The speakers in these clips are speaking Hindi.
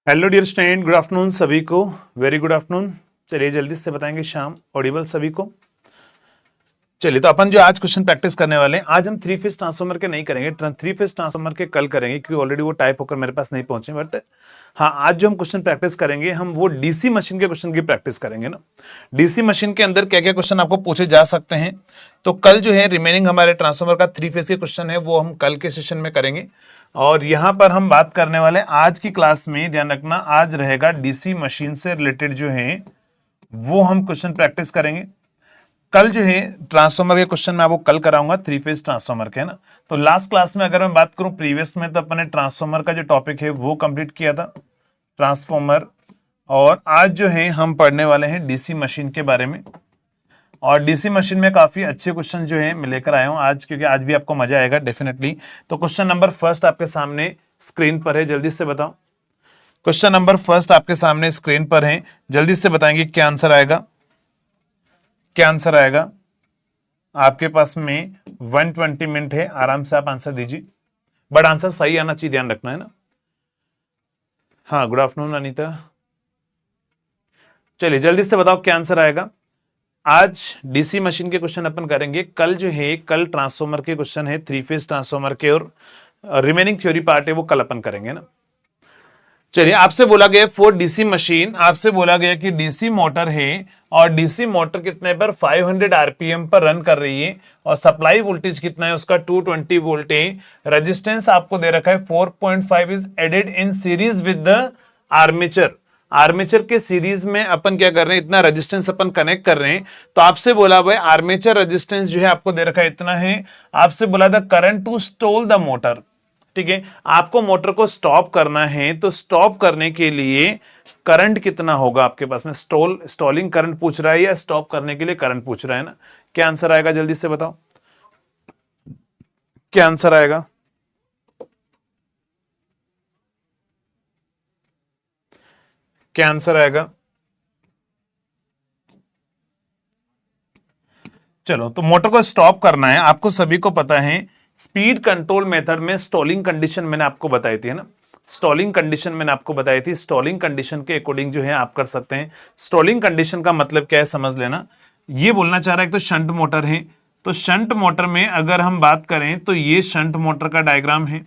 Hello dear student, good afternoon सभी को। Very good afternoon. चलिए जल्दी से बताएंगे शाम ऑडिबल सभी को। चलिए तो अपन जो आज क्वेश्चन प्रैक्टिस करने वाले हैं, आज हम थ्री फेज ट्रांसफार्मर के नहीं करेंगे, थ्री फेज ट्रांसफार्मर के कल करेंगे क्योंकि ऑलरेडी वो टाइप होकर मेरे पास नहीं पहुंचे। बट हाँ, आज जो हम क्वेश्चन प्रैक्टिस करेंगे हम वो डीसी मशीन के क्वेश्चन की प्रैक्टिस करेंगे ना। डीसी मशीन के अंदर क्या क्या क्वेश्चन आपको पूछे जा सकते हैं, तो कल जो है रिमेनिंग हमारे ट्रांसफार्मर का थ्री फेज के क्वेश्चन है वो हम कल के सेशन में करेंगे। और यहां पर हम बात करने वाले आज की क्लास में, ध्यान रखना, आज रहेगा डीसी मशीन से रिलेटेड जो है वो हम क्वेश्चन प्रैक्टिस करेंगे। कल जो है ट्रांसफार्मर के क्वेश्चन मैं आपको कल कराऊंगा, थ्री फेज ट्रांसफार्मर के, है ना। तो लास्ट क्लास में अगर मैं बात करूं प्रीवियस में, तो अपन ने ट्रांसफार्मर का जो टॉपिक है वो कंप्लीट किया था, ट्रांसफार्मर। और आज जो है हम पढ़ने वाले हैं डीसी मशीन के बारे में। और डीसी मशीन में काफी अच्छे क्वेश्चन जो है मैं लेकर आया हूं आज, क्योंकि आज भी आपको मजा आएगा डेफिनेटली। तो क्वेश्चन नंबर फर्स्ट आपके सामने स्क्रीन पर है, जल्दी से बताओ। क्वेश्चन नंबर फर्स्ट आपके सामने स्क्रीन पर है, जल्दी से बताएंगे क्या आंसर आएगा। क्या आंसर आएगा? आपके पास में 120 मिनट है, आराम से आप आंसर दीजिए, बट आंसर सही आना चाहिए, ध्यान रखना है ना। हाँ, गुड आफ्टरनून अनीता। चलिए जल्दी से बताओ क्या आंसर आएगा। आज डीसी मशीन के क्वेश्चन अपन करेंगे, कल जो है कल ट्रांसफार्मर के क्वेश्चन है, थ्री फेज ट्रांसफार्मर के, और रिमेनिंग थ्योरी पार्ट है वो कल अपन करेंगे ना। चलिए, आपसे बोला गया फॉर डीसी मशीन, आपसे बोला गया कि डीसी मोटर है और डीसी मोटर कितने पर 500 आरपीएम पर रन कर रही है और सप्लाई वोल्टेज कितना है उसका 220 वोल्ट है। रेजिस्टेंस आपको दे रखा है 4.5 is added in series with the armature. Armature के सीरीज में अपन क्या कर रहे हैं, इतना रेजिस्टेंस अपन कनेक्ट कर रहे हैं। तो आपसे बोला भाई आर्मेचर रेजिस्टेंस जो है आपको दे रखा है इतना है। आपसे बोला the current to stall the motor, ठीक है, आपको मोटर को स्टॉप करना है, तो स्टॉप करने के लिए करंट कितना होगा आपके पास में। स्टॉलिंग करंट पूछ रहा है या स्टॉप करने के लिए करंट पूछ रहा है ना। क्या आंसर आएगा, जल्दी से बताओ क्या आंसर आएगा। क्या आंसर आएगा? चलो, तो मोटर को स्टॉप करना है, आपको सभी को पता है स्पीड कंट्रोल मेथड में स्टॉलिंग कंडीशन मैंने आपको बताई थी, है ना। स्टॉलिंग कंडीशन मैंने आपको बताई थी, स्टॉलिंग कंडीशन के अकॉर्डिंग जो है आप कर सकते हैं। स्टॉलिंग कंडीशन का मतलब क्या है समझ लेना। ये बोलना चाह रहा है, तो शंट मोटर है, तो शंट मोटर में अगर हम बात करें तो ये शंट मोटर का डायग्राम है,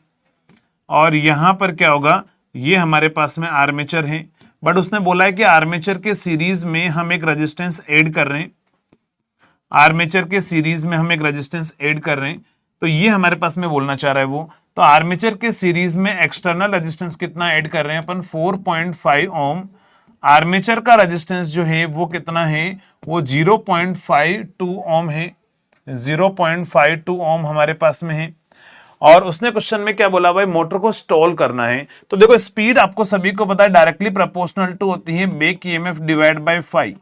और यहां पर क्या होगा, ये हमारे पास में आर्मेचर है। बट उसने बोला है कि आर्मेचर के सीरीज में हम एक रेजिस्टेंस ऐड कर रहे हैं, आर्मेचर के सीरीज में हम एक रेजिस्टेंस ऐड कर रहे हैं। तो ये हमारे पास में बोलना चाह रहा है वो, तो आर्मेचर के सीरीज में एक्सटर्नल रेजिस्टेंस कितना ऐड कर रहे हैं अपन, 4.5 ओम। आर्मेचर का रेजिस्टेंस जो है वो कितना है, वो 0.52 ओम है, 0.52 ओम हमारे पास में है। और उसने क्वेश्चन में क्या बोला भाई, मोटर को स्टॉल करना है। तो देखो, स्पीड आपको सभी को पता है डायरेक्टली प्रोपोर्शनल टू होती है बेक ईएमएफ डिवाइड बाय 5।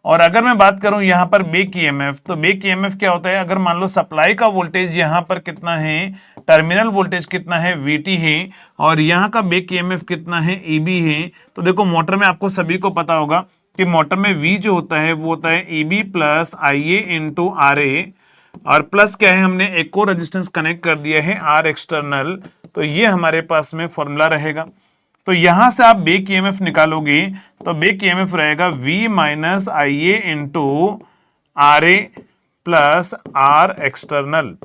और अगर मैं बात करूं यहां पर बेक ईएमएफ, तो बेक ईएमएफ क्या होता है, अगर मान लो सप्लाई का वोल्टेज यहां पर कितना है, टर्मिनल वोल्टेज कितना है, वीटी है, और यहां का बेक ईएमएफ कितना है, ईबी है। तो देखो, मोटर में आपको सभी को पता होगा कि मोटर में वी जो होता है वो होता है ईबी प्लस आईए इंटू आर ए, और प्लस क्या है, हमने एक और रेजिस्टेंस कनेक्ट कर दिया है आर एक्सटर्नल। तो ये हमारे पास में फॉर्मूला रहेगा। तो यहां से आप बेक ईएमएफ निकालोगे, तो बेक ईएमएफ रहेगा V minus I A into R A plus R external,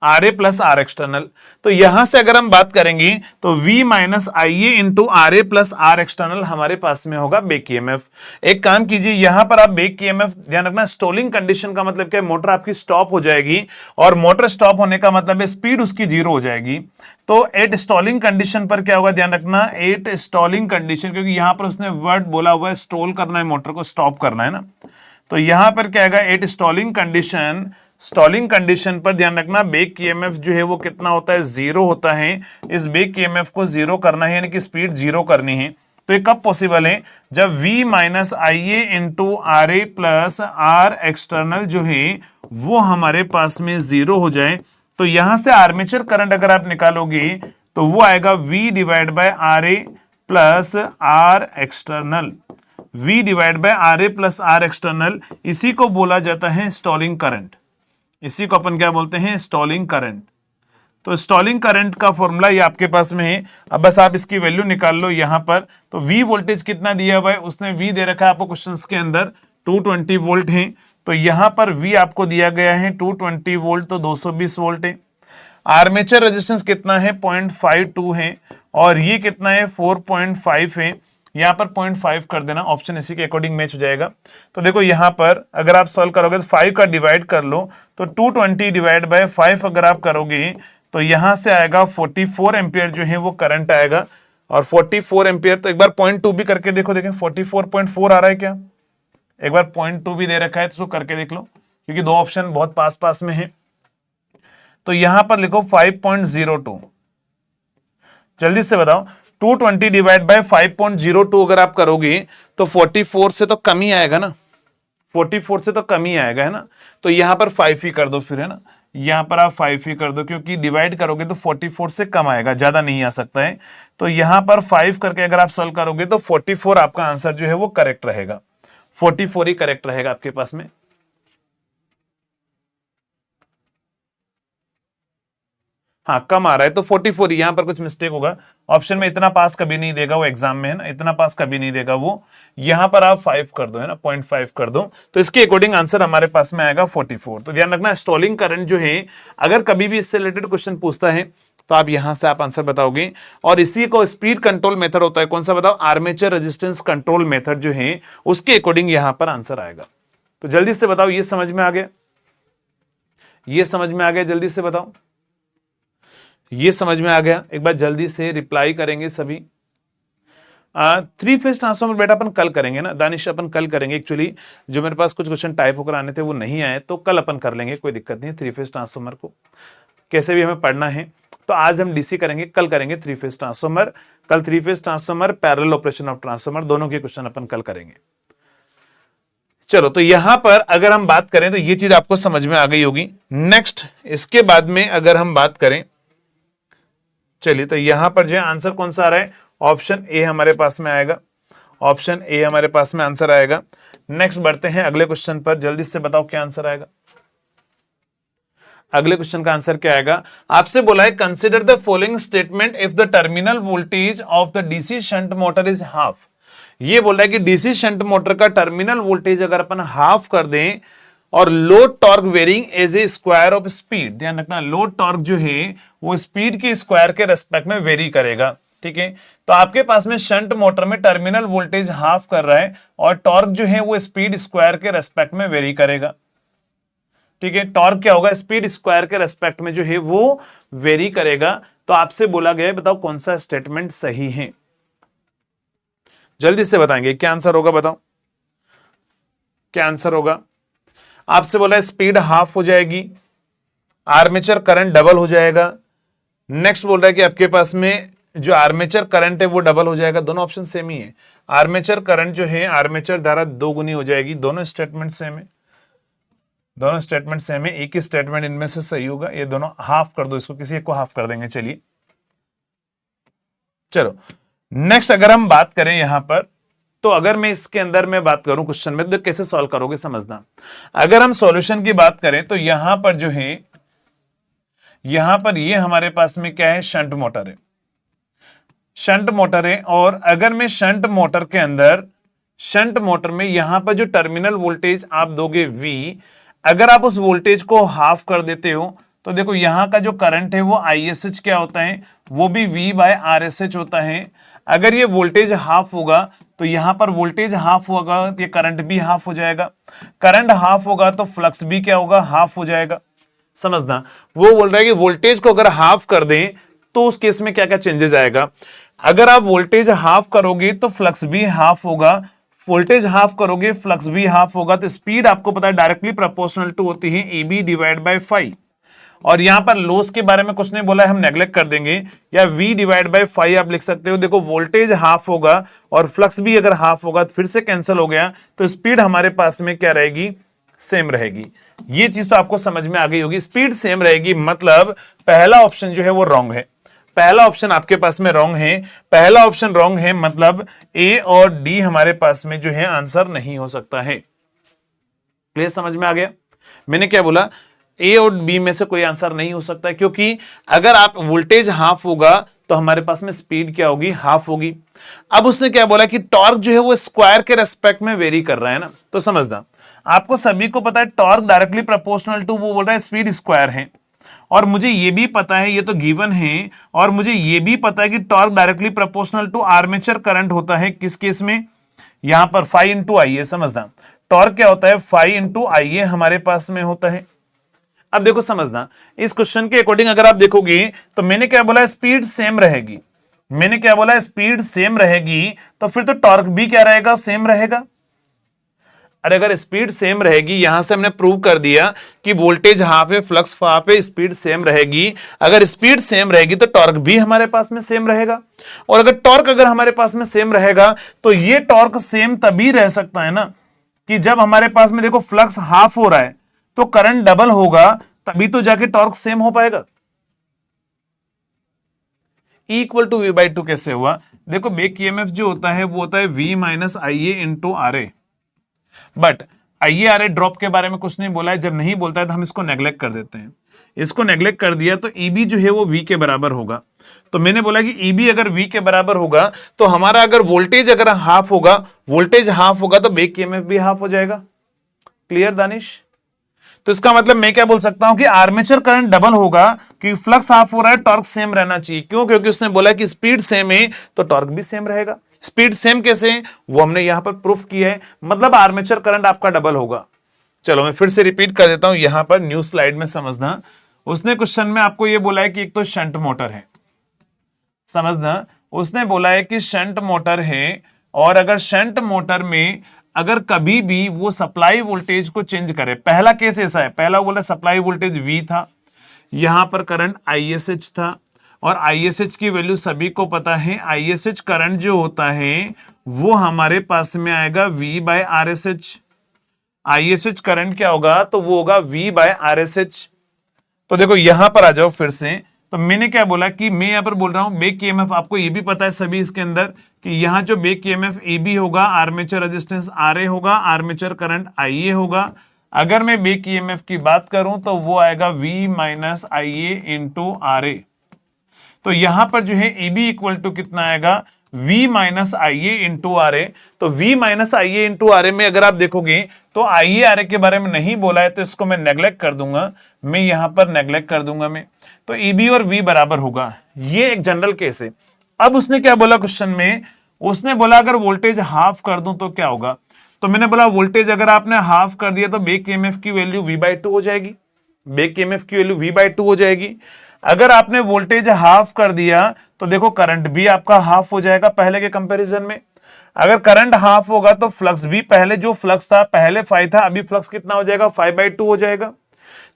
R A plus R external. तो यहां से अगर हम बात करेंगे तो V minus I A into R A plus R external हमारे पास में होगा बेक ईएमएफ। एक काम कीजिए, यहां पर आप बेक ईएमएफ, ध्यान रखना स्टॉलिंग कंडीशन का मतलब क्या है, मोटर आपकी स्टॉप हो जाएगी, और मोटर स्टॉप होने का मतलब है स्पीड उसकी 0 हो जाएगी। तो एट स्टॉलिंग कंडीशन पर क्या होगा, ध्यान रखना, एट स्टॉलिंग कंडीशन, क्योंकि यहां पर उसने वर्ड बोला हुआ है स्टॉल करना है, मोटर को स्टॉप करना है ना। तो यहां पर क्या आएगा, at stalling condition, stalling condition पर ध्यान रखना बेक ईएमएफ जो है वो कितना होता है, 0 होता है। इस बेक ईएमएफ को 0 करना है, यानी कि स्पीड 0 करनी है। तो ये कब पॉसिबल है, जब V minus I A into R A plus R external जो है वो हमारे पास में 0 हो जाए। तो यहां से आर्मेचर करंट अगर आप निकालोगे तो वो आएगा V divide by R A plus R external, V divide by R A plus R external. इसी को बोला जाता है स्टॉलिंग करंट, इसी को अपन क्या बोलते हैं, स्टॉलिंग करंट। तो स्टॉलिंग करंट का फॉर्मूला ये आपके पास में है। अब बस आप इसकी वैल्यू निकाल लो यहां पर। तो V वोल्टेज कितना दिया हुआ है, उसने V दे रखा है आपको क्वेश्चंस के अंदर 220 वोल्ट है। तो यहां पर V आपको दिया गया है 220 वोल्ट, तो 220 वोल्ट है। आर्मेचर रेजिस्टेंस कितना है 0.52 है, और ये कितना है 4.5 है। यहां पर 0.5 कर देना, ऑप्शन इसी के अकॉर्डिंग मैच हो जाएगा। तो देखो यहां पर अगर आप सॉल्व करोगे तो 5 का डिवाइड कर लो, तो 220 डिवाइड बाय 5 अगर आप करोगे तो यहां से आएगा 44 एम्पियर जो है वो करंट आएगा। और 44 एम्पियर, तो एक बार 0.2 भी करके देखो, देखें 44.4 आ रहा है क्या। एक बार 0.2 भी दे रखा है तो उसको करके देख लो, क्योंकि दो ऑप्शन बहुत पास पास में है। तो यहां पर लिखो 5.02, जल्दी से बताओ 220 डिवाइड बाय 5.02 अगर आप करोगे तो 44 से तो कम ही आएगा ना, 44 से तो कम ही आएगा, है ना। तो यहां पर 5 ही कर दो फिर, है ना, यहां पर आप 5 ही कर दो, क्योंकि डिवाइड करोगे तो 44 से कम आएगा, ज्यादा नहीं आ सकता है। तो यहां पर 5 करके अगर आप सॉल्व करोगे तो 44 आपका आंसर जो है वो करेक्ट रहेगा, 44 ही करेक्ट रहेगा आपके पास में। हाँ कम आ रहा है तो 44, यहां पर कुछ मिस्टेक होगा, ऑप्शन में इतना पास कभी नहीं देगा वो एग्जाम में, है ना, इतना पास कभी नहीं देगा वो। यहां पर आप 5 कर दो, है ना, 0.5 कर दो, तो इसके अकॉर्डिंग आंसर हमारे पास में आएगा 44। तो ध्यान रखना स्टॉलिंग करंट जो है अगर कभी भी इससे रिलेटेड क्वेश्चन पूछता है तो आप यहां से आप आंसर बताओगे। और इसी को स्पीड कंट्रोल मेथड होता है, कौन सा बताओ, आर्मेचर रेजिस्टेंस कंट्रोल मेथड जो है उसके अकॉर्डिंग यहां पर आंसर आएगा। तो जल्दी से बताओ, ये समझ में आ गया, ये समझ में आ गया, जल्दी से बताओ, ये समझ में आ गया। एक बार जल्दी से रिप्लाई करेंगे सभी। 3 फेज ट्रांसफॉर्मर बेटा अपन कल करेंगे ना दानिश, अपन कल करेंगे। एक्चुअली जो मेरे पास कुछ क्वेश्चन टाइप होकर आने थे वो नहीं आए, तो कल अपन कर लेंगे, कोई दिक्कत नहीं है। 3 फेज ट्रांसफॉर्मर को कैसे भी हमें पढ़ना है, तो आज हम डीसी करेंगे, कल करेंगे 3 फेज ट्रांसफॉर्मर। कल 3 phase transformer, parallel operation of transformer, दोनों के क्वेश्चन अपन कल करेंगे। चलो, तो यहां पर अगर हम बात करें तो ये चीज आपको समझ में आ गई होगी। नेक्स्ट इसके बाद में अगर हम बात करें, चलिए, तो यहां पर जो है आंसर कौन सा आ रहा है, ऑप्शन ए हमारे पास में आएगा, ऑप्शन ए हमारे पास में आंसर आएगा। नेक्स्ट बढ़ते हैं अगले क्वेश्चन पर, जल्दी से बताओ क्या आंसर आएगा। अगले क्वेश्चन का आंसर क्या आएगा, आपसे बोला है consider the following statement if the terminal voltage of the DC shunt motor is half. ये बोल रहा है कि डीसी शंट मोटर का टर्मिनल वोल्टेज अगर अपन हाफ कर दें और load torque varying as a square of speed, ध्यान रखना लोड टॉर्क जो है वो स्पीड के स्क्वायर के रेस्पेक्ट में वेरी करेगा, ठीक है। तो आपके पास में शंट मोटर में टर्मिनल वोल्टेज हाफ कर रहा है और टॉर्क जो है वो स्पीड स्क्वायर के रेस्पेक्ट में वेरी करेगा, ठीक है। टॉर्क क्या होगा, स्पीड स्क्वायर के रेस्पेक्ट में जो है वो वेरी करेगा। तो आपसे बोला गया है बताओ कौन सा स्टेटमेंट सही है, जल्दी से बताएंगे क्या आंसर होगा, बताओ क्या आंसर होगा। आपसे बोला है स्पीड हाफ हो जाएगी, आर्मेचर करंट डबल हो जाएगा। नेक्स्ट बोल रहा है कि आपके पास में जो आर्मेचर करंट है वो डबल हो जाएगा, दोनों ऑप्शन सेम ही है। आर्मेचर करंट जो है, आर्मेचर धारा 2 गुनी हो जाएगी, दोनों स्टेटमेंट सेम है, दोनों स्टेटमेंट सेम है, एक ही स्टेटमेंट इनमें से सही होगा। ये दोनों हाफ कर दो, इसको किसी एक को हाफ कर देंगे। चलिए, चलो नेक्स्ट अगर हम बात करें यहां पर, तो अगर मैं इसके अंदर मैं बात करूं क्वेश्चन में, तो कैसे सॉल्व करोगे समझना। अगर हम सॉल्यूशन की बात करें तो यहां पर जो है, यहां पर ये हमारे पास में क्या है, शंट मोटर है, शंट मोटर है। और अगर मैं शंट मोटर के अंदर, शंट मोटर में यहां पर जो टर्मिनल वोल्टेज आप दोगे V, अगर आप उस वोल्टेज को हाफ कर देते हो तो देखो यहां का जो करंट है वो ISH क्या होता है, वो भी V/RSH होता है। अगर ये वोल्टेज हाफ होगा तो यहां पर वोल्टेज हाफ होगा, ये करंट भी हाफ हो जाएगा। करंट हाफ होगा तो फ्लक्स भी क्या होगा, हाफ हो जाएगा। समझना, वो बोल रहा है कि वोल्टेज को अगर हाफ कर दें तो उस केस में क्या क्या चेंजेस आएगा। अगर आप वोल्टेज हाफ करोगे तो फ्लक्स भी हाफ होगा, वोल्टेज हाफ करोगे फ्लक्स भी हाफ होगा। तो स्पीड आपको पता है डायरेक्टली प्रोपोर्शनल टू होती है AB डिवाइड बाय 5। और यहां पर लॉस के बारे में कुछ नहीं बोला है, हम नेग्लेक्ट कर देंगे, या V डिवाइड बाय 5 आप लिख सकते हो। देखो वोल्टेज हाफ होगा और फ्लक्स भी अगर हाफ होगा तो फिर से कैंसिल हो गया, तो स्पीड हमारे पास में क्या रहेगी, सेम रहेगी। ये चीज तो आपको समझ में आ गई होगी, स्पीड सेम रहेगी, मतलब पहला ऑप्शन जो है वो रॉन्ग है, पहला ऑप्शन आपके पास में रॉन्ग है, पहला ऑप्शन रॉन्ग है, मतलब A और D हमारे पास में जो है आंसर नहीं हो सकता है। क्लियर, समझ में आ गया। मैंने क्या बोला, ए और बी में से कोई आंसर नहीं हो सकता, क्योंकि अगर आप वोल्टेज हाफ होगा तो हमारे पास में स्पीड क्या होगी, हाफ होगी। अब उसने क्या बोला कि टॉर्क जो है वो स्क्वायर के रेस्पेक्ट में वेरी कर रहा है ना, तो समझना आपको सभी को पता है टॉर्क डायरेक्टली प्रोपोर्शनल टू वो बोल रहा है स्पीड स्क्वायर है, और मुझे ये भी पता है, ये तो गिवन है, और मुझे ये भी पता है कि torque directly proportional to armature current होता है किस केस में, यहां पर फाई इंटू आई ए। समझना टॉर्क क्या होता है, फाई इंटू आई ए हमारे पास में होता है। अब देखो समझना इस क्वेश्चन के अकॉर्डिंग अगर आप देखोगे तो मैंने क्या बोला, स्पीड सेम रहेगी, मैंने क्या बोला, स्पीड सेम रहेगी, तो फिर तो टॉर्क भी क्या रहेगा, सेम रहेगा। अरे अगर स्पीड सेम रहेगी, यहां से हमने प्रूव कर दिया कि वोल्टेज हाफ है, फ्लक्स हाफ है, स्पीड सेम रहेगी। अगर स्पीड सेम रहेगी तो टॉर्क भी हमारे पास में सेम रहेगा, और अगर टॉर्क अगर हमारे पास में सेम रहेगा तो ये टॉर्क सेम तभी रह सकता है ना कि जब हमारे पास में देखो फ्लक्स हाफ हो रहा है तो करंट डबल होगा, तभी तो जाके टॉर्क सेम हो पाएगा। E equal to V by two कैसे हुआ, देखो बेक ईएमएफ जो होता है वो होता है V minus I A into R A, but I R A drop के बारे में कुछ नहीं बोला है। जब नहीं बोलता है तो हम इसको नेग्लेक्ट कर देते हैं, इसको नेग्लेक्ट कर दिया तो ईबी जो है वो V के बराबर होगा। तो मैंने बोला कि ईबी अगर V के बराबर होगा तो हमारा अगर वोल्टेज अगर हाफ होगा, वोल्टेज हाफ होगा तो बेक ईएमएफ भी हाफ हो जाएगा। क्लियर दानिश? तो इसका मतलब मैं क्या बोल सकता हूं कि आर्मेचर करंट डबल होगा क्योंकि फ्लक्स हाफ हो रहा है, टॉर्क सेम रहना चाहिए। क्यों? क्योंकि उसने बोला कि स्पीड सेम है तो टॉर्क भी सेम रहेगा। स्पीड सेम कैसे है वो हमने यहां पर प्रूफ किया है, मतलब आर्मेचर करंट आपका डबल होगा। चलो मैं फिर से रिपीट कर देता हूं, यहां पर न्यू स्लाइड में समझना। उसने क्वेश्चन में आपको यह बोला है कि एक तो शंट मोटर है, समझना उसने बोला है कि शंट मोटर है, और अगर शंट मोटर में अगर कभी भी वो सप्लाई वोल्टेज को चेंज करे, पहला केस ऐसा है, पहला बोला सप्लाई वोल्टेज V था, यहां पर करंट ISH था, और ISH की वैल्यू सभी को पता है, ISH करंट जो होता है वो हमारे पास में आएगा V by RSH। ISH current क्या होगा, तो वो होगा V बाय RSH। तो देखो यहां पर आ जाओ फिर से, तो मैंने क्या बोला कि मैं यहां पर बोल रहा हूं बेक ईएमएफ, आपको ये भी पता है सभी इसके अंदर कि यहां जो बेक ईएमएफ AB होगा, आर्मेचर रेजिस्टेंस RA होगा, आर्मेचर करंट IA होगा। अगर मैं बेक ईएमएफ की बात करूं तो वो आएगा V minus IA into RA। तो यहां पर जो है AB इक्वल टू कितना आएगा, V minus IA into RA। तो V minus IA into RA में अगर आप देखोगे तो IA RA के बारे में नहीं बोला है तो इसको मैं नेग्लेक्ट कर दूंगा, मैं यहां पर नेग्लेक्ट कर दूंगा मैं, तो EB और V बराबर होगा। ये एक जनरल केस है। अब उसने क्या बोला क्वेश्चन में, उसने बोला अगर वोल्टेज हाफ कर दूं तो क्या होगा, तो मैंने बोला वोल्टेज अगर आपने हाफ कर दिया तो बेक ईएमएफ की वैल्यू V/2 हो जाएगी, बेक ईएमएफ की वैल्यू V/2 हो जाएगी। अगर आपने वोल्टेज हाफ कर दिया तो देखो करंट भी आपका हाफ हो जाएगा पहले के कंपैरिजन में। अगर करंट हाफ होगा तो फ्लक्स भी, पहले जो फ्लक्स था पहले 5 था, अभी फ्लक्स कितना हो जाएगा, 5/2 हो जाएगा।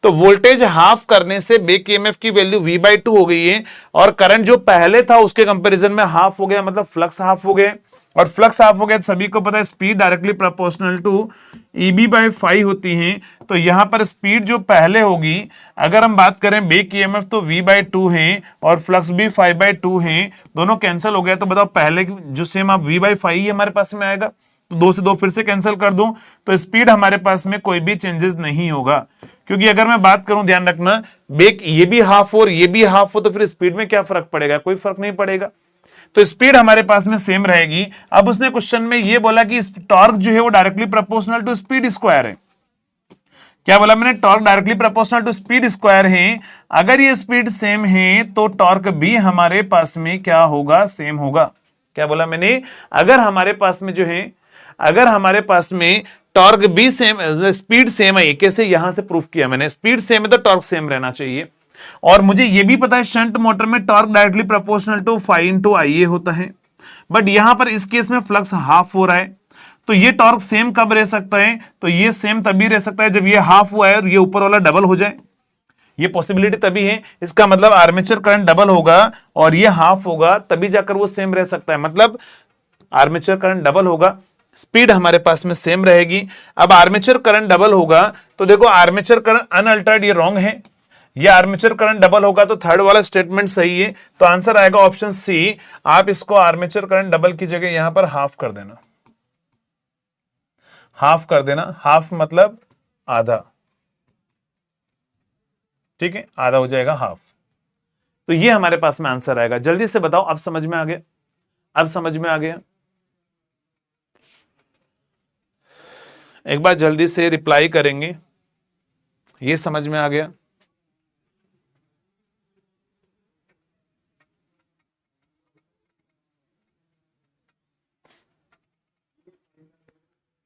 तो वोल्टेज हाफ करने से बेक ईएमएफ की वैल्यू V/2 हो गई है, और करंट जो पहले था उसके कंपैरिजन में हाफ हो गया, मतलब फ्लक्स हाफ हो गए, और फ्लक्स हाफ हो गया सभी को पता है speed directly proportional to EB/5 होती है। तो यहां पर स्पीड जो पहले होगी, अगर हम बात करें बेक ईएमएफ तो V/2 है और फ्लक्स भी 5/2 है, दोनों कैंसिल हो गया। तो बताओ पहले जो सेम आप V/5 ही हमारे पास में आएगा, तो 2 से 2 फिर से कैंसिल कर दूं तो स्पीड हमारे पास में कोई भी चेंजेस नहीं होगा। क्योंकि अगर मैं बात करूं, ध्यान रखना, बेक ये भी हाफ हो और ये भी हाफ हो तो फिर स्पीड में क्या फर्क पड़ेगा, कोई फर्क नहीं पड़ेगा। तो स्पीड हमारे पास में सेम रहेगी। अब उसने क्वेश्चन में ये बोला कि टॉर्क जो है वो directly proportional to speed square है। क्या बोला मैंने, torque directly proportional to speed square है। अगर ये स्पीड सेम है तो टॉर्क भी हमारे पास में क्या होगा, सेम होगा। क्या बोला मैंने, अगर हमारे पास में जो है, अगर हमारे पास में टॉर्क भी सेम, स्पीड सेम है, कैसे, यहां से प्रूफ किया मैंने, स्पीड सेम है तो टॉर्क सेम रहना चाहिए। और मुझे यह भी पता है शंट मोटर में torque directly proportional to 5 into IA होता है, बट यहां पर इस केस में फ्लक्स हाफ हो रहा है, तो ये टॉर्क सेम कब रह सकता है, तो ये सेम तभी रह सकता है जब ये हाफ हुआ है और ये ऊपर वाला डबल हो जाए। ये पॉसिबिलिटी तभी है, इसका मतलब आर्मेचर करंट डबल होगा और ये हाफ होगा, तभी जाकर वो सेम रह सकता है। मतलब आर्मेचर करंट डबल होगा, स्पीड हमारे पास में सेम रहेगी। अब आर्मेचर करंट डबल होगा तो देखो आर्मेचर करंट अनअल्टर्ड, ये रॉन्ग है, ये आर्मेचर करंट डबल होगा तो थर्ड वाला स्टेटमेंट सही है। तो आंसर आएगा ऑप्शन सी। आप इसको आर्मेचर करंट डबल की जगह यहां पर हाफ कर देना, हाफ कर देना, हाफ मतलब आधा। ठीक है, आधा हो जाएगा हाफ। तो ये हमारे पास में आंसर आएगा। जल्दी से बताओ, अब समझ में आ गया? अब समझ में आ गया? एक बार जल्दी से रिप्लाई करेंगे, ये समझ में आ गया?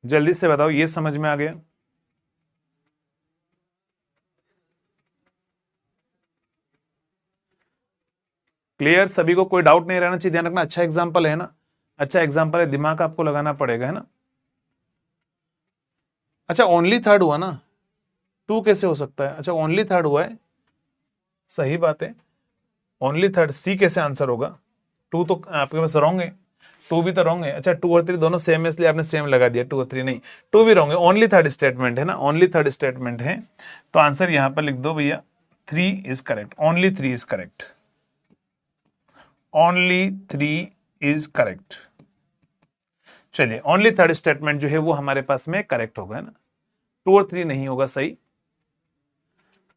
जल्दी से बताओ, ये समझ में आ गया? क्लियर? सभी को कोई डाउट नहीं रहना चाहिए। ध्यान रखना, अच्छा एग्जांपल है ना, अच्छा एग्जांपल है, दिमाग आपको लगाना पड़ेगा, है ना। अच्छा, ओनली थर्ड हुआ ना, टू कैसे हो सकता है? अच्छा, ओनली थर्ड हुआ है, सही बात है, ओनली थर्ड। सी कैसे आंसर होगा? टू तो आपके पास रॉन्ग है, टू भी तो रॉन्ग है। अच्छा, टू और थ्री दोनों सेम है, इसलिए आपने सेम लगा दिया, टू और थ्री नहीं, टू भी रॉन्ग है, ओनली थर्ड स्टेटमेंट है ना, ओनली थर्ड स्टेटमेंट है। तो आंसर यहां पर लिख दो भैया, three is correct, only three is correct, only three is correct. चलिए, ओनली थर्ड स्टेटमेंट जो है वो हमारे पास में करेक्ट होगा, है ना, टू और थ्री नहीं होगा, सही।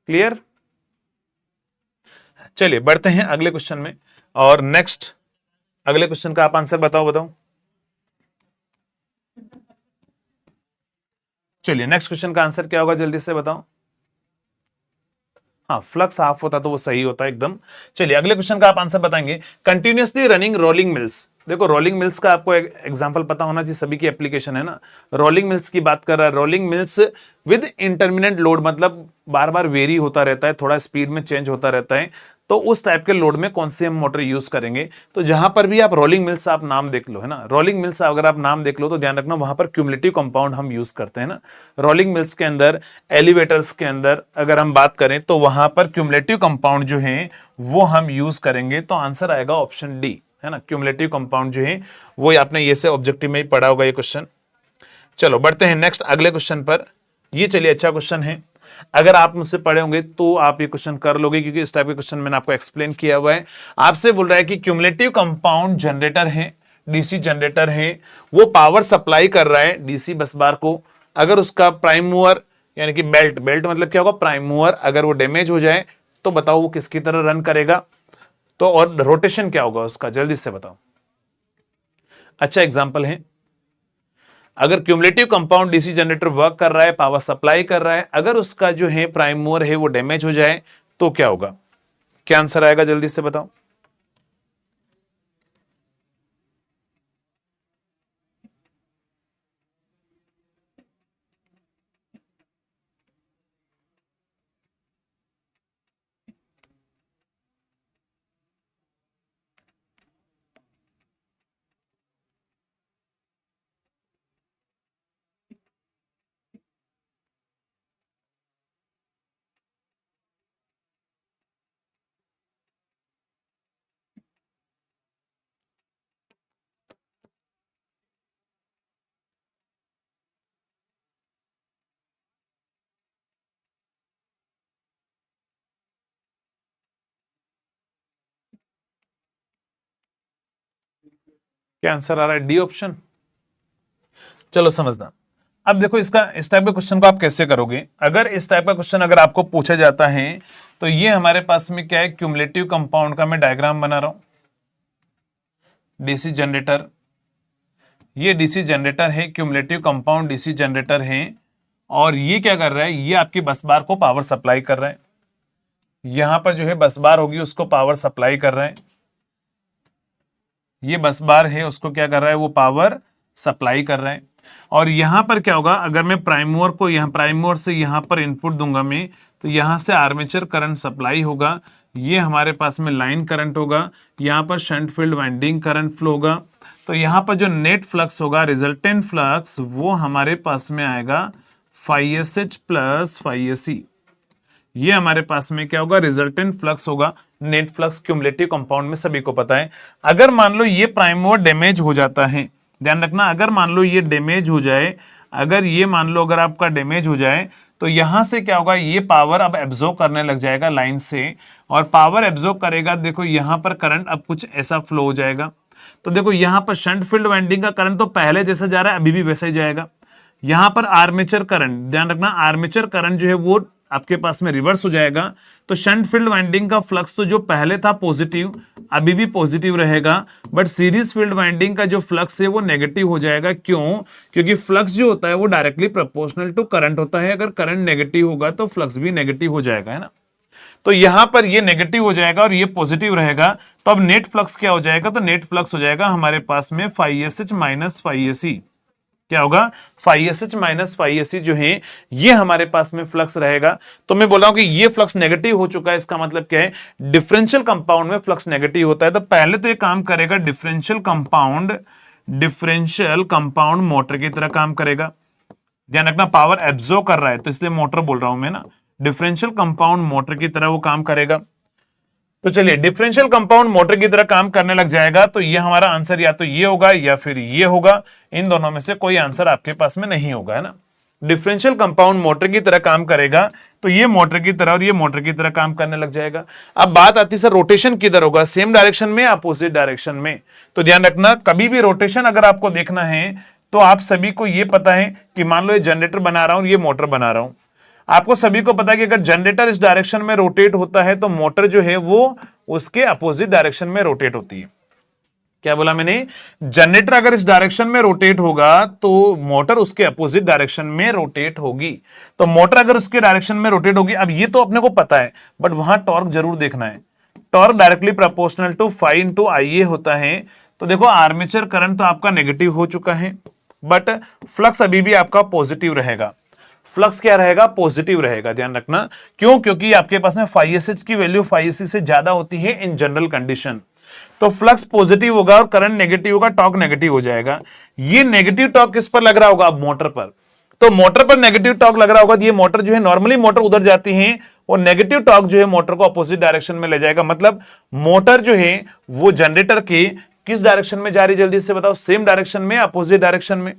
क्लियर? चलिए बढ़ते हैं अगले क्वेश्चन में। और नेक्स्ट अगले क्वेश्चन का आप आंसर बताओ, बताओ। चलिए, नेक्स्ट क्वेश्चन का आंसर क्या होगा, जल्दी से बताओ। हाँ, फ्लक्स हाफ होता तो वो सही होता एकदम। चलिए, अगले क्वेश्चन का आप आंसर बताएंगे। Continuously running rolling mills. देखो, रोलिंग मिल्स का आपको एग्जांपल पता होना चाहिए, सभी की एप्लीकेशन है ना। रोलिंग मिल्स की बात कर रहा है, रोलिंग मिल्स विद इंटरमिनेंट लोड, मतलब बार बार वेरी होता रहता है, थोड़ा स्पीड में चेंज होता रहता है। तो उस टाइप के लोड में कौन सी हम मोटर यूज करेंगे? तो जहां पर भी आप रोलिंग मिल्स आप नाम देख लो, है ना, रोलिंग मिल्स अगर आप नाम देख लो तो ध्यान रखना वहां पर क्यूमुलेटिव कंपाउंड हम यूज करते हैं ना। रोलिंग मिल्स के अंदर, एलिवेटर्स के अंदर अगर हम बात करें तो वहां पर क्यूमुलेटिव कंपाउंड जो है वो हम यूज करेंगे। तो आंसर आएगा ऑप्शन डी, है ना, क्यूमुलेटिव कंपाउंड जो है वो आपने ये से ऑब्जेक्टिव में ही पढ़ा होगा ये क्वेश्चन। चलो बढ़ते हैं नेक्स्ट अगले क्वेश्चन पर। ये चलिए अच्छा क्वेश्चन है, अगर आप मुझसे पढ़े होंगे तो आप ये क्वेश्चन कर लोगे, क्योंकि इस टाइप के क्वेश्चन मैंने आपको एक्सप्लेन किया हुआ है। आपसे बोल रहा है कि क्यूमुलेटिव कंपाउंड जनरेटर है, डीसी जनरेटर है, वो पावर सप्लाई कर रहा है डीसी बस बार को। अगर उसका प्राइम मूवर यानी कि बेल्ट, बेल्ट मतलब क्या होगा, प्राइम मूवर, अगर वो डैमेज हो जाए तो बताओ वो किसकी तरह रन करेगा? तो और रोटेशन क्या होगा उसका, जल्दी से बताओ। अच्छा एग्जांपल है, अगर cumulative compound DC generator work कर रहा है, पावर सप्लाई कर रहा है, अगर उसका जो है प्राइम मूवर है वो डैमेज हो जाए तो क्या होगा? क्या आंसर आएगा, जल्दी से बताओ। क्या आंसर आ रहा है? D option. चलो समझना। अब देखो, इसका इस टाइप के क्वेश्चन को आप कैसे करोगे? अगर इस टाइप का क्वेश्चन अगर आपको पूछा जाता है तो ये हमारे पास में क्या है, क्यूमुलेटिव कंपाउंड का मैं डायग्राम बना रहा हूं, डीसी जनरेटर, ये डीसी जनरेटर है, क्यूमुलेटिव कंपाउंड डीसी जनरेटर है। और ये क्या कर रहा है, ये आपकी बस बार को पावर सप्लाई कर रहा है, यहां पर जो है बस बार होगी उसको पावर सप्लाई कर रहा है, ये बस बार है उसको क्या कर रहा है, वो पावर सप्लाई कर रहा है। और यहां पर क्या होगा, अगर मैं प्राइम मूवर को यहां, प्राइम मूवर से यहां पर इनपुट दूंगा मैं, तो यहां से आर्मेचर करंट सप्लाई होगा, ये हमारे पास में लाइन करंट होगा, यहां पर shunt field winding current flow होगा। तो यहां पर जो नेट फ्लक्स होगा, रिजल्टेंट फ्लक्स, वो हमारे पास में आएगा phi S H plus phi S C. ये हमारे पास में क्या होगा, रिजल्टेंट फ्लक्स होगा, नेट फ्लक्स क्यूमुलेटिव कंपाउंड में सभी को पता है। अगर मान लो ये प्राइम मूवर डैमेज हो जाता है, ध्यान रखना, अगर मान लो ये डैमेज हो जाए, अगर ये मान लो अगर आपका डैमेज हो जाए तो यहां से क्या होगा, ये पावर अब एब्जॉर्ब करने लग जाएगा लाइन से, और पावर एब्जॉर्ब करेगा, देखो यहां पर करंट अब कुछ ऐसा फ्लो हो जाएगा। तो देखो यहां पर शंट फील्ड वाइंडिंग का करंट तो पहले जैसा जा रहा है अभी भी वैसा ही जाएगा। यहां पर आर्मेचर करंट, ध्यान रखना, आर्मेचर करंट जो है वो आपके पास में रिवर्स हो जाएगा। तो शंट फील्ड वाइंडिंग का फ्लक्स तो जो पहले था पॉजिटिव, अभी भी पॉजिटिव रहेगा, बट सीरीज फील्ड वाइंडिंग का जो फ्लक्स है वो नेगेटिव हो जाएगा। क्यों? क्योंकि फ्लक्स जो होता है वो डायरेक्टली प्रोपोर्शनल टू करंट होता है। अगर करंट नेगेटिव होगा तो फ्लक्स भी नेगेटिव हो जाएगा, है ना। तो यहां पर ये नेगेटिव हो जाएगा और ये पॉजिटिव रहेगा। तो अब नेट फ्लक्स क्या हो जाएगा? तो नेट फ्लक्स हो जाएगा हमारे पास में phi SH minus phi AC। क्या होगा? phi SH minus phi AC जो है ये हमारे पास में फ्लक्स रहेगा। तो मैं बोल रहा हूं कि ये फ्लक्स नेगेटिव हो चुका है, इसका मतलब क्या है? डिफरेंशियल कंपाउंड में फ्लक्स नेगेटिव होता है। तो पहले तो ये काम करेगा डिफरेंशियल कंपाउंड मोटर की तरह काम करेगा। ध्यान रखना, पावर एब्जॉर्ब कर रहा है तो इसलिए मोटर बोल रहा हूं मैं ना। डिफरेंशियल कंपाउंड मोटर की तरह वो काम करेगा। तो चलिए, डिफरेंशियल कंपाउंड मोटर की तरह काम करने लग जाएगा तो ये हमारा आंसर या तो ये होगा या फिर ये होगा। इन दोनों में से कोई आंसर आपके पास में नहीं होगा, है ना। डिफरेंशियल कंपाउंड मोटर की तरह काम करेगा तो ये मोटर की तरह और ये मोटर की तरह काम करने लग जाएगा। अब बात आती है सर रोटेशन किधर होगा, सेम डायरेक्शन में, अपोजिट डायरेक्शन में? तो ध्यान रखना, कभी भी रोटेशन अगर आपको देखना है तो आप सभी को ये पता है कि मान लो ये जनरेटर बना रहा हूं, ये मोटर बना रहा हूं। आपको सभी को पता है कि अगर जनरेटर इस डायरेक्शन में रोटेट होता है तो मोटर जो है वो उसके अपोजिट डायरेक्शन में रोटेट होती है। क्या बोला मैंने? जनरेटर अगर इस डायरेक्शन में रोटेट होगा तो मोटर उसके अपोजिट डायरेक्शन में रोटेट होगी। तो मोटर अगर उसके डायरेक्शन में रोटेट होगी, अब ये तो अपने को पता है, बट वहां टॉर्क जरूर देखना है। Torque directly proportional to phi into IA होता है। तो देखो, आर्मेचर करंट तो आपका नेगेटिव हो चुका है, बट फ्लक्स अभी भी आपका पॉजिटिव रहेगा। फ्लक्स क्या रहेगा? पॉजिटिव रहेगा। ध्यान रखना, क्यों? क्योंकि आपके पास में phi SH की वैल्यू phi AC से ज्यादा होती है इन जनरल कंडीशन। तो फ्लक्स पॉजिटिव होगा और करंट नेगेटिव होगा, टॉर्क नेगेटिव हो जाएगा। ये नेगेटिव टॉर्क किस पर लग रहा होगा? अब मोटर पर। तो मोटर पर नेगेटिव टॉर्क लग रहा होगा तो ये मोटर जो है, नॉर्मली मोटर उधर जाती है और नेगेटिव टॉर्क जो है मोटर को अपोजिट डायरेक्शन में ले जाएगा। मतलब मोटर जो है वो जनरेटर के किस डायरेक्शन में जा रही, जल्दी से बताओ? सेम डायरेक्शन में, अपोजिट डायरेक्शन में?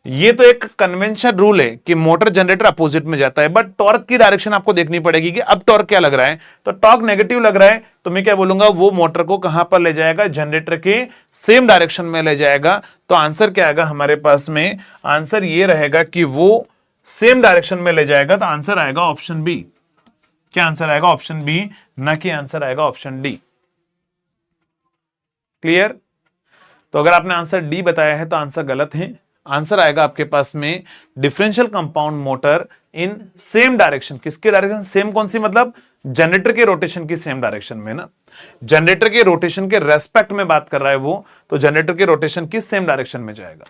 ये तो एक कन्वेंशन रूल है कि मोटर जनरेटर अपोजिट में जाता है, बट टॉर्क की डायरेक्शन आपको देखनी पड़ेगी कि अब टॉर्क क्या लग रहा है। तो टॉर्क नेगेटिव लग रहा है तो मैं क्या बोलूंगा? वो मोटर को कहां पर ले जाएगा? जनरेटर के सेम डायरेक्शन में ले जाएगा। तो आंसर क्या आएगा हमारे पास में? आंसर ये रहेगा कि वो सेम डायरेक्शन में ले जाएगा। तो आंसर आएगा ऑप्शन बी। क्या आंसर आएगा? ऑप्शन बी, ना कि आंसर आएगा ऑप्शन डी। क्लियर? तो अगर आपने आंसर डी बताया है तो आंसर गलत है। आंसर आएगा आपके पास में differential compound motor in same direction. किसके डायरेक्शन? सेम कौन सी? मतलब जनरेटर के रोटेशन की सेम डायरेक्शन में ना। जनरेटर के रोटेशन के रेस्पेक्ट में बात कर रहा है वो, तो जनरेटर के रोटेशन की सेम डायरेक्शन में जाएगा।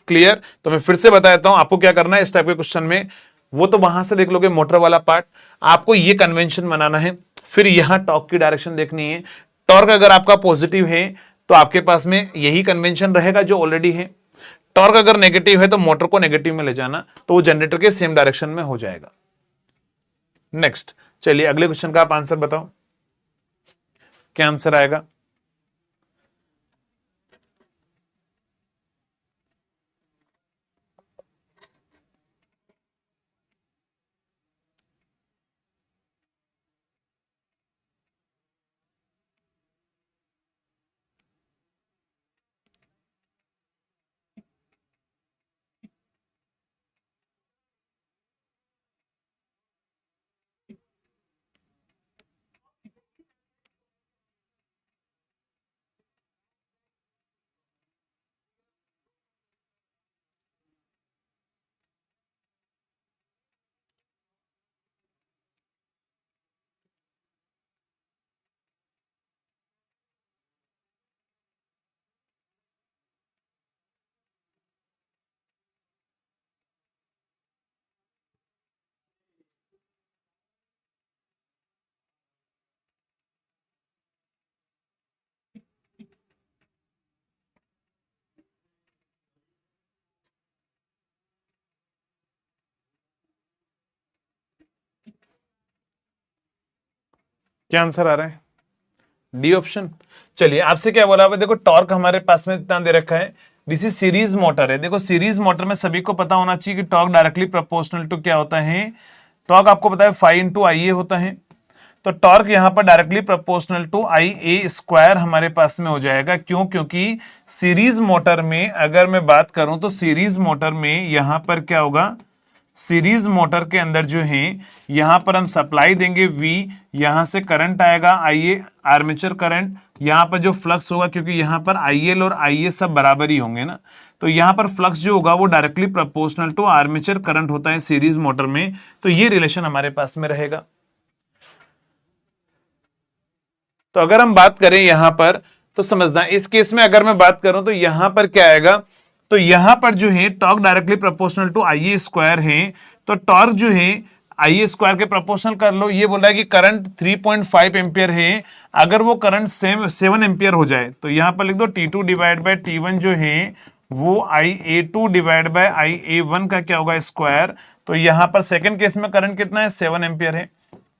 क्लियर? तो मैं फिर से बता देता हूं आपको क्या करना है इस टाइप के क्वेश्चन में। वो तो वहां से देख लोगे मोटर वाला पार्ट, आपको ये कन्वेंशन बनाना है, फिर यहां टॉर्क की डायरेक्शन देखनी है। टॉर्क अगर आपका पॉजिटिव है तो आपके पास में यही कन्वेंशन रहेगा जो ऑलरेडी है। टॉर्क अगर नेगेटिव है तो मोटर को नेगेटिव में ले जाना, तो वो जनरेटर के सेम डायरेक्शन में हो जाएगा। नेक्स्ट, चलिए अगले क्वेश्चन का आप आंसर बताओ, क्या आंसर आएगा? क्या आंसर आ रहा है? D option. चलिए, आपसे क्या बोला हुआ? देखो, टॉर्क हमारे पास में इतना दे रखा है, दिस इज सीरीज मोटर है। देखो, सीरीज मोटर में सभी को पता होना चाहिए कि टॉर्क डायरेक्टली प्रोपोर्शनल टू क्या होता है? टॉर्क आपको पता है phi इंटू IA होता है। तो टॉर्क यहां पर directly proportional to IA square हमारे पास में हो जाएगा। क्यों? क्योंकि सीरीज मोटर में अगर मैं बात करूं तो सीरीज मोटर में यहां पर क्या होगा? सीरीज मोटर के अंदर जो है यहां पर हम सप्लाई देंगे V, यहां से करंट आएगा IA आर्मेचर करंट, यहां पर जो फ्लक्स होगा क्योंकि यहां पर IL और IA सब बराबर ही होंगे ना, तो यहां पर फ्लक्स जो होगा वो directly proportional to armature current होता है सीरीज मोटर में, तो ये रिलेशन हमारे पास में रहेगा। तो अगर हम बात करें यहां पर तो समझना, इस केस में अगर मैं बात करूं तो यहां पर क्या आएगा, तो यहां पर जो है torque directly proportional to IA square है, तो टॉर्क जो है IA स्क्वायर के प्रोपोर्शनल कर लो। ये बोल रहा है कि करंट 3.5 एम्पियर है, अगर वो करंट 7 एम्पियर हो जाए तो यहां पर लिख दो T2 डिवाइड बाय T1 जो है वो IA2 डिवाइड बाय IA1 का क्या होगा स्क्वायर। तो यहां पर सेकंड केस में करंट कितना है 7 एम्पियर है,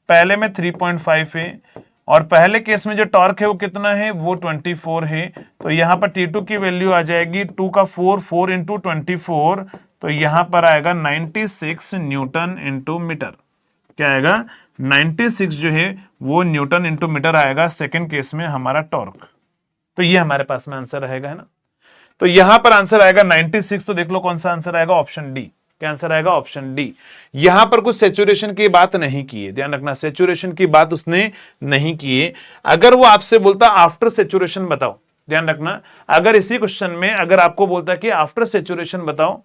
पहले में 3.5 है, और पहले केस में जो टॉर्क है वो कितना है वो 24 है। तो यहां पर T2 की वैल्यू आ जाएगी 2 का 4 इंटू 24, तो यहां पर आएगा 96 न्यूटन इंटू मीटर। क्या आएगा 96 जो है वो न्यूटन इंटू मीटर आएगा सेकेंड केस में हमारा टॉर्क। तो ये हमारे पास में आंसर रहेगा, है ना। तो यहां पर आंसर आएगा 96, तो देख लो कौन सा आंसर आएगा, ऑप्शन डी। क्या आंसर आएगा, ऑप्शन डी। यहां पर कुछ सेचुरेशन की बात नहीं की है, ध्यान रखना, सेचुरेशन की बात उसने नहीं की है। अगर वो आपसे बोलता आफ्टर सेचुरेशन बताओ, ध्यान रखना, अगर इसी क्वेश्चन में अगर आपको बोलता कि आफ्टर सेचुरेशन बताओ,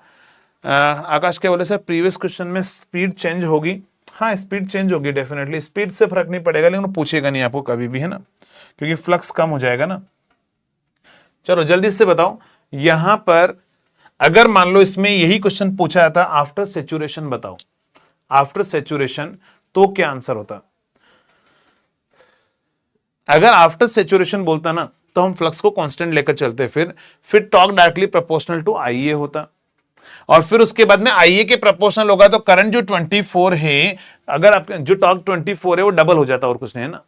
आकाश क्या बोले सर प्रीवियस क्वेश्चन में स्पीड चेंज होगी, हाँ स्पीड चेंज होगी डेफिनेटली, स्पीड से फर्क नहीं पड़ेगा, लेकिन पूछेगा नहीं आपको कभी भी, है ना, क्योंकि फ्लक्स कम हो जाएगा ना। चलो जल्दी से बताओ, यहां पर अगर मान लो इसमें यही क्वेश्चन पूछा जाता आफ्टर सेचुरेशन बताओ, आफ्टर सेचुरेशन, तो क्या आंसर होता। अगर आफ्टर सेचुरेशन बोलता ना तो हम फ्लक्स को कांस्टेंट लेकर चलते, फिर torque directly proportional to IA होता, और फिर उसके बाद में IA के प्रोपोर्शनल होगा तो करंट जो 24 है, अगर आप जो टॉर्क 24 है वो डबल हो जाता और कुछ नहीं, है ना।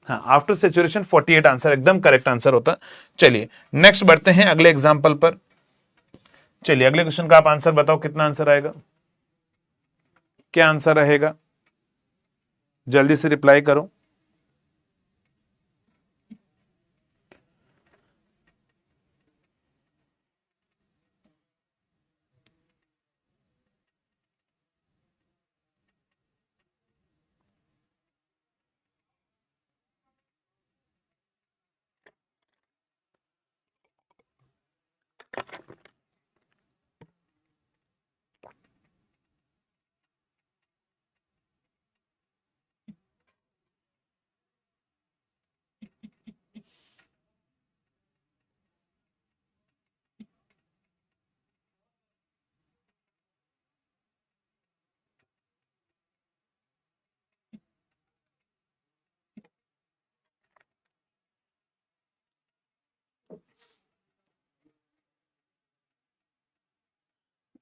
हाँ आफ्टर सेचुरेशन 48 आंसर एकदम करेक्ट आंसर होता। चलिए नेक्स्ट बढ़ते हैं अगले एग्जांपल पर। चलिए अगले क्वेश्चन का आप आंसर बताओ, कितना आंसर आएगा, क्या आंसर रहेगा, जल्दी से रिप्लाई करो।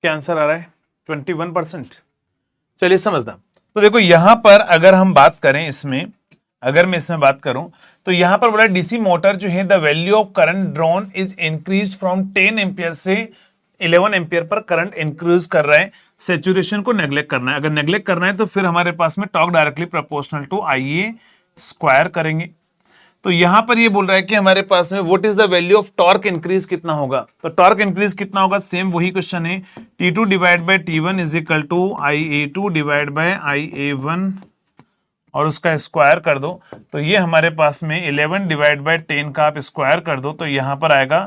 क्या आंसर आ रहा है 21%। चलिए समझना, तो देखो यहां पर अगर हम बात करें इसमें, अगर मैं इसमें बात करूं तो यहां पर बोला डीसी मोटर जो है the value of current drawn is increase from 10 ampere से 11 एम्पियर पर करंट इंक्रीज कर रहा है, सेचुरेशन को नेग्लेक्ट करना है, अगर नेग्लेक्ट करना है तो फिर हमारे पास में torque directly proportional to IA square करेंगे। तो यहां पर ये बोल रहा है कि हमारे पास में what is the value of torque increase कितना होगा, तो टॉर्क इंक्रीज कितना होगा, सेम वही क्वेश्चन है, T2 divide by T1 is equal to IA2 divide by IA1 और उसका स्क्वायर कर दो, तो ये हमारे पास में 11 डिवाइड बाय 10 का आप स्क्वायर कर दो तो यहां पर आएगा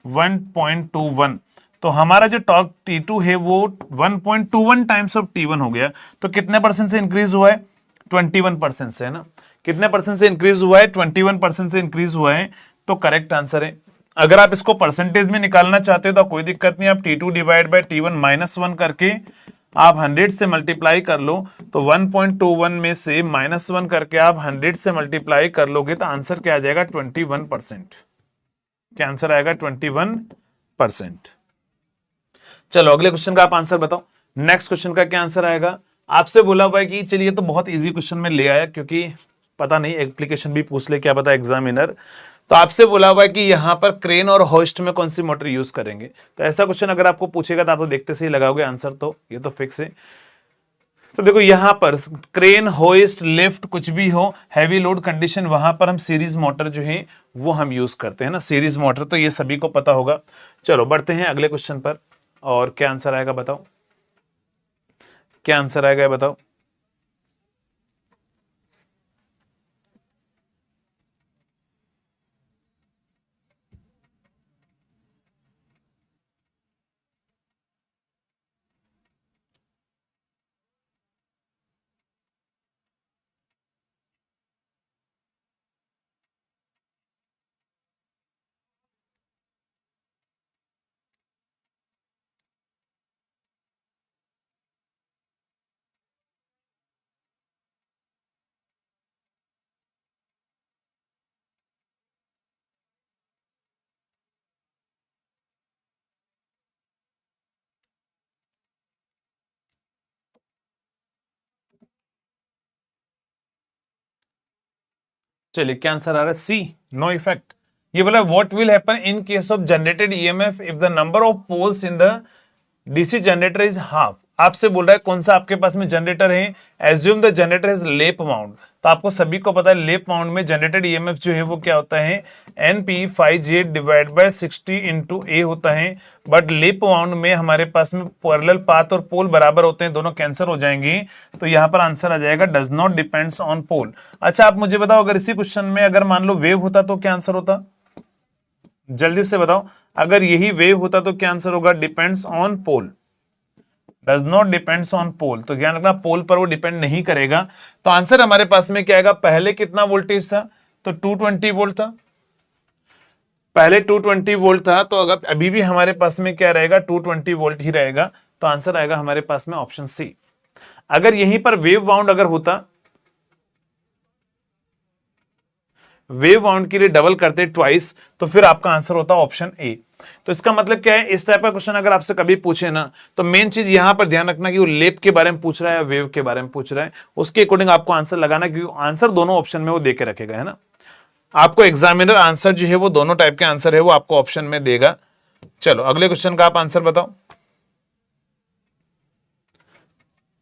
1.21। तो हमारा जो टॉर्क T2 है वो 1.21 टाइम्स ऑफ T1 हो गया, तो कितने परसेंट से इंक्रीज हुआ है 21% से, है ना, कितने परसेंट से इंक्रीज हुआ है 21% से इंक्रीज हुआ है, तो करेक्ट आंसर है। अगर आप इसको परसेंटेज में निकालना चाहते हो तो कोई दिक्कत नहीं, आप T2 डिवाइड बाय T1 -1 करके आप 100 से मल्टीप्लाई कर लो, तो 1.21 में से -1 करके आप 100 से मल्टीप्लाई कर लोगे तो आंसर क्या आ जाएगा 21%। क्या आंसर आएगा 21%। चलो अगले क्वेश्चन का आप आंसर बताओ, नेक्स्ट क्वेश्चन का क्या आंसर आएगा। आपसे बोला हुआ है कि चलिए तो बहुत इजी क्वेश्चन में ले आया, क्योंकि पता नहीं एप्लीकेशन भी पूछ ले क्या पता एग्जामिनर, तो आपसे बोला हुआ है कि यहां पर क्रेन और होस्ट में कौन सी मोटर यूज करेंगे, तो ऐसा क्वेश्चन अगर आपको पूछेगा तो आप तो देखते से ही लगाओगे आंसर, तो ये तो फिक्स है। तो देखो यहां पर क्रेन होइस्ट लिफ्ट कुछ भी हो, हैवी लोड कंडीशन, वहां पर हम सीरीज मोटर जो है वो हम यूज करते हैं ना, सीरीज मोटर, तो ये सभी को पता होगा। चलो बढ़ते हैं अगले क्वेश्चन पर, और क्या आंसर आएगा बताओ, क्या आंसर आएगा ये बताओ। चलिए क्या आंसर आ रहा है, सी, नो इफेक्ट। ये बोला what will happen in case of generated EMF if the number of poles in the DC generator is half. आपसे बोल रहा है कौन सा आपके पास में जनरेटर है, एज्यूम द जनरेटर इज लेप माउंट। तो आपको सभी को पता है लेप माउंट में जनरेटेड ईएमएफ जो है वो क्या होता है, NP5J डिवाइड बाय 60 इंटू ए होता है। बट लेप माउंट में हमारे पास में पैरेलल पाथ और पोल बराबर होते हैं, दोनों कैंसिल हो जाएंगे। तो यहां पर आंसर आ जाएगा डज नॉट डिपेंड्स ऑन पोल। अच्छा आप मुझे बताओ, अगर इसी क्वेश्चन में अगर मान लो वेव होता तो क्या आंसर होता, जल्दी से बताओ। अगर यही वेव होता तो क्या आंसर होगा, depends on pole, does not depends on pole. तो ध्यान रखना पोल पर वो डिपेंड नहीं करेगा। तो आंसर हमारे पास में क्या आएगा, पहले कितना वोल्टेज था, तो 220 वोल्ट था, पहले 220 वोल्ट था। तो अगर अभी भी हमारे पास में क्या रहेगा, 220 वोल्ट ही रहेगा। तो आंसर आएगा हमारे पास में ऑप्शन सी। अगर यहीं पर वेव बाउंड अगर होता, वेव बाउंड के लिए डबल करते ट्वाइस, तो फिर आपका आंसर होता ऑप्शन ए। तो इसका मतलब क्या है, इस टाइप का क्वेश्चन अगर आपसे कभी पूछे ना, तो मेन चीज यहां पर ध्यान रखना कि वो लेप के बारे में पूछ रहा है या वेव के बारे में पूछ रहा है, उसके अकॉर्डिंग आपको आंसर लगाना, क्योंकि आंसर दोनों ऑप्शन में वो दे के रखेगा, है ना। आपको एग्जामिनर आंसर जो है वो दोनों टाइप के आंसर है वो आपको ऑप्शन में देगा। चलो अगले क्वेश्चन का आप आंसर बताओ।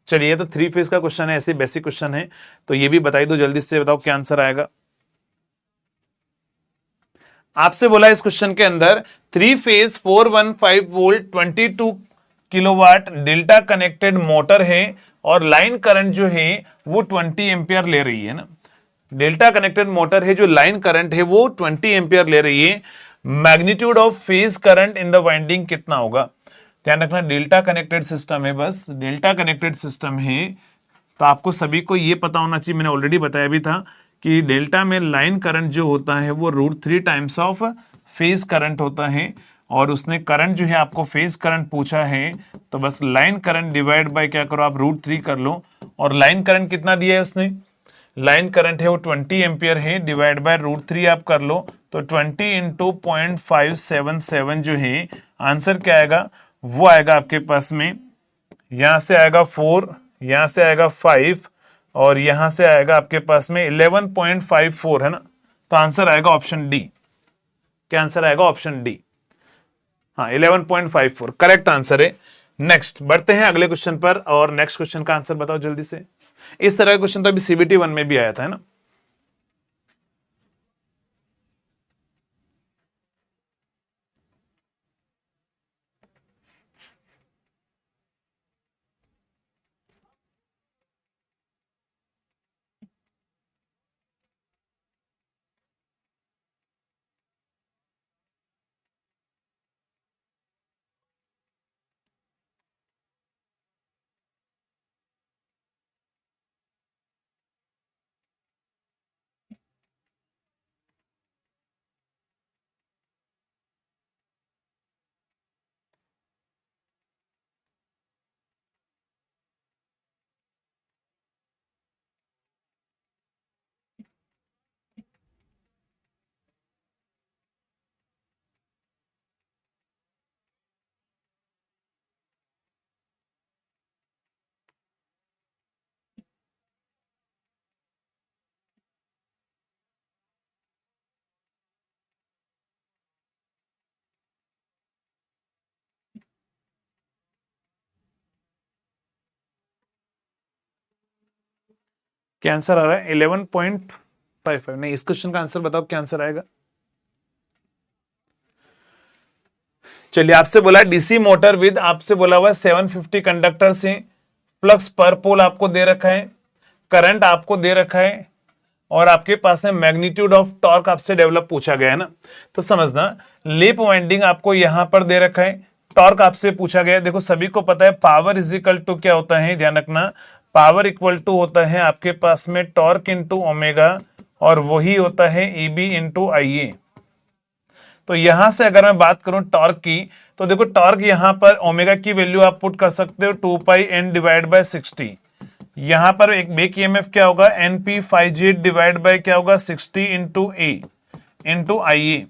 चलिए ये तो 3 फेज का क्वेश्चन है, ऐसे बेसिक क्वेश्चन है, तो ये भी बताई दो जल्दी से, बताओ क्या आंसर आएगा। आपसे बोला इस क्वेश्चन के अंदर 3 phase 415 volt 22 kilowatt delta connected motor है और लाइन करंट जो है वो 20 एम्पियर ले रही है ना। डेल्टा कनेक्टेड मोटर है, जो लाइन करंट है वो 20 एम्पियर ले रही है। Magnitude of phase current in the winding कितना होगा। ध्यान रखना डेल्टा कनेक्टेड सिस्टम है, बस डेल्टा कनेक्टेड सिस्टम है, तो आपको सभी को ये पता होना चाहिए, मैंने ऑलरेडी बताया भी था कि डेल्टा में लाइन करंट जो होता है वो √3 टाइम्स ऑफ फेज करंट होता है। और उसने करंट जो है आपको फेज करंट पूछा है, तो बस लाइन करंट डिवाइड बाय क्या करो आप √3 कर लो। और लाइन करंट कितना दिया है उसने, लाइन करंट है वो 20 एम्पियर है, डिवाइड बाय √3 आप कर लो, तो 20 इंटू 0.577 जो है आंसर क्या आएगा, वो आएगा आपके पास में, यहां से आएगा 4, यहां से आएगा 5 और यहां से आएगा आपके पास में 11.54, है ना। तो आंसर आएगा ऑप्शन डी। क्या आंसर आएगा, ऑप्शन डी। हाँ 11.54 करेक्ट आंसर है। नेक्स्ट बढ़ते हैं अगले क्वेश्चन पर, और नेक्स्ट क्वेश्चन का आंसर बताओ जल्दी से। इस तरह का क्वेश्चन तो अभी CBT 1 में भी आया था, है ना। क्या आंसर आ रहा है 11.55, नहीं इस क्वेश्चन का आंसर बताओ क्या आंसर आएगा। चलिए आपसे बोला डीसी मोटर विद, आपसे बोला हुआ 750 कंडक्टर से फ्लक्स पर पोल आपको दे रखा है, करंट आपको दे रखा है, और आपके पास है मैग्नीट्यूड ऑफ टॉर्क आपसे डेवलप पूछा गया है ना। तो समझना, लैप वाइंडिंग आपको यहां पर दे रखा है, टॉर्क आपसे पूछा गया है। देखो सभी को पता है पावर इज इक्वल टू क्या होता है, ध्यान रखना, पावर इक्वल टू होता है आपके पास में टॉर्क इंटू ओमेगा, और वही होता है ईबी इंटू आईए। तो यहां से अगर मैं बात करूं टॉर्क की, तो देखो टॉर्क यहां पर ओमेगा की वैल्यू आप पुट कर सकते हो 2πn डिवाइड बाय 60। यहां पर एक बेक ईएमएफ क्या होगा, NP5G डिवाइड बाय क्या होगा 60 इंटू ए इंटू आईए।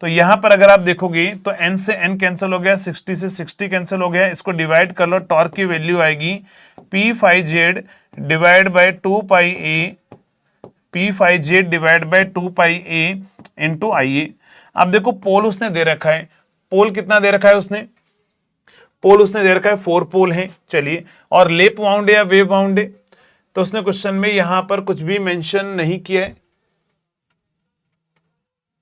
तो यहां पर अगर आप देखोगे तो n से n कैंसिल हो गया, 60 से 60 कैंसिल हो गया, इसको डिवाइड कर लो, टॉर्क की वैल्यू आएगी P5Z divide by 2πa, P5Z divide by 2πa into आईए। अब देखो पोल उसने दे रखा है, पोल कितना दे रखा है उसने, पोल उसने दे रखा है 4 पोल है। चलिए, और लेप वाउंड है या वेव वाउंड है, तो उसने क्वेश्चन में यहां पर कुछ भी मेंशन नहीं किया है।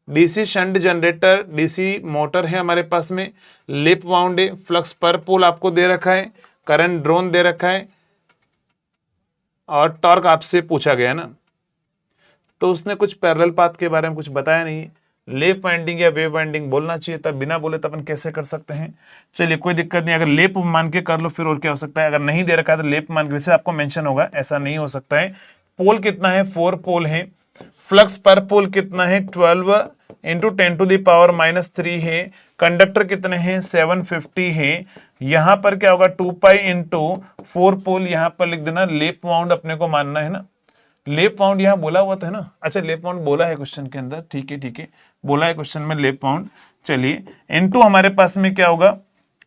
DC shunt generator, DC motor है हमारे पास में, लेप वाउंड है, फ्लक्स पर पोल आपको दे रखा है, करंट ड्रोन दे रखा है, और टॉर्क आपसे पूछा गया है ना। तो उसने कुछ पैरेलल पाथ के बारे में कुछ बताया नहीं। लेप वाइंडिंग या वेव वाइंडिंग बोलना चाहिए, तब बिना बोले तो अपन कैसे कर सकते हैं। चलिए कोई दिक्कत नहीं, अगर लेप मान के कर लो फिर और क्या हो सकता है, अगर नहीं दे रखा है तो लेप मान के, वैसे आपको मेंशन होगा, ऐसा नहीं हो सकता है। पोल कितना है, 4 पोल है, फ्लक्स पर पोल कितना है 12 इंटू 10⁻³ है, कंडक्टर कितने हैं 750 है। यहां पर क्या होगा 2π इंटू 4 पोल, यहां पर लिख देना, लेप वाउंड अपने को मानना है ना, लेप वाउंड यहां बोला हुआ था ना, अच्छा लेप वाउंड बोला है क्वेश्चन के अंदर, ठीक है ठीक है, बोला है क्वेश्चन में लेप वाउंड। चलिए, इनटू हमारे पास में क्या होगा,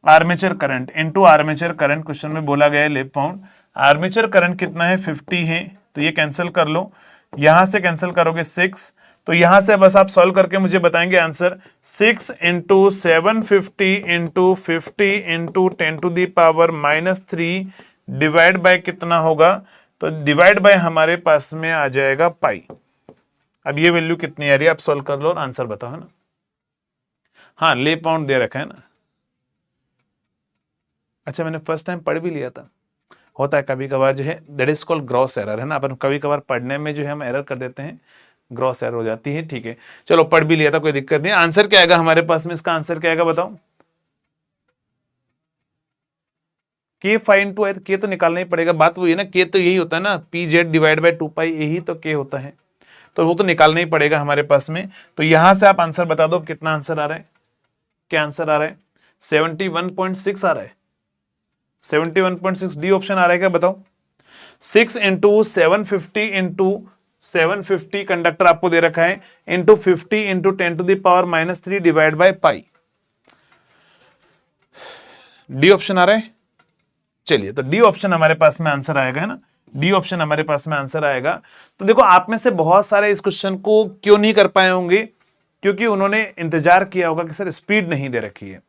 armature current, into armature current, question में बोला गया है लेप वाउंड। आर्मेचर करंट कितना है 50 है, तो ये कैंसिल कर लो, यहां से कैंसिल करोगे 6, तो यहां से बस आप सॉल्व करके मुझे बताएंगे answer. 6 into 750 into 50 into 10⁻³ divide bye कितना होगा, तो डिवाइड बाय हमारे पास में आ जाएगा पाई। अब ये वैल्यू कितनी आ रही है, आप सॉल्व कर लो और आंसर बताओ, है ना। हाँ, लेप वाउंड दे रखा है ना, अच्छा मैंने फर्स्ट टाइम पढ़ भी लिया था, होता है कभी कभार जो है, that is called gross error, है ना, अपन कभी कभार पढ़ने में जो है हम एरर कर देते हैं, ग्रॉस एरर हो जाती है, ठीक है। चलो पढ़ भी लिया था, कोई दिक्कत नहीं। आंसर क्या आएगा हमारे पास में, इसका आंसर क्या आएगा बताओ, के 5 इंटू है, के तो निकालना ही पड़ेगा, बात वही है ना, के तो यही होता है ना, PZ डिवाइड बाय 2π, यही तो के होता है, तो वो तो निकालना ही पड़ेगा हमारे पास में। तो यहां से आप आंसर बता दो कितना आंसर आ रहा है, क्या आंसर आ रहा है, 71.6 आ रहा है, 71.6 डी ऑप्शन आ रहा है क्या बताओ। 6 इंटू 750 इंटू 750 कंडक्टर आपको दे रखा है, into 50 into 10⁻³ divide by pi, D option आ रहा है। चलिए, तो डी ऑप्शन हमारे पास में आंसर आएगा, है ना, डी ऑप्शन हमारे पास में आंसर आएगा। तो देखो आप में से बहुत सारे इस क्वेश्चन को क्यों नहीं कर पाए होंगे, क्योंकि उन्होंने इंतजार किया होगा कि सर स्पीड नहीं दे रखी है।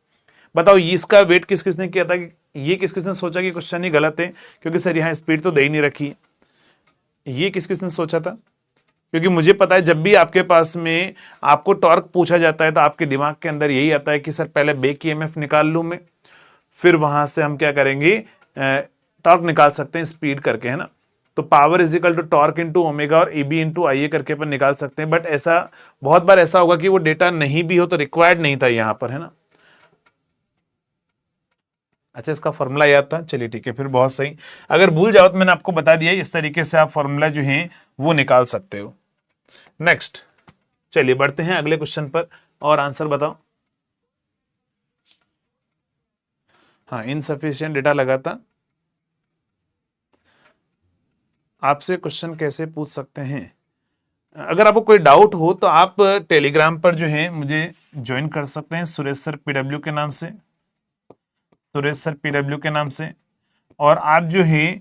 बताओ इसका वेट किस किसने किया था, ये किस किसने सोचा कि क्वेश्चन ही गलत है, क्योंकि सर यहाँ स्पीड तो दे ही नहीं रखी, ये किस किसने सोचा था। क्योंकि मुझे पता है जब भी आपके पास में आपको टॉर्क पूछा जाता है तो आपके दिमाग के अंदर यही आता है कि सर पहले बेक ईएमएफ निकाल लूं मैं, फिर वहां से हम क्या करेंगे, टॉर्क निकाल सकते हैं स्पीड करके, है ना। तो power is equal to torque into omega और ईबी इंटू आईए करके अपन निकाल सकते हैं, बट ऐसा बहुत बार ऐसा होगा कि वो डेटा नहीं भी हो तो रिक्वायर्ड नहीं था यहां पर, है ना। अच्छा, इसका फॉर्मूला याद था, चलिए ठीक है, फिर बहुत सही। अगर भूल जाओ तो मैंने आपको बता दिया, इस तरीके से आप फॉर्मूला जो है वो निकाल सकते हो। नेक्स्ट, चलिए बढ़ते हैं अगले क्वेश्चन पर और आंसर बताओ। हाँ, इनसफिशिएंट डेटा लगा था, आपसे क्वेश्चन कैसे पूछ सकते हैं। अगर आपको कोई डाउट हो तो आप टेलीग्राम पर जो है मुझे ज्वाइन कर सकते हैं, सुरेश सर पीडब्ल्यू के नाम से, सुरेश सर पीडब्ल्यू के नाम से। और आप जो है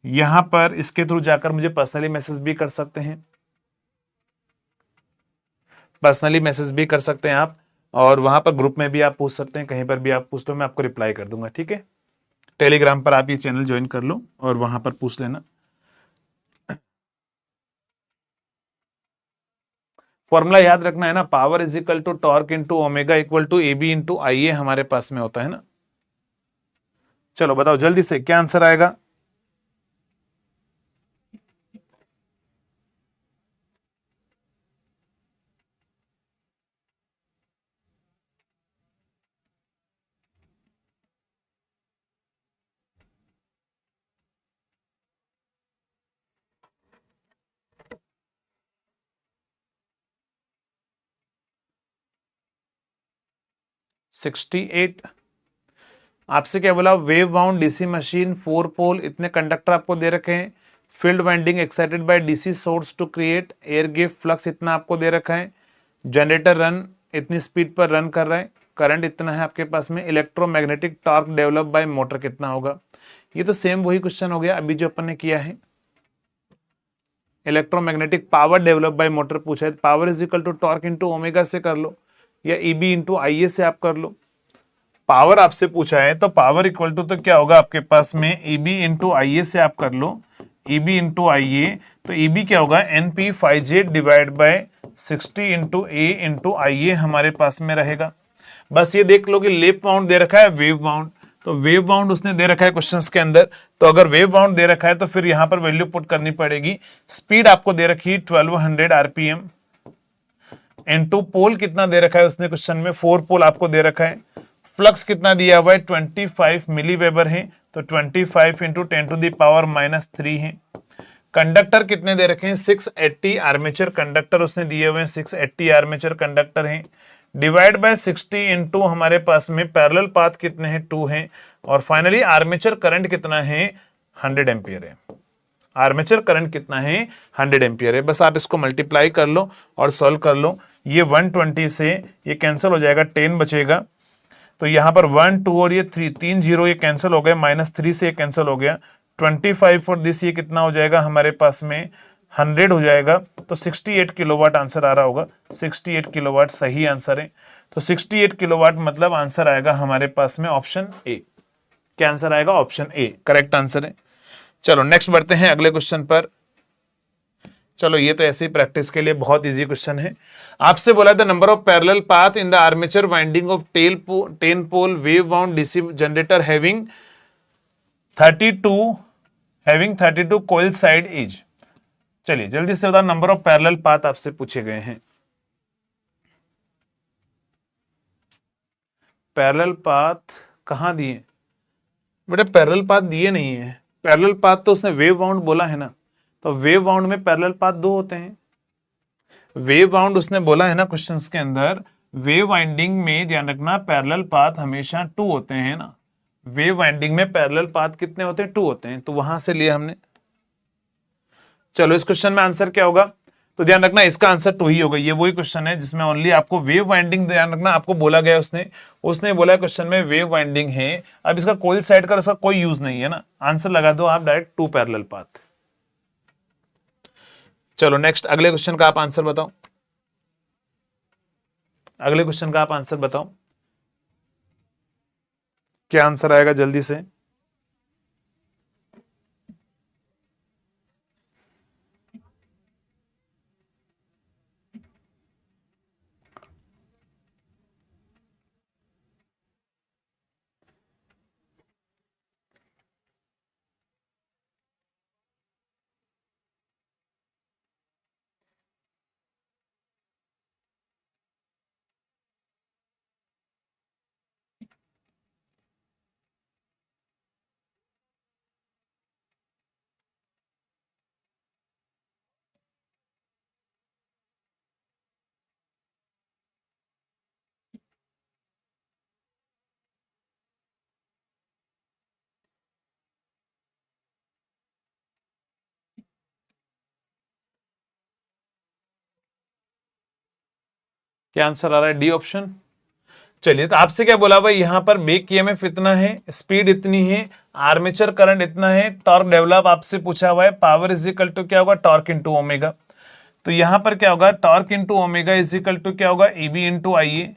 यहां पर इसके थ्रू जाकर मुझे पर्सनली मैसेज भी कर सकते हैं, पर्सनली मैसेज भी कर सकते हैं आप, और वहां पर ग्रुप में भी आप पूछ सकते हैं, कहीं पर भी आप पूछ लो, मैं आपको रिप्लाई कर दूंगा, ठीक है। टेलीग्राम पर आप ये चैनल ज्वाइन कर लो और वहां पर पूछ लेना। फॉर्मूला याद रखना है ना, power is equal to torque into omega equal to EB into IA हमारे पास में होता है ना। चलो बताओ जल्दी से क्या आंसर आएगा, 68। आपसे क्या बोला, wave wound DC machine 4 pole, इतने कंडक्टर आपको दे रखे हैं, field winding excited by DC source to create air give flux इतना आपको दे रखा है, जनरेटर रन इतनी स्पीड पर रन कर रहा है, करंट इतना है आपके पास में, electromagnetic torque develop by motor कितना होगा। ये तो सेम वही क्वेश्चन हो गया अभी जो अपन ने किया है, electromagnetic power develop by motor पूछा है, power is equal to torque into omega से कर लो, या ईबी इंटू आईए से आप कर लो। पावर आपसे पूछा है तो पावर इक्वल टू तो क्या होगा आपके पास में, ईबी इंटू आईए से आप कर लो, ईबी इंटू आईए, तो ईबी क्या होगा, NP 5J divide by 60 into A into IA हमारे पास में रहेगा। बस ये देख लो कि लेप बाउंड दे रखा है, वेव बाउंड, तो वेव बाउंड उसने दे रखा है क्वेश्चंस के अंदर, तो अगर वेव बाउंड दे रखा है तो फिर यहां पर वैल्यू पुट करनी पड़ेगी। स्पीड आपको दे रखी है 1200 आरपीएम, इनटू पोल कितना दे रखा है उसने क्वेश्चन में, 4 पोल आपको दे रखा है, फ्लक्स कितना दिया हुआ है 25 मिली वेबर है, तो 25 इंटू 10 टू द पावर -3 है। कंडक्टर कितने दे रखे हैं, 680 आर्मेचर कंडक्टर उसने दिए हुए हैं, 680 आर्मेचर कंडक्टर हैं, डिवाइड बाय 60 इंटू हमारे पास में पैरेलल पाथ कितने हैं, 2 हैं, और फाइनली आर्मेचर करंट कितना है, 100 एम्पियर है। आर्मेचर करंट कितना है, 100 एम्पियर है। बस आप इसको मल्टीप्लाई कर लो और सॉल्व कर लो, ये 120 से ये कैंसिल हो जाएगा, 10 बचेगा, तो यहाँ पर 1 2 और ये 3 जीरो ये कैंसिल हो गए, -3 से ये कैंसिल हो गया, 25 और दिस ये कितना हो जाएगा हमारे पास में 100 हो जाएगा, तो 68 किलोवाट आंसर आ रहा होगा, 68 किलोवाट सही आंसर है। तो 68 किलोवाट मतलब आंसर आएगा हमारे पास में ऑप्शन ए। क्या आंसर आएगा, ऑप्शन ए करेक्ट आंसर है। चलो नेक्स्ट बढ़ते हैं अगले क्वेश्चन पर। चलो ये तो ऐसे ही प्रैक्टिस के लिए बहुत इजी क्वेश्चन है। आपसे बोला था number of parallel path in the armature winding of 10 pole wave wound DC generator having 32 coil side is. चलिए जल्दी से बताओ, नंबर ऑफ पैरेलल पाथ आपसे पूछे गए हैं। पैरेलल पाथ कहां दिए बेटे, पैरेलल पाथ दिए नहीं है, पैरेलल पाथ तो उसने वेव बाउंड बोला है ना, तो वेव बाउंड में पैरेलल पाथ 2 होते हैं। वेव बाउंड उसने बोला है ना क्वेश्चंस के अंदर, वेव वाइंडिंग में ध्यान रखना पैरेलल पाथ हमेशा 2 होते हैं ना, वेव वाइंडिंग में पैरेलल पाथ कितने होते हैं, 2 होते हैं, तो वहां से लिया हमने। चलो इस क्वेश्चन में आंसर क्या होगा, तो ध्यान रखना इसका आंसर 2 ही होगा। ये वही क्वेश्चन है जिसमें ओनली आपको वेव वाइंडिंग, ध्यान रखना आपको बोला गया, उसने बोला क्वेश्चन में वेव वाइंडिंग है, अब इसका कोइल साइड का उसका कोई यूज नहीं है ना, आंसर लगा दो आप डायरेक्ट 2 पैरेलल पाथ। चलो नेक्स्ट अगले क्वेश्चन का आप आंसर बताओ, अगले क्वेश्चन का आप आंसर बताओ, क्या आंसर आएगा जल्दी से। क्या आंसर आ रहा है, डी ऑप्शन। चलिए तो आपसे क्या बोला भाई, यहां पर बेक ईएमएफ इतना है, स्पीड इतनी है, आर्मेचर करंट इतना है, टॉर्क डेवलप आपसे पूछा हुआ है, पावर इज इक्वल टू क्या होगा, टॉर्क इंटू ओमेगा। तो यहां पर क्या होगा, torque into omega is equal to क्या होगा, ईबी इंटू आईए।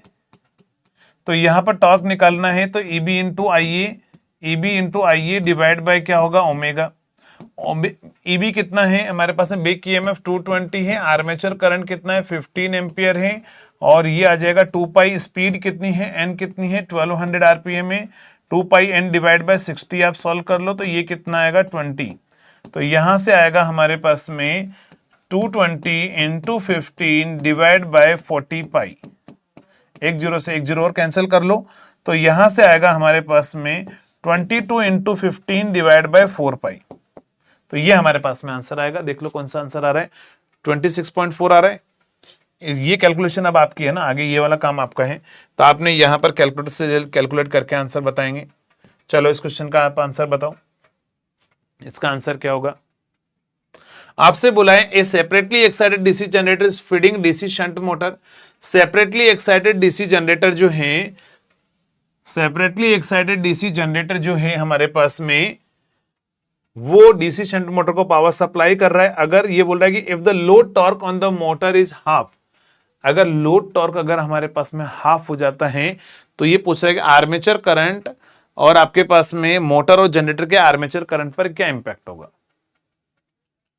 तो यहां पर टॉर्क निकालना है तो ईबी इंटू आईए, ईबी इंटू आईए डिवाइड बाय क्या होगा, ओमेगा। ईबी कितना है हमारे पास में, बेक ईएमएफ 220 है, आर्मेचर करंट कितना है 15 एम्पियर है, और ये आ जाएगा 2 पाई, स्पीड कितनी है, एन कितनी है 1200 आरपीएम है, 2 पाई एन डिवाइड बाय 60 आप सॉल्व कर लो, तो ये कितना आएगा 20। तो यहां से आएगा हमारे पास में 220 इंटू 15 डिवाइड बाय 40 पाई, 1 0 से 1 0 और कैंसिल कर लो, तो यहां से आएगा हमारे पास में 22 इंटू 15 डिवाइड बाय 4 पाई। तो ये हमारे पास में आंसर आएगा, देख लो कौन सा आंसर आ रहा है, 26.4 आ रहा है। ये कैलकुलेशन अब आपकी है ना, आगे ये वाला काम आपका है, तो आपने यहां पर कैलकुलेटर से कैलकुलेट करके आंसर बताएंगे। चलो इस क्वेश्चन का आप आंसर बताओ, इसका आंसर क्या होगा। आपसे बोला है a separately excited DC generator is feeding DC shunt motor. Separately excited DC generator जो है, सेपरेटली एक्साइटेड डीसी जनरेटर जो है हमारे पास में, वो डीसी शंट मोटर को पावर सप्लाई कर रहा है। अगर ये बोल रहा है कि if the load torque on the motor is half, अगर लोड टॉर्क अगर हमारे पास में हाफ हो जाता है, तो ये पूछ रहा है कि आर्मेचर करंट और आपके पास में मोटर और जनरेटर के आर्मेचर करंट पर क्या इंपैक्ट होगा।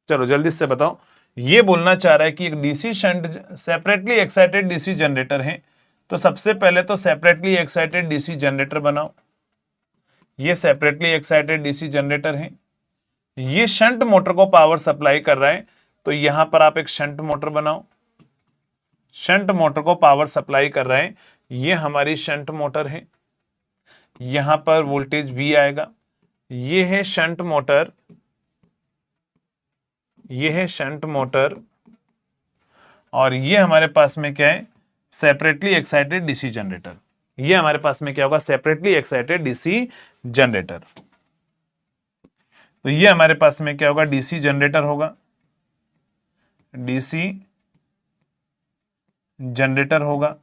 चलो जल्दी से बताओ। ये बोलना चाह रहा है कि एक DC shunt separately excited DC generator है, तो सबसे पहले तो सेपरेटली एक्साइटेड डीसी जनरेटर बनाओ। ये सेपरेटली एक्साइटेड डीसी जनरेटर है, ये शंट मोटर को पावर सप्लाई कर रहा है, तो यहां पर आप एक शंट मोटर बनाओ। शंट मोटर को पावर सप्लाई कर रहा है, ये हमारी शंट मोटर है, यहां पर वोल्टेज V आएगा। ये है शंट मोटर, ये है शंट मोटर, और ये हमारे पास में क्या है, सेपरेटली एक्साइटेड डीसी जनरेटर। ये हमारे पास में क्या होगा, सेपरेटली एक्साइटेड डीसी जनरेटर। तो ये हमारे पास में क्या होगा, डीसी जनरेटर होगा, डीसी जनरेटर होगा।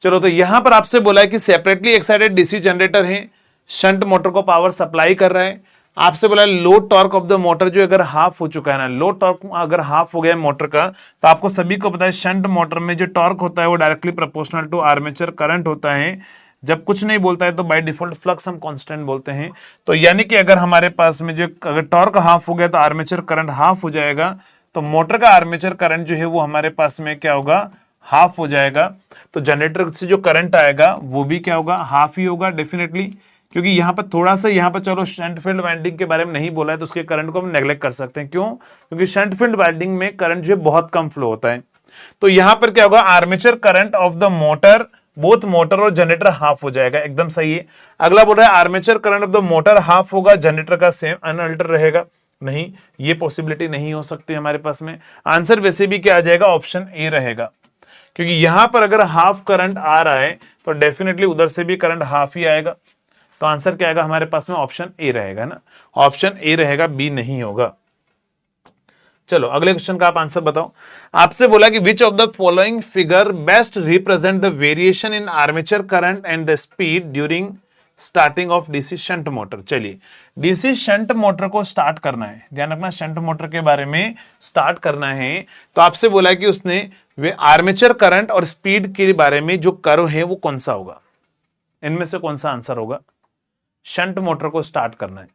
चलो तो यहां पर आपसे बोला है कि सेपरेटली एक्साइटेड डीसी जनरेटर है, शंट मोटर को पावर सप्लाई कर रहा है। आपसे बोला load torque of the motor जो अगर हाफ हो चुका है ना, लोड टॉर्क अगर हाफ हो गया मोटर का, तो आपको सभी को पता है शंट मोटर में जो टॉर्क होता है वो directly proportional to armature current होता है। जब कुछ नहीं बोलता है तो बाय डिफॉल्ट फ्लक्स हम कांस्टेंट बोलते हैं। तो यानी कि अगर हमारे पास में जो अगर टॉर्क हाफ हो गया तो आर्मेचर करंट हाफ हो जाएगा, तो मोटर का आर्मेचर करंट जो है वो हमारे पास में क्या होगा, हाफ हो जाएगा। तो जनरेटर से जो करंट आएगा वो भी क्या होगा, हाफ ही होगा डेफिनेटली, क्योंकि यहां पर थोड़ा सा यहां पर चलो शंट फील्ड वाइंडिंग के बारे में नहीं बोला है, तो उसके करंट को हम नेग्लेक्ट कर सकते हैं। क्यों? क्योंकि शंट फील्ड वाइंडिंग में करंट जो है बहुत कम फ्लो होता है। तो यहां पर क्या होगा, armature current of the motor, both motor और जनरेटर हाफ हो जाएगा, एकदम सही है। अगला बोल रहा है armature current of the motor half होगा, जनरेटर का सेम अनअल्टर रहेगा। नहीं, ये पॉसिबिलिटी नहीं हो सकती हमारे पास में। आंसर वैसे भी क्या आ जाएगा, ऑप्शन ए रहेगा, क्योंकि यहां पर अगर हाफ करंट आ रहा है तो डेफिनेटली उधर से भी करंट हाफ ही आएगा। तो आंसर क्या आएगा हमारे पास में, ऑप्शन ए रहेगा ना, ऑप्शन ए रहेगा, बी नहीं होगा। चलो अगले क्वेश्चन का आप आंसर बताओ। आपसे बोला कि which of the following figure best represent the variation in armature current and the speed during starting of DC shunt motor. चलिए डीसी शंट मोटर को स्टार्ट करना है, ध्यान रखना शंट मोटर के बारे में स्टार्ट करना है। तो आपसे बोला कि उसने वे आर्मेचर करंट और स्पीड के बारे में जो कर्व है वो कौन सा होगा, इनमें से कौन सा आंसर होगा। शंट मोटर को स्टार्ट करना है,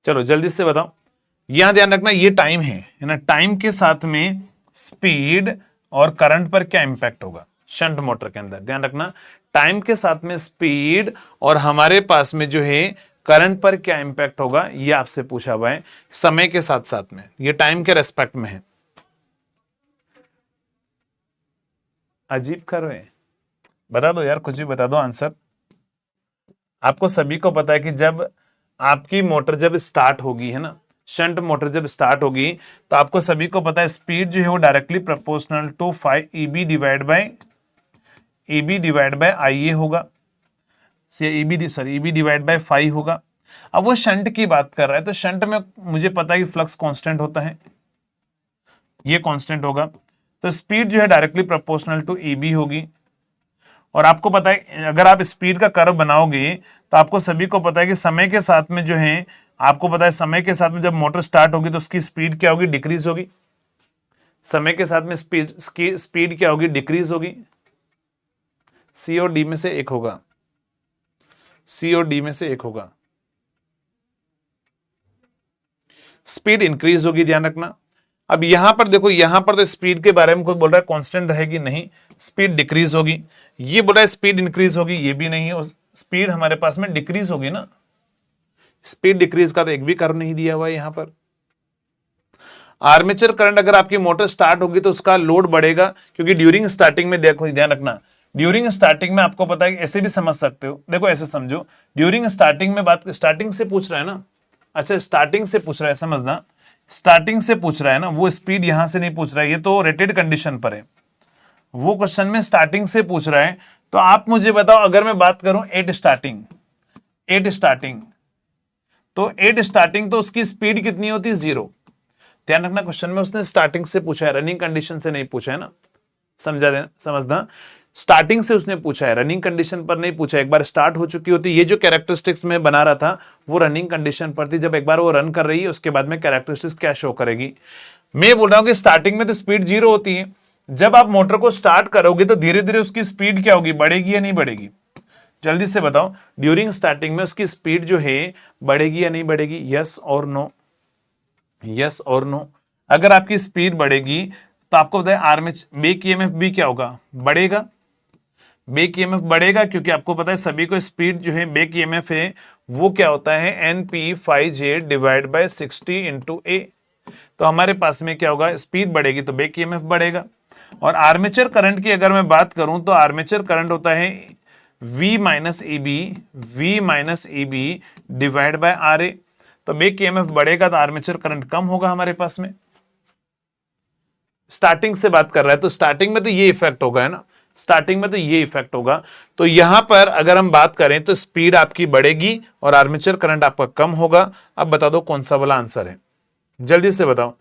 चलो जल्दी से बताओ। यहां ध्यान रखना ये टाइम है ना, टाइम के साथ में स्पीड और करंट पर क्या इंपैक्ट होगा शंट मोटर के अंदर। ध्यान रखना टाइम के साथ में स्पीड और हमारे पास में जो है करंट पर क्या इंपैक्ट होगा, ये आपसे पूछा हुआ है समय के साथ साथ में, ये टाइम के रेस्पेक्ट में है। अजीब कर रहे हैं, बता दो यार, कुछ भी बता दो आंसर। आपको सभी को पता है कि जब आपकी मोटर जब स्टार्ट होगी है ना, शंट मोटर जब स्टार्ट होगी, तो आपको सभी को पता है स्पीड जो है वो directly proportional to 5 EB divide by IA होगा, EB डिवाइड बाय 5 होगा। अब वो शंट की बात कर रहा है, तो शंट में मुझे पता है कि फ्लक्स कांस्टेंट होता है, ये कांस्टेंट होगा, तो स्पीड जो है डायरेक्टली प्रोपोर्शनल टू EB होगी। और आपको पता है अगर आप स्पीड का कर्व बनाओगे तो आपको सभी को पता है कि समय के साथ में जो है, आपको पता है समय के साथ में जब मोटर स्टार्ट होगी तो उसकी स्पीड क्या होगी, डिक्रीज होगी। समय के साथ में स्पीड क्या होगी, डिक्रीज होगी। सी और डी में से एक होगा, सी और डी में से एक होगा। स्पीड इंक्रीज होगी, ध्यान रखना। अब यहां पर देखो, यहां पर तो स्पीड के बारे में कोई बोल रहा है कांस्टेंट रहेगी, नहीं, स्पीड डिक्रीज होगी। ये बोल रहा है स्पीड इंक्रीज होगी, ये भी नहीं है, स्पीड हमारे पास में डिक्रीज होगी ना। स्पीड डिक्रीज का तो एक भी कर्व नहीं दिया हुआ है यहां पर। आर्मेचर करंट अगर आपकी मोटर स्टार्ट होगी तो उसका लोड बढ़ेगा, क्योंकि ड्यूरिंग स्टार्टिंग में देखो ध्यान रखना, ड्यूरिंग स्टार्टिंग में आपको पता है कि ऐसे भी समझ सकते हो, देखो ऐसे समझो, ड्यूरिंग स्टार्टिंग में बात, स्टार्टिंग से पूछ रहा है ना, अच्छा स्टार्टिंग से पूछ रहा है, समझना स्टार्टिंग से पूछ रहा है ना, वो स्पीड यहां से नहीं पूछ रहा है, ये तो रेटेड कंडीशन पर है, वो क्वेश्चन में स्टार्टिंग से पूछ रहा है। तो आप मुझे बताओ, अगर मैं बात करूं एट स्टार्टिंग, एट स्टार्टिंग, तो एट स्टार्टिंग तो उसकी स्पीड कितनी होती है, 0। ध्यान रखना क्वेश्चन में उसने स्टार्टिंग से पूछा है, रनिंग कंडीशन से नहीं पूछा है ना, समझा देना, समझना, स्टार्टिंग से उसने पूछा है, रनिंग कंडीशन पर नहीं पूछा है। एक बार स्टार्ट हो चुकी होती, ये जो कैरेक्टरिस्टिक्स में बना रहा था वो रनिंग कंडीशन पर थी, जब एक बार वो रन कर रही है उसके बाद में कैरेक्टरिस्टिक्स क्या शो करेगी। मैं बोल रहा हूं कि स्टार्टिंग में तो स्पीड 0 होती है, जब आप मोटर को स्टार्ट करोगे तो धीरे धीरे उसकी स्पीड क्या होगी, बढ़ेगी या नहीं बढ़ेगी, जल्दी से बताओ। ड्यूरिंग स्टार्टिंग में उसकी स्पीड जो है बढ़ेगी या नहीं बढ़ेगी, यस और नो, यस और नो। अगर आपकी स्पीड बढ़ेगी तो आपको बताए आर्मेचर बैक ईएमएफ भी क्या होगा, बढ़ेगा, बैक ईएमएफ बढ़ेगा, क्योंकि आपको पता है सभी को स्पीड जो है बैक ईएमएफ है वो क्या होता है, NP5J डिवाइड बाय 60 इंटू ए। तो हमारे पास में क्या होगा, स्पीड बढ़ेगी तो बैक ईएमएफ बढ़ेगा। और आर्मेचर करंट की अगर मैं बात करूं तो आर्मेचर करंट होता है V minus EB, V minus EB divide by R A. तो बैक ईएमएफ बढ़ेगा तो आर्मेचर करंट कम होगा हमारे पास में। स्टार्टिंग से बात कर रहा है तो स्टार्टिंग में तो ये इफेक्ट होगा, है ना, स्टार्टिंग में तो ये इफेक्ट होगा। तो यहां पर अगर हम बात करें तो स्पीड आपकी बढ़ेगी और आर्मेचर करंट आपका कम होगा। अब बता दो कौन सा वाला आंसर है, जल्दी से बताओ।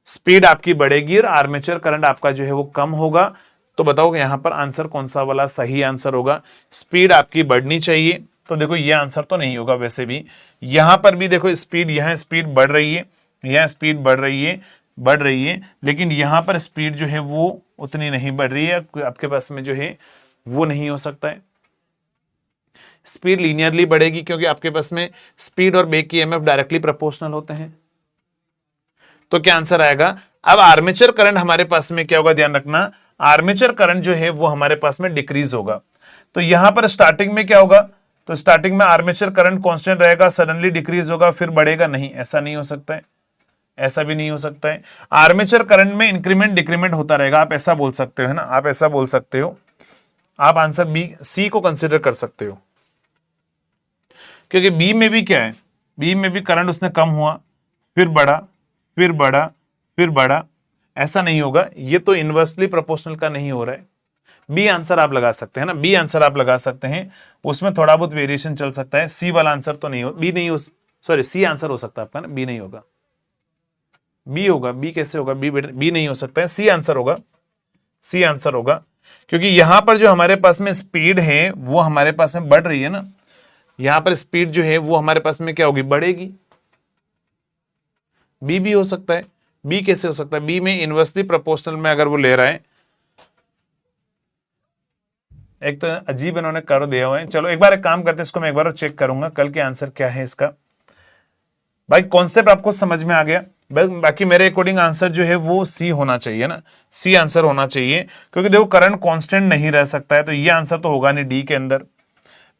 स्पीड आपकी बढ़ेगी और आर्मेचर करंट आपका जो है वो कम होगा, तो बताओ यहां पर आंसर कौन सा वाला सही आंसर होगा। स्पीड आपकी बढ़नी चाहिए, तो देखो ये आंसर तो नहीं होगा। वैसे भी यहां पर भी देखो स्पीड, यहां स्पीड बढ़ रही है, यहां स्पीड बढ़ रही है, बढ़ रही है, लेकिन यहां पर स्पीड जो है वो उतनी नहीं बढ़ रही है, आपके पास में जो है वो नहीं हो सकता है। स्पीड लीनियरली बढ़ेगी क्योंकि आपके पास में स्पीड और बैक ईएमएफ डायरेक्टली प्रोपोर्शनल होते हैं। तो क्या आंसर आएगा। अब आर्मेचर करंट हमारे पास में क्या होगा, ध्यान रखना, आर्मेचर करंट जो है वो हमारे पास में डिक्रीज होगा। तो यहां पर स्टार्टिंग में क्या होगा, तो स्टार्टिंग में आर्मेचर करंट कांस्टेंट रहेगा, सडनली डिक्रीज होगा फिर बढ़ेगा, नहीं, ऐसा नहीं हो सकता है, ऐसा भी नहीं हो सकता है। आर्मेचर करंट में इंक्रीमेंट डिक्रीमेंट होता रहेगा, आप ऐसा बोल सकते हो, है ना, आप ऐसा बोल सकते हो। आप आंसर बी सी को कंसिडर कर सकते हो, क्योंकि बी में भी क्या है, बी में भी करंट उसने कम हुआ फिर बढ़ा, फिर बढ़ा, फिर बढ़ा, ऐसा नहीं होगा। ये तो इनवर्सली प्रोपोर्शनल का नहीं हो रहा है। बी आंसर आप लगा सकते हैं ना, बी आंसर आप लगा सकते हैं, उसमें थोड़ा बहुत वेरिएशन चल सकता है। सी वाला आंसर तो नहीं हो, बी नहीं हो, सॉरी सी आंसर हो सकता है आपका ना, बी नहीं होगा, बी होगा, बी कैसे होगा, बी नहीं हो सकता है, सी आंसर होगा, सी आंसर होगा। क्योंकि यहां पर जो हमारे पास में स्पीड है वो हमारे पास में बढ़ रही है ना, यहां पर स्पीड जो है वो हमारे पास में क्या होगी, बढ़ेगी। बी भी हो सकता है, बी कैसे हो सकता है, बी में इनवर्सली प्रोपोर्शनल में अगर वो ले रहा है, एक तो अजीब इन्होंने कर दिया हुआ है। चलो एक बार एक काम करते हैं, इसको मैं एक बार चेक करूंगा कल के आंसर क्या है इसका। भाई कॉन्सेप्ट आपको समझ में आ गया। बाकी मेरे अकॉर्डिंग आंसर जो है वो सी होना चाहिए ना, सी आंसर होना चाहिए, क्योंकि देखो करंट कांस्टेंट नहीं रह सकता है, तो ये आंसर तो होगा नहीं डी के अंदर,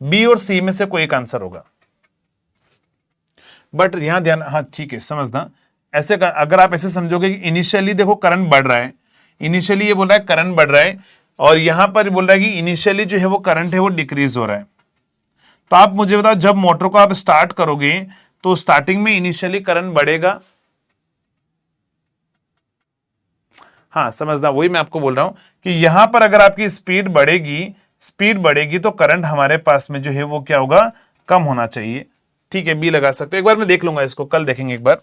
बी और सी में से कोई एक आंसर होगा। बट यहां ध्यान, हाँ ठीक है समझना, ऐसे अगर आप ऐसे समझोगे कि इनिशियली देखो करंट बढ़ रहा है, इनिशियली ये बोल रहा है करंट बढ़ रहा है, और यहां पर बोल रहा है कि इनिशियली जो है वो करंट है वो डिक्रीज हो रहा है। तो आप मुझे बताओ, जब मोटर को आप स्टार्ट करोगे तो स्टार्टिंग में इनिशियली करंट बढ़ेगा, हाँ समझना, वही मैं आपको बोल रहा हूं कि यहां पर अगर आपकी स्पीड बढ़ेगी, स्पीड बढ़ेगी तो करंट हमारे पास में जो है वो क्या होगा, कम होना चाहिए। ठीक है, बी लगा सकते हो। एक बार मैं देख लूंगा इसको, कल देखेंगे एक बार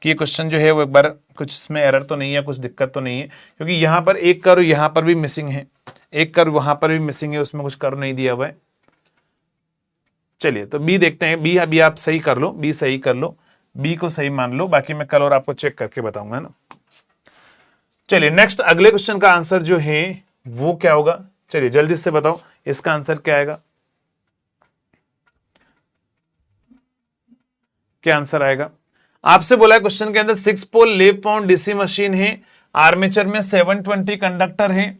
कि ये क्वेश्चन जो है वो एक बार कुछ इसमें एरर तो नहीं है, कुछ दिक्कत तो नहीं है, क्योंकि यहां पर एक कर्व यहां पर भी मिसिंग है, एक कर्व वहां पर भी मिसिंग है, उसमें कुछ कर्व नहीं दिया हुआ है। चलिए तो बी देखते हैं, बी अभी आप सही कर लो, बी सही कर लो, बी को सही मान लो, बाकी मैं कल और आपको चेक करके बताऊंगा ना। चलिए नेक्स्ट अगले क्वेश्चन का आंसर जो है वो क्या होगा, चलिए जल्दी से बताओ इसका आंसर क्या आएगा, क्या आंसर आएगा। आपसे बोला है क्वेश्चन के अंदर 6 pole lap wound DC machine है, आर्मेचर में 720 कंडक्टर है,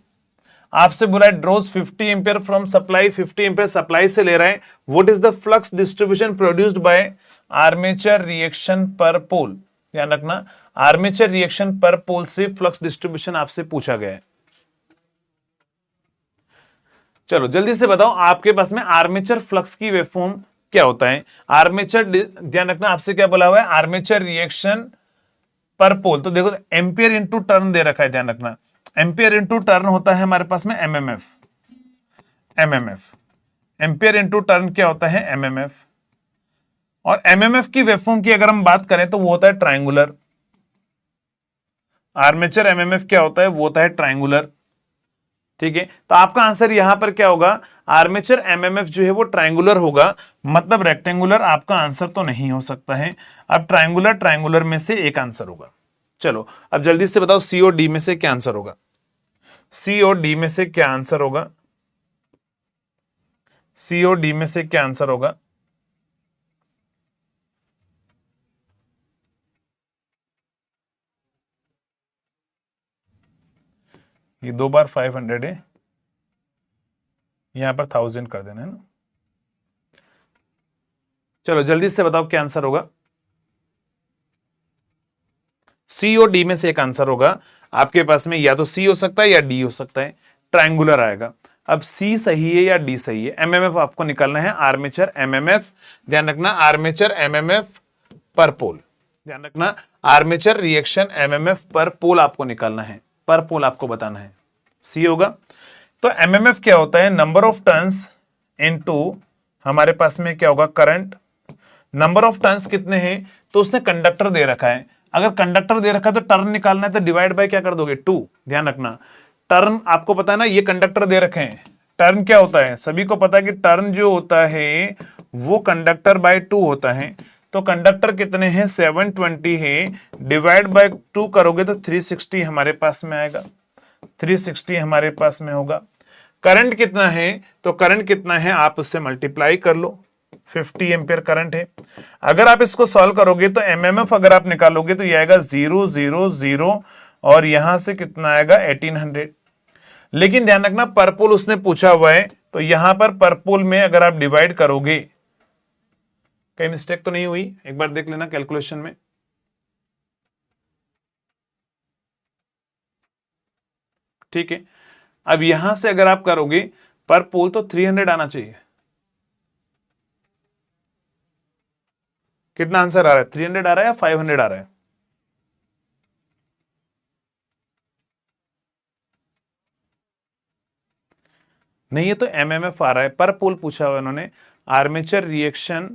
आपसे बोला है draws 50 ampere from supply, 50 ampere supply से ले रहा है, what is the flux distribution produced by armature reaction per pole. ध्यान रखना, आर्मेचर रिएक्शन पर पोल से फ्लक्स डिस्ट्रीब्यूशन आपसे पूछा गया है। चलो जल्दी से बताओ, आपके पास में आर्मेचर फ्लक्स की वेवफॉर्म क्या होता है? आर्मेचर, ध्यान रखना आपसे क्या बोला हुआ है, आर्मेचर रिएक्शन पर पोल। तो देखो एम्पियर इंटू टर्न दे रखा है, ध्यान रखना एम्पियर इंटू टर्न होता है हमारे पास में MMF. MMF ampere into turn क्या होता है? एमएमएफ। और एमएमएफ की वेवफॉर्म की अगर हम बात करें तो वो होता है ट्रायंगुलर। आर्मेचर एमएमएफ क्या होता है? वो होता है ट्रायंगुलर। ठीक है, तो आपका आंसर यहां पर क्या होगा? आर्मेचर एमएमएफ जो है वो ट्रायंगुलर होगा, मतलब रेक्टेंगुलर आपका आंसर तो नहीं हो सकता है। अब ट्रायंगुलर, ट्रायंगुलर में से एक आंसर होगा। चलो अब जल्दी से बताओ सी और डी में से क्या आंसर होगा? सी और डी में से क्या आंसर होगा? सी और डी में से क्या आंसर होगा? ये 2 बार 500 है, यहां पर 1000 कर देना है ना। चलो जल्दी से बताओ क्या आंसर होगा? सी और डी में से एक आंसर होगा आपके पास में, या तो सी हो सकता है या डी हो सकता है, ट्रायंगुलर आएगा। अब सी सही है या डी सही है? एमएमएफ आपको निकालना है, आर्मेचर एमएमएफ, ध्यान रखना आर्मेचर एमएमएफ पर पोल, ध्यान रखना आर्मेचर रिएक्शन एमएमएफ पर पोल आपको निकालना है, पर पोल आपको बताना है, सी होगा। तो एमएमएफ क्या होता है? नंबर ऑफ टर्न्स इनटू हमारे पास में क्या होगा? करंट। नंबर ऑफ टर्न्स कितने हैं? तो उसने कंडक्टर दे रखा है, अगर कंडक्टर दे रखा है तो टर्न निकालना है, तो डिवाइड बाय क्या कर दोगे? 2। ध्यान रखना टर्न आपको पता है ना, ये कंडक्टर दे रखे हैं, टर्न क्या होता है? सभी को पता है कि टर्न जो होता है वो कंडक्टर बाय 2 होता है। तो कंडक्टर कितने हैं? 720 है, डिवाइड बाय 2 करोगे तो 360 हमारे पास में आएगा, 360 हमारे पास में होगा। करंट कितना है? तो करंट कितना है आप उससे मल्टीप्लाई कर लो, 50 एम्पियर करंट है। अगर आप इसको सॉल्व करोगे तो एमएमएफ अगर आप निकालोगे तो ये आएगा 000 और यहां से कितना आएगा? 1800। लेकिन ध्यान रखना परपोल उसने पूछा हुआ है, तो यहां पर परपोल में अगर आप डिवाइड करोगे, कहीं मिस्टेक तो नहीं हुई? एक बार देख लेना कैलकुलेशन में। ठीक है, अब यहां से अगर आप करोगे पर पोल तो 300 आना चाहिए। कितना आंसर आ रहा है? 300 आ रहा है या 500 आ रहा है? नहीं, ये तो एमएमएफ आ रहा है, पर पोल पूछा हुआ इन्होंने, आर्मेचर रिएक्शन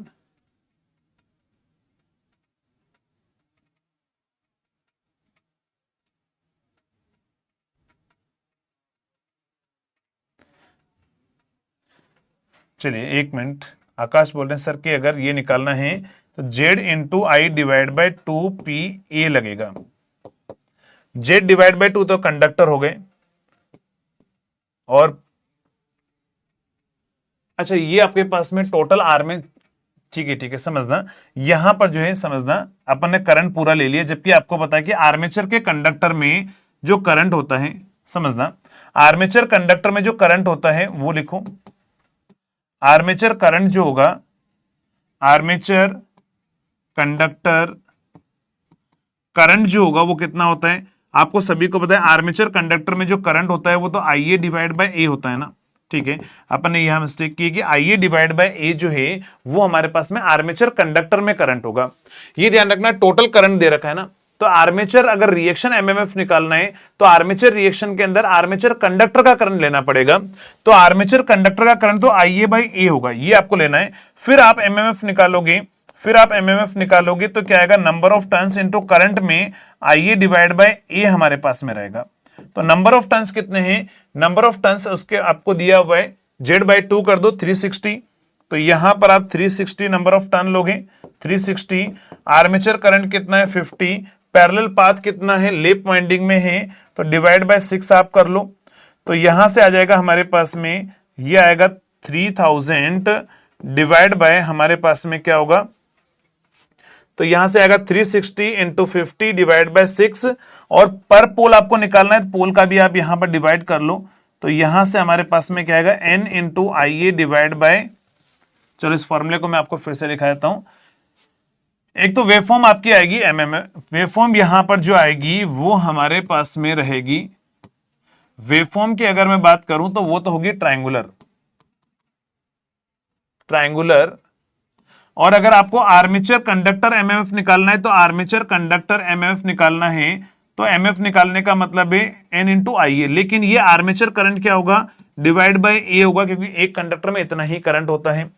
चलिए एक मिनट, आकाश बोल रहे हैं सर कि अगर ये निकालना है तो Z into I divide by 2 PA लगेगा। जेड डिवाइड बाई 2 तो कंडक्टर हो गए, और अच्छा ये आपके पास में टोटल आर में, ठीक है समझना, यहां पर जो है समझना अपन ने करंट पूरा ले लिया, जबकि आपको पता है कि आर्मेचर के कंडक्टर में जो करंट होता है, समझना आर्मेचर कंडक्टर में जो करंट होता है वो लिखो, आर्मेचर करंट जो होगा, आर्मेचर कंडक्टर करंट जो होगा वो कितना होता है? आपको सभी को पता है आर्मेचर कंडक्टर में जो करंट होता है वो तो IA डिवाइड बाय A होता है ना। ठीक है, अपन ने यहां मिस्टेक की कि IA डिवाइड बाय A जो है वो हमारे पास में आर्मेचर कंडक्टर में करंट होगा। ये ध्यान रखना, टोटल करंट दे रखा है ना, तो आर्मेचर अगर रिएक्शन एमएमएफ निकालना है तो आर्मेचर रिएक्शन के अंदर आर्मेचर कंडक्टर का करंट लेना पड़ेगा, तो आर्मेचर कंडक्टर का करंट तो IA बाई A होगा, ये आपको लेना है। फिर आप एमएमएफ निकालोगे, तो क्या आएगा? Number of turns into current में IA डिवाइड बाय A हमारे पास में रहेगा। तो नंबर ऑफ टर्न्स कितने हैं? नंबर ऑफ टर्न्स उसके आपको दिया हुआ है, Z बाई 2 कर दो 360, तो यहां पर आप 360 नंबर ऑफ टर्न लोगे, 360। आर्मेचर करंट कितना है? 50। पैरेलल पाथ कितना है? लेप वाइंडिंग में है, तो डिवाइड बाय 6 आप कर लो, तो यहां से आ जाएगा हमारे पास में, ये आएगा 3000 डिवाइड बाय हमारे पास में क्या होगा? तो यहां से आएगा 360 इंटू 50 डिवाइड बाय 6, और पर पोल आपको निकालना है, तो पोल का भी आप यहां पर डिवाइड कर लो, तो यहां से हमारे पास में क्या आएगा? N into IA divide by, चलो इस फॉर्मूले को मैं आपको फिर से लिखा देता हूं। एक तो वेवफॉर्म आपकी आएगी एमएमएफ, वेवफॉर्म यहां पर जो आएगी वो हमारे पास में रहेगी, वेवफॉर्म की अगर मैं बात करूं तो वो तो होगी ट्रायंगुलर, ट्रायंगुलर, और अगर आपको आर्मेचर कंडक्टर एमएमएफ निकालना है तो आर्मेचर कंडक्टर एमएमएफ निकालना है, तो एमएफ निकालने का मतलब है एन इंटू आई ए, लेकिन ये आर्मेचर करंट क्या होगा, डिवाइड बाय ए होगा, क्योंकि एक कंडक्टर में इतना ही करंट होता है।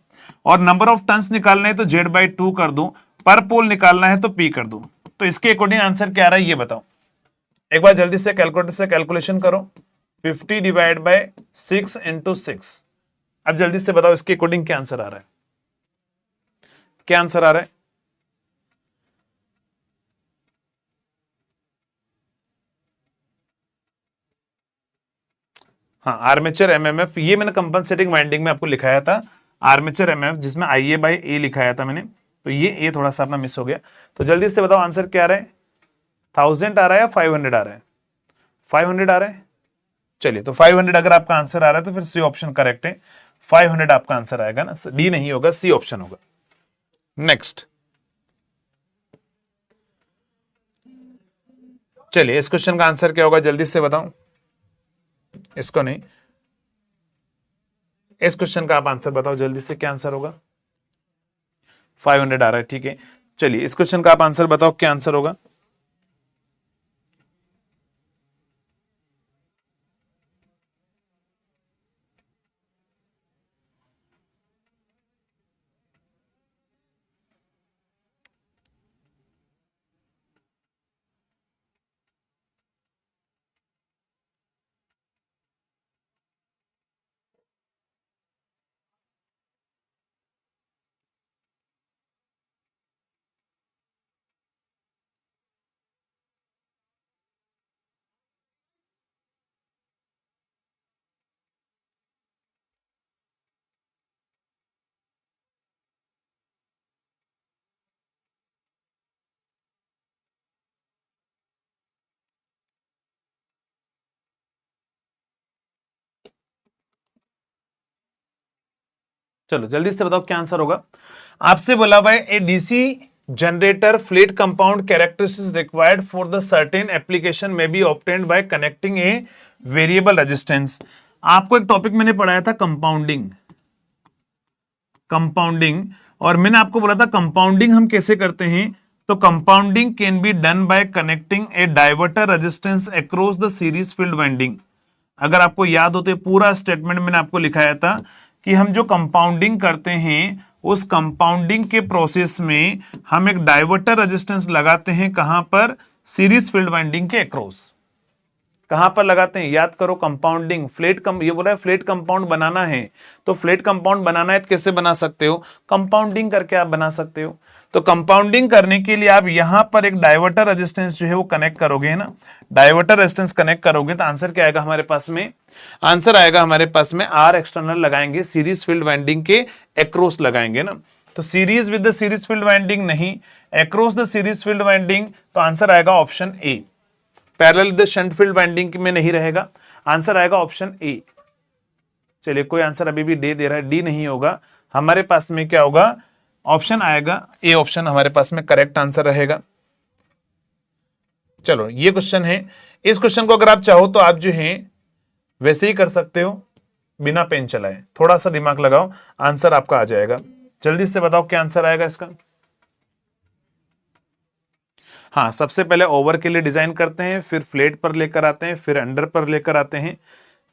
और नंबर ऑफ टर्न्स निकालना है तो जेड बाई 2 कर दूं, पर पोल निकालना है तो पी कर दूं। तो इसके अकॉर्डिंग आंसर क्या आ रहा है ये बताओ, एक बार जल्दी से कैलकुलेटर से कैलकुलेशन करो। 50 डिवाइड बाय 6 इंटू 6। अब जल्दी से बताओ इसके अकॉर्डिंग क्या आंसर आ रहा है, क्या आंसर आ रहा है। हाँ, आर्मेचर एमएमएफ, ये मैंने कंपनसेटिंग वाइंडिंग में आपको लिखाया था आर्मेचर एमएमएफ, जिसमें आई ए बाई ए लिखाया था मैंने, तो ये ए थोड़ा सा अपना मिस हो गया। तो जल्दी से बताओ आंसर क्या आ रहा है, 1000 आ रहा है या 500 आ रहा है, 500 आ रहा है। चलिए, तो 500 अगर आपका आंसर आ रहा है तो फिर सी ऑप्शन करेक्ट है, 500 आपका आंसर आएगा ना, डी नहीं होगा, सी ऑप्शन होगा। नेक्स्ट, चलिए इस क्वेश्चन का आंसर क्या होगा जल्दी से बताओ, इसको नहीं, इस क्वेश्चन का आप आंसर बताओ जल्दी से, क्या आंसर होगा। 500 आ रहा है, ठीक है। चलिए इस क्वेश्चन का आप आंसर बताओ, क्या आंसर होगा। चलो जल्दी से बताओ क्या आंसर होगा। आपसे बोला भाई a DC generator flat compound characteristics required for the certain application में be obtained by connecting a variable resistance. आपको एक टॉपिक मैंने पढ़ाया था कंपाउंडिंग, कंपाउंडिंग, और मैंने आपको बोला था कंपाउंडिंग हम कैसे करते हैं, तो compounding can be done by connecting A diverter resistance across the series field winding. अगर आपको याद हो तो पूरा स्टेटमेंट मैंने आपको लिखाया था कि हम जो कंपाउंडिंग करते हैं उस कंपाउंडिंग के प्रोसेस में हम एक डाइवर्टर रेजिस्टेंस लगाते हैं, कहां पर, सीरीज फील्ड वाइंडिंग के अक्रॉस। कहां पर लगाते हैं, याद करो, कंपाउंडिंग, ये बोला है फ्लैट कंपाउंड बनाना है, तो फ्लैट कंपाउंड बनाना है तो कैसे बना सकते हो, कंपाउंडिंग करके आप बना सकते हो। तो कंपाउंडिंग करने के लिए आप यहां पर एक डाइवर्टर रेजिस्टेंस जो है वो कनेक्ट करोगे, है ना, डाइवर्टर रेजिस्टेंस कनेक्ट करोगे तो आंसर क्या आएगा हमारे पास में, आंसर आएगा हमारे पास में आर एक्सटर्नल लगाएंगे, सीरीज फील्ड वाइंडिंग के अक्रॉस लगाएंगे ना, तो series with the series field winding नहीं, across the series field winding, तो आंसर आएगा option A. Parallel the shunt field winding में नहीं रहेगा, आंसर आएगा ऑप्शन ए। चलिए कोई आंसर अभी भी दे रहा है, डी नहीं होगा, हमारे पास में क्या होगा, ऑप्शन आएगा ए, ऑप्शन हमारे पास में करेक्ट आंसर रहेगा। चलो ये क्वेश्चन है, इस क्वेश्चन को अगर आप चाहो तो आप जो है वैसे ही कर सकते हो, बिना पेन चलाए, थोड़ा सा दिमाग लगाओ, आंसर आपका आ जाएगा। जल्दी से बताओ क्या आंसर आएगा इसका। हाँ, सबसे पहले ओवर के लिए डिजाइन करते हैं, फिर फ्लैट पर लेकर आते हैं, फिर अंडर पर लेकर आते हैं,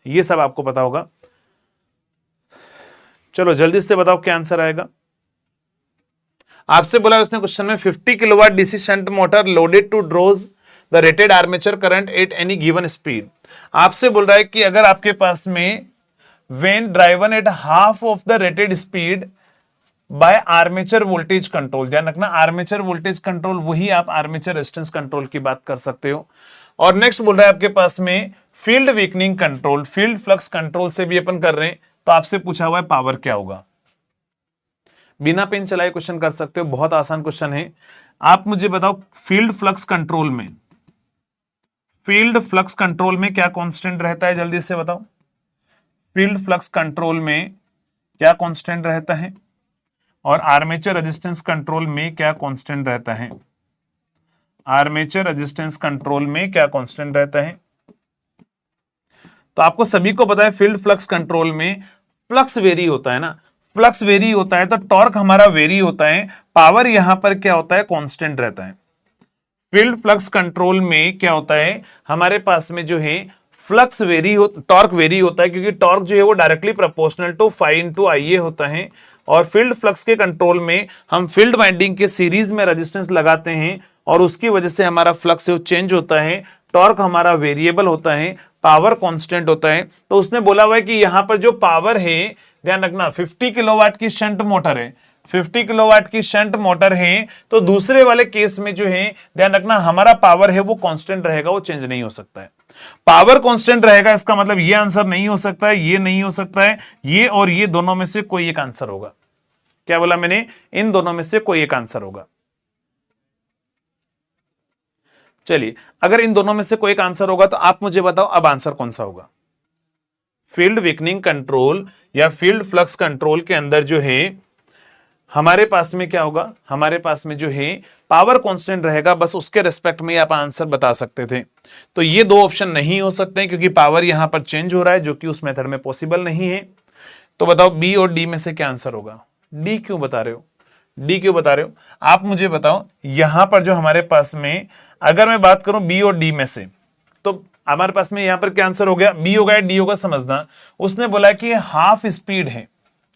ये सब आपको पता होगा। चलो जल्दी से बताओ क्या आंसर आएगा। आपसे बोला उसने क्वेश्चन में 50 kilowatt DC shunt motor loaded to draws the rated armature current at any given speed. आपसे बोल रहा है कि अगर आपके पास में when driven at half of the rated speed by armature voltage control, ध्यान रखना आर्मेचर वोल्टेज कंट्रोल वही आप आर्मेचर रेजिस्टेंस कंट्रोल की बात कर सकते हो। और नेक्स्ट बोल रहा है आपके पास में field weakening control, field flux control से भी अपन कर रहे हैं, तो आपसे पूछा हुआ है पावर क्या होगा। बिना पेन चलाए क्वेश्चन कर सकते हो, बहुत आसान क्वेश्चन है। आप मुझे बताओ फील्ड फ्लक्स कंट्रोल में, फील्ड फ्लक्स कंट्रोल में क्या कांस्टेंट रहता है, जल्दी से बताओ। फील्ड फ्लक्स कंट्रोल में क्या कांस्टेंट रहता है, और आर्मेचर रेजिस्टेंस कंट्रोल में क्या कांस्टेंट रहता है, आर्मेचर रेजिस्टेंस कंट्रोल में क्या कांस्टेंट रहता है। तो आपको सभी को पता है फील्ड फ्लक्स कंट्रोल में फ्लक्स वेरी होता है ना, फ्लक्स वेरी होता है तो टॉर्क हमारा वेरी होता है, पावर यहां पर क्या होता है, कांस्टेंट रहता है। फील्ड फ्लक्स कंट्रोल में क्या होता है, हमारे पास में जो है फ्लक्स वेरी हो, टॉर्क वेरी होता है, क्योंकि टॉर्क जो है वो directly proportional to phi into I A होता है। और फील्ड फ्लक्स के कंट्रोल में हम फील्ड वाइंडिंग के सीरीज में रेजिस्टेंस लगाते हैं और उसकी वजह से हमारा फ्लक्स चेंज होता है, टॉर्क हमारा वेरिएबल होता है, पावर कांस्टेंट होता है। तो उसने बोला हुआ है कि यहां पर जो पावर है, ध्यान रखना 50 किलोवाट की शंट मोटर है, 50 किलोवाट की शंट मोटर है, तो दूसरे वाले केस में जो है ध्यान रखना हमारा पावर है वो कांस्टेंट रहेगा, वो चेंज नहीं हो सकता है। पावर कांस्टेंट रहेगा, इसका मतलब ये आंसर नहीं हो सकता है, ये नहीं हो सकता है, ये और ये दोनों में से कोई एक आंसर होगा। क्या बोला मैंने, इन दोनों में से कोई एक आंसर होगा। चलिए, अगर इन दोनों में से कोई एक आंसर होगा तो आप मुझे बताओ अब आंसर कौन सा होगा। फील्ड वीकनिंग कंट्रोल या फील्ड फ्लक्स कंट्रोल के अंदर जो है हमारे पास में क्या होगा, हमारे पास में जो है पावर कांस्टेंट रहेगा, बस उसके रेस्पेक्ट में आप आंसर बता सकते थे। तो ये दो ऑप्शन नहीं हो सकते क्योंकि पावर यहां पर चेंज हो रहा है, जो कि उस मेथड में पॉसिबल नहीं है। तो बताओ बी और डी में से क्या आंसर होगा। डी क्यों बता रहे हो, डी क्यों बता रहे हो, आप मुझे बताओ। यहां पर जो हमारे पास में, अगर मैं बात करूं बी और डी में से, तो हमारे पास में यहां पर क्या आंसर हो गया, बी होगा या डी होगा समझना। उसने बोला कि हाफ स्पीड है,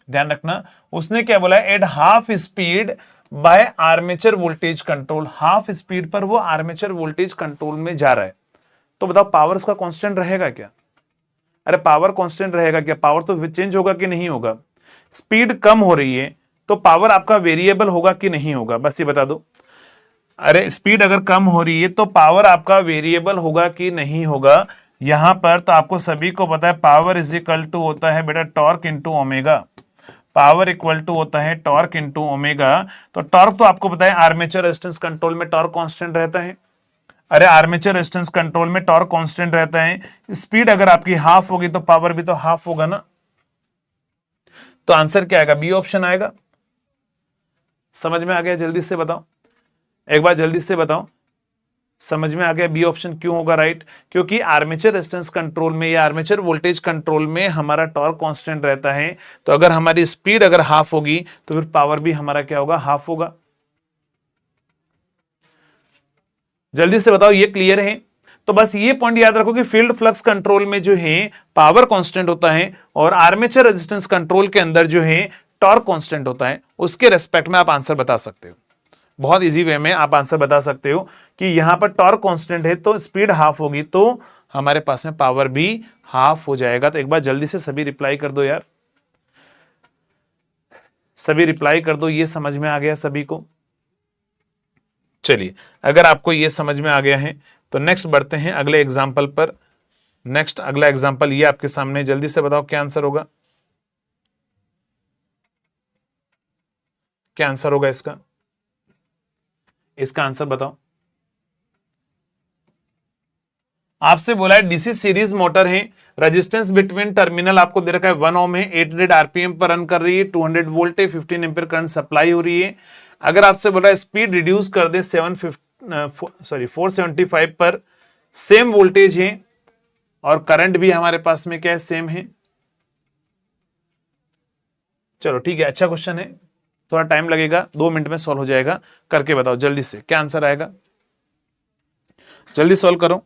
ध्यान रखना, उसने क्या बोला, at half speed by armature voltage control, half speed पर वो आर्मेचर वोल्टेज कंट्रोल में जा रहा है। तो बताओ पावर उसका कांस्टेंट रहेगा क्या। अरे पावर कांस्टेंट रहेगा क्या, पावर तो चेंज होगा कि नहीं होगा। स्पीड कम हो रही है तो पावर आपका वेरिएबल होगा कि नहीं होगा, बस ये बता दो। अरे स्पीड अगर कम हो रही है तो पावर आपका वेरिएबल होगा कि नहीं होगा। यहां पर तो आपको सभी को पता है पावर इज इक्वल टू होता है बेटा torque into omega, power equal to होता है टॉर्क इंटू ओमेगा। तो टॉर्क तो आपको पता है आर्मेचर रेजिस्टेंस कंट्रोल में टॉर्क कांस्टेंट रहता है। अरे आर्मेचर रेजिस्टेंस कंट्रोल में टॉर्क कांस्टेंट रहता है, स्पीड अगर आपकी हाफ होगी तो पावर भी तो हाफ होगा ना। तो आंसर क्या आएगा, बी ऑप्शन आएगा। समझ में आ गया, जल्दी से बताओ, एक बार जल्दी से बताओ, समझ में आ गया बी ऑप्शन क्यों होगा राइट। क्योंकि आर्मेचर रेजिस्टेंस कंट्रोल में या आर्मेचर वोल्टेज कंट्रोल में हमारा टॉर्क कांस्टेंट रहता है, तो अगर हमारी स्पीड अगर हाफ होगी तो फिर पावर भी हमारा क्या होगा, हाफ होगा। जल्दी से बताओ, ये क्लियर है। तो बस ये पॉइंट याद रखो कि फील्ड फ्लक्स कंट्रोल में जो है पावर कांस्टेंट होता है और आर्मेचर रेजिस्टेंस कंट्रोल के अंदर जो है टॉर्क कांस्टेंट होता है, उसके रेस्पेक्ट में आप आंसर बता सकते हो। बहुत इजी वे में आप आंसर बता सकते हो कि यहां पर टॉर्क कांस्टेंट है तो स्पीड हाफ होगी, तो हमारे पास में पावर भी हाफ हो जाएगा। तो एक बार जल्दी से सभी रिप्लाई कर दो यार, सभी रिप्लाई कर दो, ये समझ में आ गया सभी को। चलिए, अगर आपको ये समझ में आ गया है तो नेक्स्ट बढ़ते हैं अगले एग्जाम्पल पर। नेक्स्ट अगला एग्जाम्पल ये आपके सामने, जल्दी से बताओ क्या आंसर होगा, क्या आंसर होगा इसका, इसका आंसर बताओ। आपसे बोला है डीसी सीरीज मोटर है, रेजिस्टेंस बिटवीन टर्मिनल आपको दे रखा है 1 ओम है, 800 आरपीएम पर रन कर रही है, 200 वोल्ट है, 15 एम्पीयर करंट सप्लाई हो रही है। अगर आपसे बोला है स्पीड रिड्यूस कर दे 475 पर, सेम वोल्टेज है और करंट भी हमारे पास में क्या है, सेम है। चलो ठीक है, अच्छा क्वेश्चन है, थोड़ा टाइम लगेगा, 2 मिनट में सॉल्व हो जाएगा। करके बताओ जल्दी से क्या आंसर आएगा, जल्दी सॉल्व करो।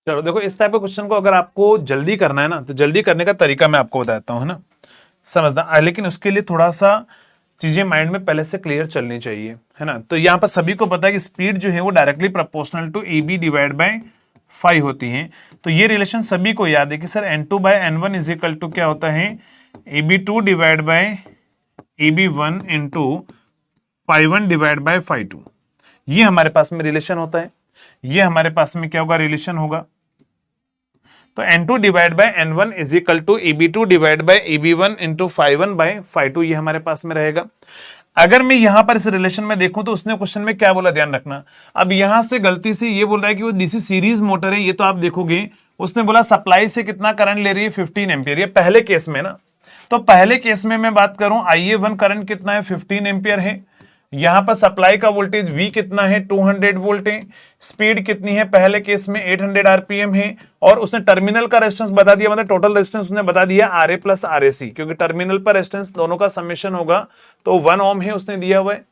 चलो देखो, इस टाइप के क्वेश्चन को अगर आपको जल्दी करना है ना, तो जल्दी करने का तरीका मैं आपको बताता हूँ, है ना, समझना। लेकिन उसके लिए थोड़ा सा चीजें माइंड में पहले से क्लियर चलनी चाहिए, है ना। तो यहाँ पर सभी को पता है कि स्पीड जो है वो directly proportional to A B divide by 5 होती है। तो ये रिलेशन सभी को याद है कि sir N2 by N1 is equal to क्या होता है, AB2 divide by AB1 into 5 1 divide by 5 2। ये हमारे पास में रिलेशन होता है। ये हमारे पास में क्या होगा, रिलेशन होगा। तो N2 divide by N1 is equal to AB2 divide by AB1 into 5 1 by 5 2, ये हमारे पास में रहेगा। अगर मैं यहां पर इस रिलेशन में देखूं तो उसने क्वेश्चन में क्या बोला, ध्यान रखना। अब यहां से गलती से ये बोल रहा है कि वो डीसी सीरीज मोटर है, ये तो आप देखोगे उसने बोला सप्लाई से कितना करंट ले रही है, 15 एम्पियर, ये पहले केस में ना। तो पहले केस में मैं बात करूं, IA1 करंट कितना है, 15 एम्पियर है। यहां पर सप्लाई का वोल्टेज V कितना है, 200 वोल्ट है। स्पीड कितनी है, पहले केस में 800 आरपीएम है। और उसने टर्मिनल का रेजिस्टेंस बता दिया, मतलब टोटल रेजिस्टेंस उसने बता दिया RA प्लस RAC, क्योंकि टर्मिनल पर रेजिस्टेंस दोनों का समेशन होगा, तो 1 ओम है उसने दिया हुआ है।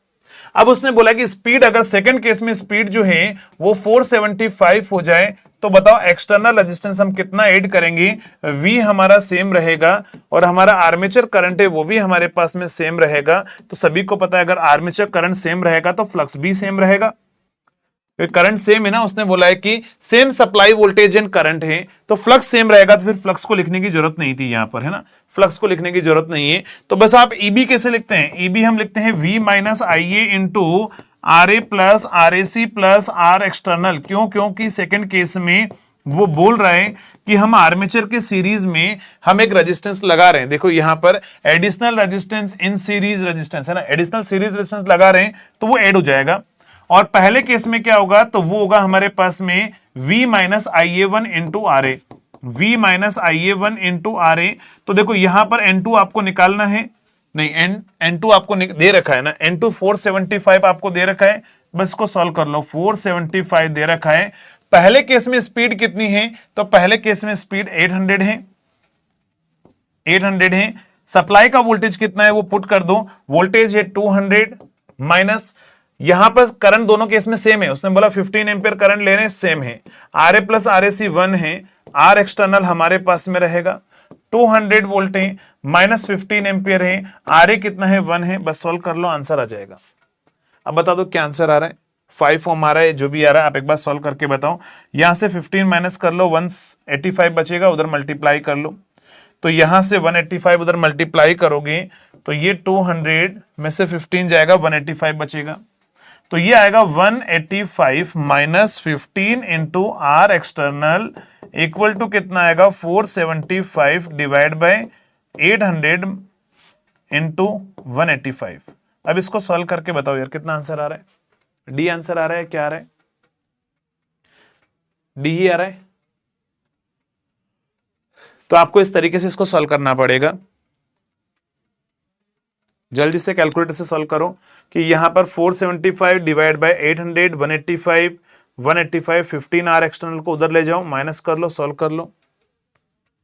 अब उसने बोला कि स्पीड, अगर सेकंड केस में स्पीड जो है वो 475 हो जाए, तो बताओ एक्सटर्नल रेजिस्टेंस हम कितना ऐड करेंगे। V हमारा सेम रहेगा और हमारा आर्मेचर करंट है वो भी हमारे पास में सेम रहेगा। तो सभी को पता है अगर आर्मेचर करंट सेम रहेगा तो फ्लक्स भी सेम रहेगा। करंट सेम है ना, उसने बोला है कि same supply voltage and current है, तो फ्लक्स सेम रहेगा, तो फिर फ्लक्स को लिखने की जरूरत नहीं थी यहां पर, है ना। फ्लक्स को लिखने की जरूरत नहीं है। तो बस आप ईबी कैसे लिखते हैं, ईबी हम लिखते हैं V minus IA into RA plus RAC plus R external. क्यों, क्योंकि सेकेंड केस में वो बोल रहा है कि हम आर्मेचर के सीरीज में हम एक रेजिस्टेंस लगा रहे हैं। देखो यहां पर additional resistance in series resistance है ना, एडिशनल सीरीज रेजिस्टेंस लगा रहे हैं तो वो ऐड हो जाएगा। और पहले केस में क्या होगा, तो वो होगा हमारे पास में V minus IA1 into R A, V minus IA1 into R A. तो देखो यहां पर N2 आपको निकालना है, नहीं N2 आपको दे रखा है ना, N2 475 आपको दे रखा है, बस इसको सॉल्व कर लो। 475 दे रखा है। पहले केस में स्पीड कितनी है, तो पहले केस में स्पीड 800 है, 800 है। सप्लाई का वोल्टेज कितना है वो पुट कर दो, वोल्टेज है 200 माइनस, यहां पर करंट दोनों केस में सेम है, उसने बोला 15 एम्पियर करंट ले रहे हैं, सेम है। R A plus R A सी 1 है, आर एक्सटर्नल हमारे पास में रहेगा, 200 वोल्ट है, माइनस 15 एम्पियर है, आर ए कितना है, 1 है। बस सॉल्व कर लो, आंसर आ जाएगा। अब बता दो क्या आंसर आ रहा है। 5 ओम आ रहा है, जो भी आ रहा है आप एक बार सॉल्व करके बताओ। यहां से 15 माइनस कर लो, 185 बचेगा, उधर मल्टीप्लाई कर लो। तो यहां से 185 उधर मल्टीप्लाई करोगे तो ये 200 में से 15 जाएगा, 185 बचेगा। तो ये आएगा 185 minus 15 into R external equal to कितना आएगा, 475 डिवाइड बाय 800 इंटू 185। अब इसको सॉल्व करके बताओ यार कितना आंसर आ रहा है। डी आंसर आ रहा है, क्या आ रहा है, डी ही आ रहा है। तो आपको इस तरीके से इसको सॉल्व करना पड़ेगा। जल्दी से कैलकुलेटर से सॉल्व करो कि यहां पर 475 डिवाइड बाय 800, 185, 185, 15 आर एक्सटर्नल को उधर ले जाओ, माइनस कर लो, सॉल्व कर लो,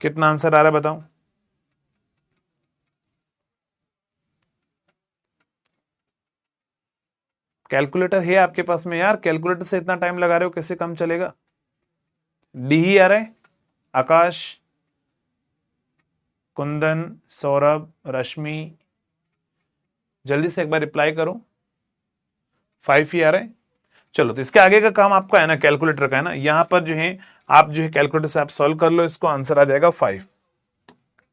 कितना आंसर आ रहा है बताओ। कैलकुलेटर है आपके पास में यार, कैलकुलेटर से इतना टाइम लगा रहे हो, कैसे कम चलेगा। डी ही आ रहा है। आकाश, कुंदन, सौरभ, रश्मि, जल्दी से एक बार रिप्लाई करो। 5 ही आ रहा है। चलो तो इसके आगे का काम आपका है ना, कैलकुलेटर का है ना, यहां पर जो है आप जो है कैलकुलेटर से आप सॉल्व कर लो इसको, आंसर आ जाएगा 5।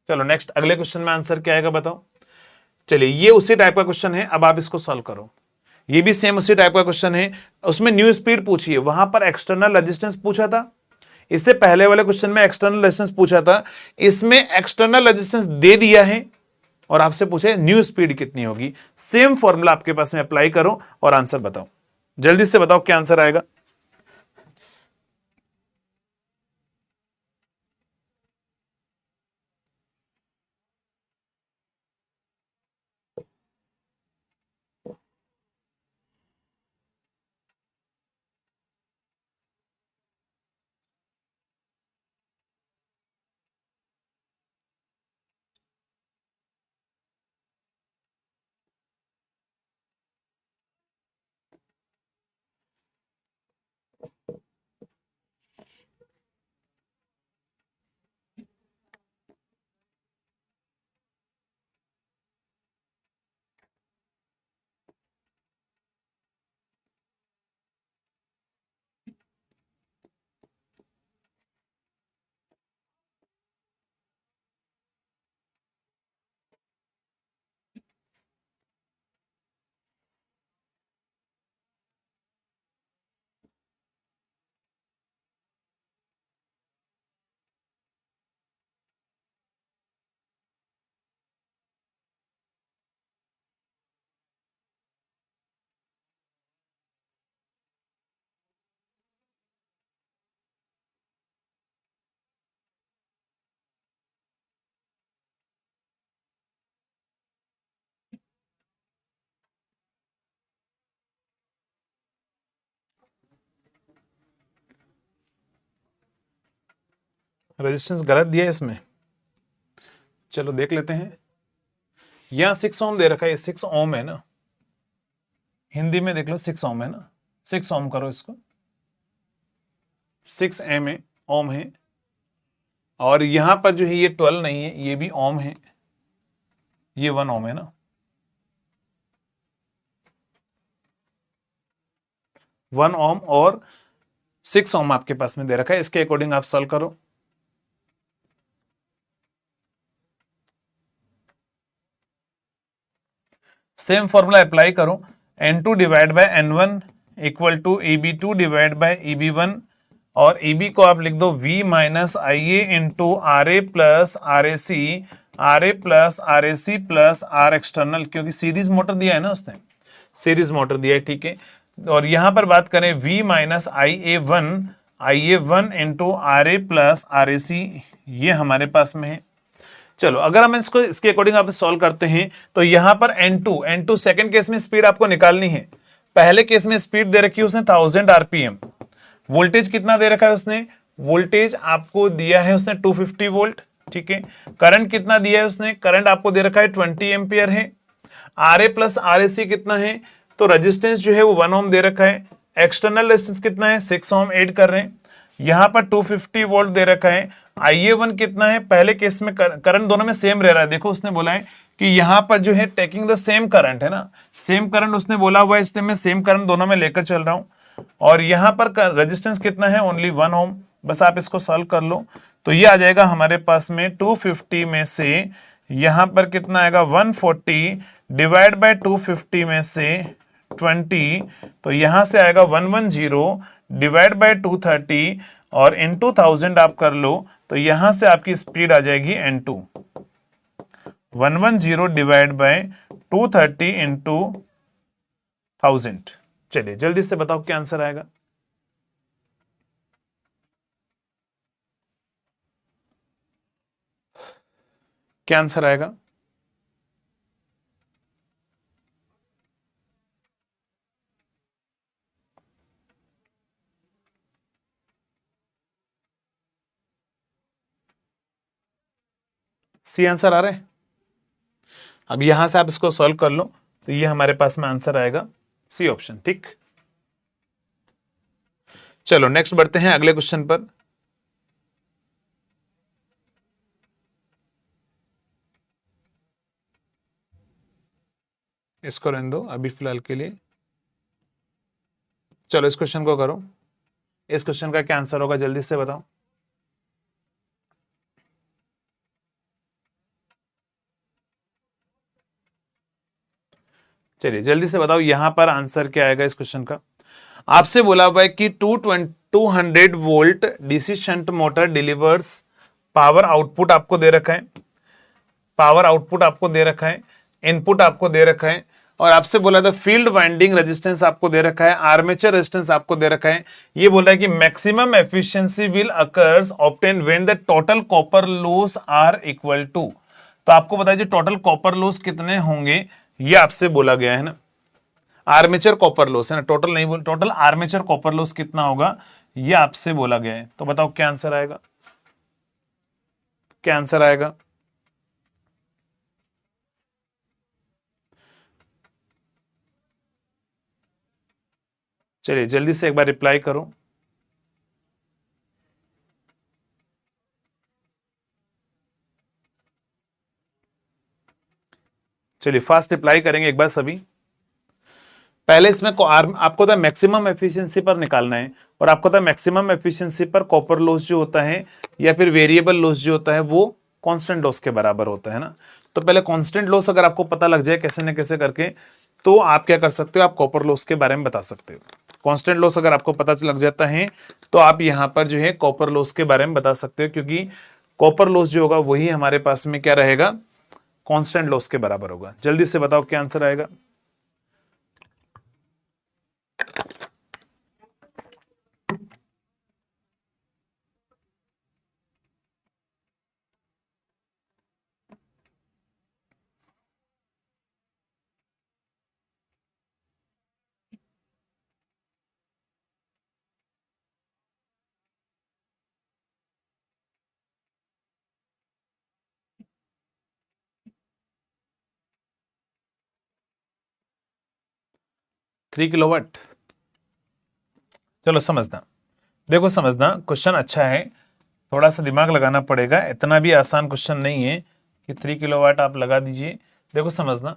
चलो नेक्स्ट अगले क्वेश्चन में आंसर क्या आएगा बताओ। चलिए ये उसी टाइप का क्वेश्चन है, अब आप इसको सॉल्व करो। ये भी सेम उसी टाइप का क्वेश्चन है, उसमें न्यू स्पीड पूछी है, वहां पर एक्सटर्नल रेजिस्टेंस पूछा था। इससे पहले वाले क्वेश्चन में एक्सटर्नल रेजिस्टेंस पूछा था, इसमें एक्सटर्नल रेजिस्टेंस दे दिया है और आपसे पूछे न्यू स्पीड कितनी होगी। सेम फॉर्मूला आपके पास में अप्लाई करो और आंसर बताओ। जल्दी से बताओ क्या आंसर आएगा। रेजिस्टेंस गलत दिया है इसमें, चलो देख लेते हैं। यहां 6 ओम दे रखा है, 6 ओम है ना, हिंदी में देख लो 6 ओम है ना, 6 ओम करो इसको, 6 एम है, ओम है। और यहां पर जो है ये 12 नहीं है, ये भी ओम है, ये 1 ओम है ना, 1 ओम और 6 ओम आपके पास में दे रखा है, इसके अकॉर्डिंग आप सॉल्व करो। सेम फॉर्मूला अप्लाई करो, N2 divide by N1 equal to EB2 divide by EB1, और EB को आप लिख दो V minus I A into R A plus R A C, R A plus R A C plus R external, क्योंकि सीरीज मोटर दिया है ना उसने, सीरीज मोटर दिया है, ठीक है। और यहां पर बात करें V minus I A one into R A plus R A C, ये हमारे पास में है। चलो अगर हम इसको इसके अकॉर्डिंग आप सॉल्व करते हैं तो यहां पर N2 सेकंड केस में स्पीड आपको निकालनी है। पहले केस में स्पीड दे रखी है उसने 1000 आरपीएम, वोल्टेज कितना दे रखा है उसने, वोल्टेज आपको दिया है उसने 250 वोल्ट, ठीक है। करंट कितना दिया है उसने, करंट आपको दे रखा है 20 एम्पियर है। R A plus R A सी कितना है, तो रेजिस्टेंस जो है वो 1 ओम दे रखा है। एक्सटर्नल रेजिस्टेंस कितना है, 6 ओम ऐड कर रहे हैं। यहां पर 250 वोल्ट दे रखा है। IA1 कितना है, पहले केस में करंट दोनों में सेम रह रहा है, देखो उसने बोला है कि यहां पर जो है टेकिंग द सेम करंट है ना, सेम करंट उसने बोला हुआ है, इसलिए मैं सेम करंट दोनों में लेकर चल रहा हूं। और यहां पर रेजिस्टेंस कितना है, ओनली 1 ओम। बस आप इसको सॉल्व कर लो तो ये आ जाएगा हमारे पास में 250 में से यहां पर कितना आएगा 140 डिवाइड बाय 250 में से 20, तो यहां से आएगा 110 डिवाइड बाय 230 और इनटू 1000 आप कर लो, तो यहां से आपकी स्पीड आ जाएगी N2, 110 डिवाइड बाय 230 इंटू 1000। चलिए जल्दी से बताओ क्या आंसर आएगा। क्या आंसर आएगा, सी आंसर आ रहा है। अब यहां से आप इसको सॉल्व कर लो तो ये हमारे पास में आंसर आएगा सी ऑप्शन, ठीक। चलो नेक्स्ट बढ़ते हैं अगले क्वेश्चन पर। इसको रहने दो अभी फिलहाल के लिए। चलो इस क्वेश्चन को करो, इस क्वेश्चन का क्या आंसर होगा जल्दी से बताओ। चलिए जल्दी से बताओ यहां पर आंसर क्या आएगा इस क्वेश्चन का। आपसे बोला हुआ है कि 200 volt DC shunt motor delivers power output आपको दे रखा है, पावर आउटपुट आपको दे रखा है, इनपुट आपको दे रखा है, और आपसे बोला था फील्ड वाइंडिंग रेजिस्टेंस आपको दे रखा है, आर्मेचर रेजिस्टेंस आपको दे रखा है। ये बोला है कि maximum efficiency will occurs obtain when the total copper loss are equal to, तो आपको बताइए टोटल कॉपर लॉस कितने होंगे, ये आपसे बोला गया है ना। आर्मेचर कॉपर लॉस है ना, टोटल नहीं बोल, टोटल आर्मेचर कॉपर लॉस कितना होगा ये आपसे बोला गया है। तो बताओ क्या आंसर आएगा, क्या आंसर आएगा। चलिए जल्दी से एक बार रिप्लाई करो। चलिए फास्ट रिप्लाई करेंगे एक बार सभी। पहले इसमें आपको तो मैक्सिमम एफिशिएंसी पर निकालना है, और आपको तो मैक्सिमम एफिशिएंसी पर कॉपर लॉस जो होता है या फिर वेरिएबल लॉस जो होता है वो कांस्टेंट लॉस के बराबर होता है ना। तो पहले कांस्टेंट लॉस अगर आपको पता लग जाए कैसे न कैसे करके, तो आप क्या कर सकते हो, आप कॉपर लॉस के बारे में बता सकते हो। कांस्टेंट लॉस अगर आपको पता लग जाता है तो आप यहां पर जो है कॉपर लॉस के बारे में बता सकते हो, क्योंकि कॉपर लॉस जो होगा वही हमारे पास में क्या रहेगा, कांस्टेंट लॉस के बराबर होगा। जल्दी से बताओ क्या आंसर आएगा। 3 किलोवाट। चलो समझना, देखो समझना, क्वेश्चन अच्छा है, थोड़ा सा दिमाग लगाना पड़ेगा, इतना भी आसान क्वेश्चन नहीं है कि 3 किलोवाट आप लगा दीजिए। देखो समझना,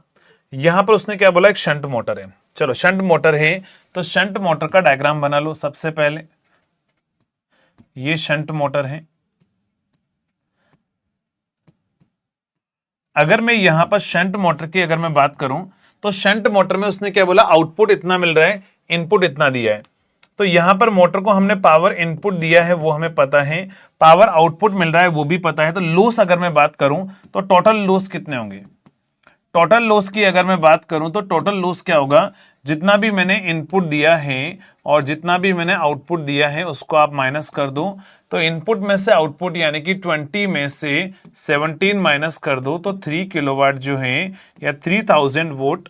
यहां पर उसने क्या बोला, एक शंट मोटर है। चलो शंट मोटर है तो शंट मोटर का डायग्राम बना लो। सबसे पहले ये शंट मोटर है। अगर मैं यहां पर शंट मोटर की अगर मैं बात करूं तो शंट मोटर में उसने क्या बोला, आउटपुट इतना मिल रहा है, इनपुट इतना दिया है। तो यहां पर मोटर को हमने पावर इनपुट दिया है वो हमें पता है, पावर आउटपुट मिल रहा है वो भी पता है। तो लॉस अगर मैं बात करूं तो टोटल लॉस कितने होंगे, टोटल लॉस की अगर मैं बात करूं तो टोटल लॉस क्या होगा, जितना भी मैंने इनपुट दिया है और जितना भी मैंने आउटपुट दिया है उसको आप माइनस कर दो। तो इनपुट में से आउटपुट यानी कि 20 में से 17 माइनस कर दो तो 3 किलोवाट जो है या 3000 वोट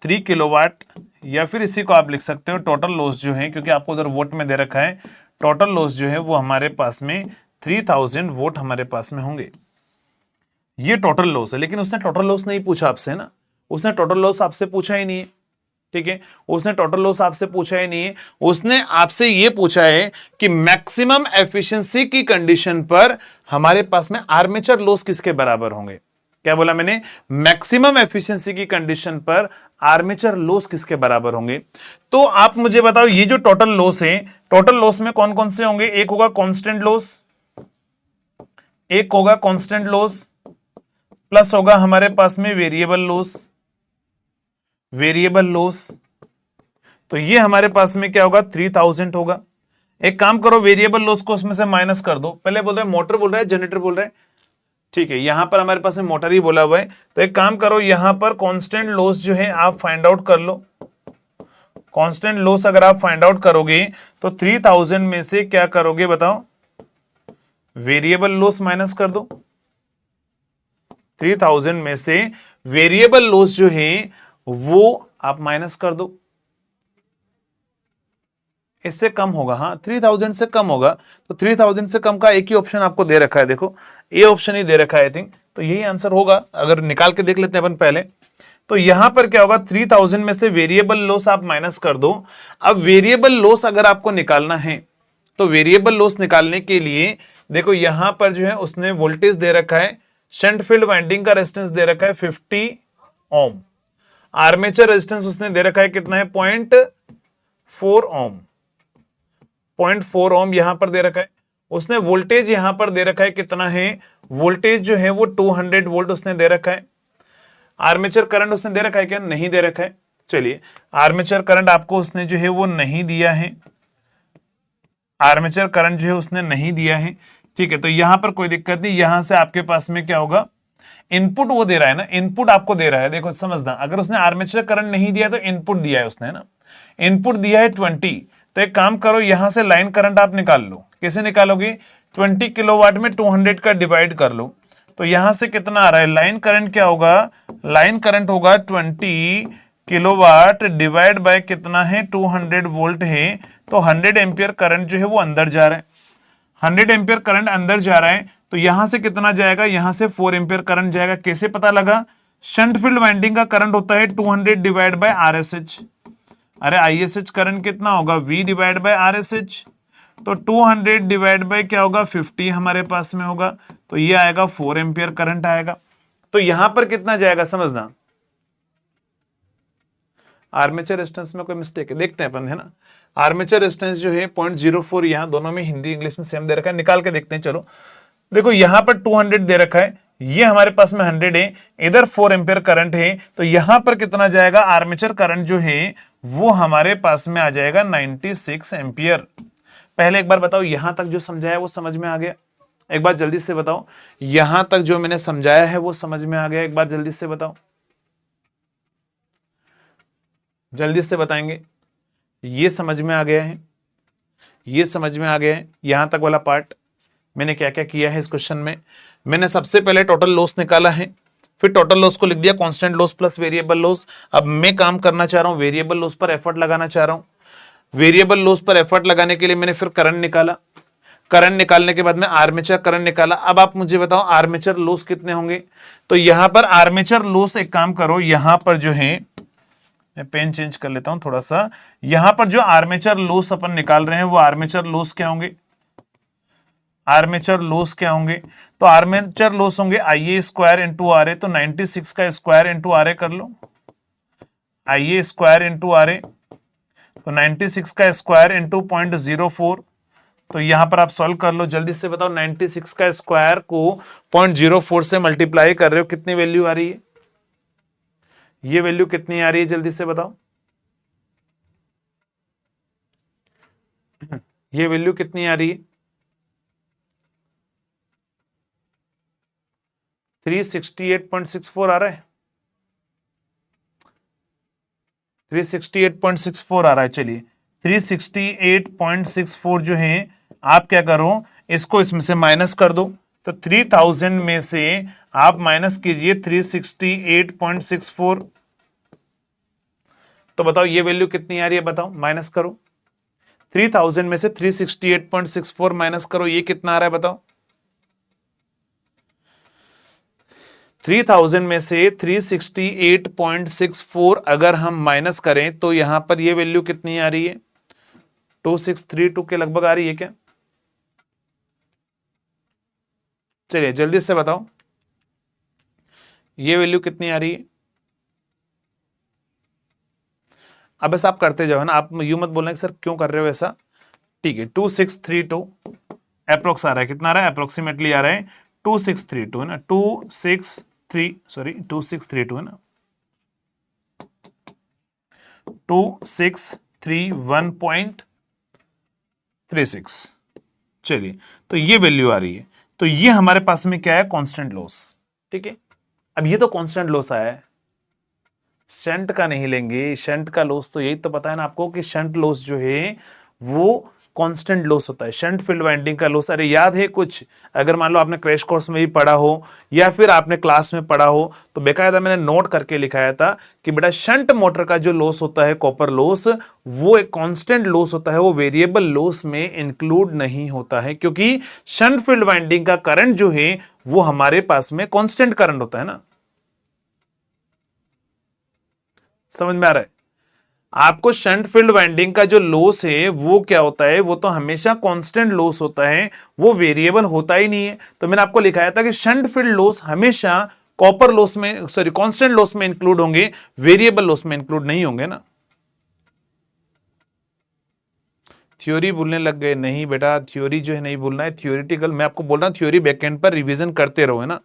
3 किलोवाट, या फिर इसी को आप लिख सकते हो टोटल लॉस जो है, क्योंकि आपको उधर वोट में दे रखा है। टोटल लॉस जो है वो हमारे पास में 3000 वोट हमारे पास में होंगे। ये टोटल लॉस है, लेकिन उसने टोटल लॉस नहीं पूछा आपसे ना, उसने टोटल लॉस आपसे पूछा ही नहीं है। ठीक है, उसने टोटल लॉस आपसे पूछा ही नहीं है, उसने आपसे ये पूछा है कि मैक्सिमम एफिशिएंसी की कंडीशन पर हमारे पास में आर्मेचर लॉस किसके बराबर होंगे। क्या बोला मैंने, मैक्सिमम एफिशिएंसी की कंडीशन पर आर्मेचर लॉस किसके बराबर होंगे। तो आप मुझे बताओ, ये जो टोटल लॉस है, टोटल लॉस में कौन कौन से होंगे, एक होगा कांस्टेंट लॉस, एक होगा कांस्टेंट लॉस, प्लस होगा हमारे पास में वेरिएबल लॉस, वेरिएबल लॉस। तो ये हमारे पास में क्या होगा, 3000 होगा। एक काम करो, वेरिएबल लॉस को उसमें से माइनस कर दो। पहले बोल रहे हैं मोटर बोल रहा है, जनरेटर बोल रहा है, ठीक है, यहां पर हमारे पास में मोटर ही बोला हुआ है। तो एक काम करो, यहां पर कांस्टेंट लॉस जो है आप फाइंड आउट कर लो। कांस्टेंट लॉस अगर आप फाइंड आउट करोगे तो 3000 में से क्या करोगे बताओ, वेरिएबल लॉस माइनस कर दो। 3000 में से वेरिएबल लॉस जो है वो आप माइनस कर दो। इससे कम होगा, हाँ 3000 से कम होगा। तो 3000 से कम का एक ही ऑप्शन आपको दे रखा है, देखो ये ऑप्शन ही दे रखा है आई थिंक, तो यही आंसर होगा। अगर निकाल के देख लेते हैं अपन पहले, तो यहां पर क्या होगा, 3000 में से वेरिएबल लॉस आप माइनस कर दो। अब वेरिएबल लॉस अगर आपको निकालना है तो वेरिएबल लॉस निकालने के लिए देखो यहां पर जो है उसने वोल्टेज दे रखा है, शंट फील्ड वाइंडिंग का रेजिस्टेंस दे रखा है 50 ओम, आर्मेचर रेजिस्टेंस उसने दे रखा है कितना है 0.4 ओम, 0.4 ओम यहां पर दे रखा है। उसने वोल्टेज यहां पर दे रखा है कितना है, वोल्टेज जो है वो 200 वोल्ट उसने दे रखा है। आर्मेचर करंट उसने दे रखा है क्या, नहीं दे रखा है। चलिए आर्मेचर करंट आपको उसने जो है वो नहीं दिया है, आर्मेचर करंट जो है उसने नहीं दिया है, ठीक है। तो यहां पर कोई दिक्कत नहीं, यहां से आपके पास में क्या होगा, इनपुट वो दे रहा है ना, इनपुट आपको दे रहा है। देखो समझना, अगर उसने आर्मेचर करंट नहीं दिया तो इनपुट दिया है उसने ना, इनपुट दिया है 20। तो एक काम करो, यहां से लाइन करंट आप निकाल लो। कैसे निकालोगे, 20 किलोवाट में 200 का डिवाइड कर लो। तो यहां से कितना आ रहा है, लाइन करंट क्या होगा, लाइन करंट होगा 20 किलोवाट डिवाइड बाय कितना है 200 वोल्ट है। तो 100 एम्पियर करंट जो है वो अंदर जा रहा है, 100 एम्पियर करंट अंदर जा रहा है। तो यहां से कितना जाएगा, यहां से 4 एम्पियर करंट जाएगा। कैसे पता लगा, शंट फील्ड वाइंडिंग का करंट होता है 200 डिवाइड बाय आरएसएच। अरे आईएसएच करंट कितना होगा, V डिवाइड बाय आरएसएच। तो 200 डिवाइड बाय क्या होगा 50 हमारे पास में होगा, तो ये आएगा 4 एम्पियर करंट आएगा। तो यहां पर कितना जाएगा समझना, आर्मेचर रेजिस्टेंस में कोई मिस्टेक है, देखते हैं अपन, है ना। आर्मेचर रेजिस्टेंस जो है 0.04, यहां दोनों में हिंदी इंग्लिश में सेम दे रखा है, निकाल के देखते हैं। चलो देखो यहां पर 200 दे रखा है, ये हमारे पास में 100 है, इधर 4 एम्पियर करंट है। तो यहां पर कितना जाएगा, आर्मेचर करंट जो है वो हमारे पास में आ जाएगा 96 एम्पियर। पहले एक बार बताओ, यहां तक जो समझाया वो समझ में आ गया, एक बार जल्दी से बताओ, यहां तक जो मैंने समझाया है वो समझ में आ गया, एक बार जल्दी से बताओ, जल्दी से बताएंगे। ये समझ में आ गया है, ये समझ में आ गया है, यहां तक वाला पार्ट मैंने क्या क्या किया है इस क्वेश्चन में। मैंने सबसे पहले टोटल लॉस निकाला है, फिर टोटल लॉस को लिख दिया constant loss plus variable loss. अब मैं काम करना चाह रहा हूं, वेरिएबल लॉस पर एफर्ट लगाना चाह रहा हूं। वेरिएबल लॉस पर एफर्ट लगाने के लिए मैंने फिर करंट निकाला, करंट निकालने के बाद में आर्मेचर करंट निकाला। अब आप मुझे बताओ आर्मेचर लॉस कितने होंगे। तो यहां पर आर्मेचर लॉस, एक काम करो, यहां पर जो है मैं पेन चेंज कर लेता हूं थोड़ा सा। यहां पर जो आर्मेचर लॉस अपन निकाल रहे हैं वो आर्मेचर लॉस क्या होंगे, आर्मेचर लॉस क्या होंगे, तो आर्मेचर लॉस होंगे आई ए स्क्वायर इंटू आर ए, तो 96 का स्क्वायर इंटू आर ए कर लो, आई ए स्क्वायर इंटू आर ए, तो 96 का स्क्वायर इंटू 0.04, तो यहां पर आप सॉल्व कर लो जल्दी से, बताओ 96 का स्क्वायर को 0.04 से मल्टीप्लाई कर रहे हो, कितनी वैल्यू आ रही है, ये वैल्यू कितनी आ रही है जल्दी से बताओ, ये वैल्यू कितनी आ रही है, 368.64 आ रहा है, 368.64 आ रहा है। चलिए 368.64 जो है, आप क्या करो, इसको इसमें से माइनस कर दो, तो 3000 में से आप माइनस कीजिए 368.64, तो बताओ ये वैल्यू कितनी आ रही है, बताओ माइनस करो, 3000 में से 368.64 माइनस करो, ये कितना आ रहा है बताओ, 3000 में से 368.64 अगर हम माइनस करें तो यहां पर ये वैल्यू कितनी आ रही है, 2632 के लगभग आ रही है क्या, चलिए जल्दी से बताओ ये वैल्यू कितनी आ रही है। अब बस आप करते जाओ ना, आप यू मत बोलना कि सर क्यों कर रहे हो ऐसा, ठीक है 2632 अप्रोक्स आ रहा है, कितना आ रहा है, अप्रोक्सीमेटली आ रहा है 2632 है ना, 2632 है ना, 2631.36, चलिए तो ये वैल्यू आ रही है, तो ये हमारे पास में क्या है, कांस्टेंट लॉस, ठीक है। अब ये तो कांस्टेंट लॉस आया है, शंट का नहीं लेंगे, शंट का लॉस तो यही तो पता है ना आपको कि शंट लॉस जो है वो कांस्टेंट लॉस होता है, शंट फील्ड वाइंडिंग का लॉस, अरे याद है कुछ, अगर मान लो आपने क्रैश कोर्स में भी पढ़ा हो या फिर आपने क्लास में पढ़ा हो, तो बेकायदा मैंने नोट करके लिखाया था कि बेटा शंट मोटर का जो लॉस होता है, कॉपर लॉस, वो एक कांस्टेंट लॉस होता है, वो वेरिएबल लॉस में इंक्लूड नहीं होता है, क्योंकि शंट फील्ड वाइंडिंग का करंट जो है वो हमारे पास में कांस्टेंट करंट होता है ना, समझ में आ रहा है आपको, शंट फील्ड वाइंडिंग का जो लॉस है वो क्या होता है, वो तो हमेशा कांस्टेंट लॉस होता है, वो वेरिएबल होता ही नहीं है। तो मैंने आपको लिखाया था कि शंट फील्ड लॉस हमेशा कॉपर लॉस में, सॉरी कांस्टेंट लॉस में इंक्लूड होंगे, वेरिएबल लॉस में इंक्लूड नहीं होंगे ना। थ्योरी भूलने लग गए, नहीं बेटा थ्योरी जो है नहीं भूलना है, थ्योरेटिकल मैं आपको बोल रहा हूं, थ्योरी बैकएंड पर रिवीजन करते रहो है ना,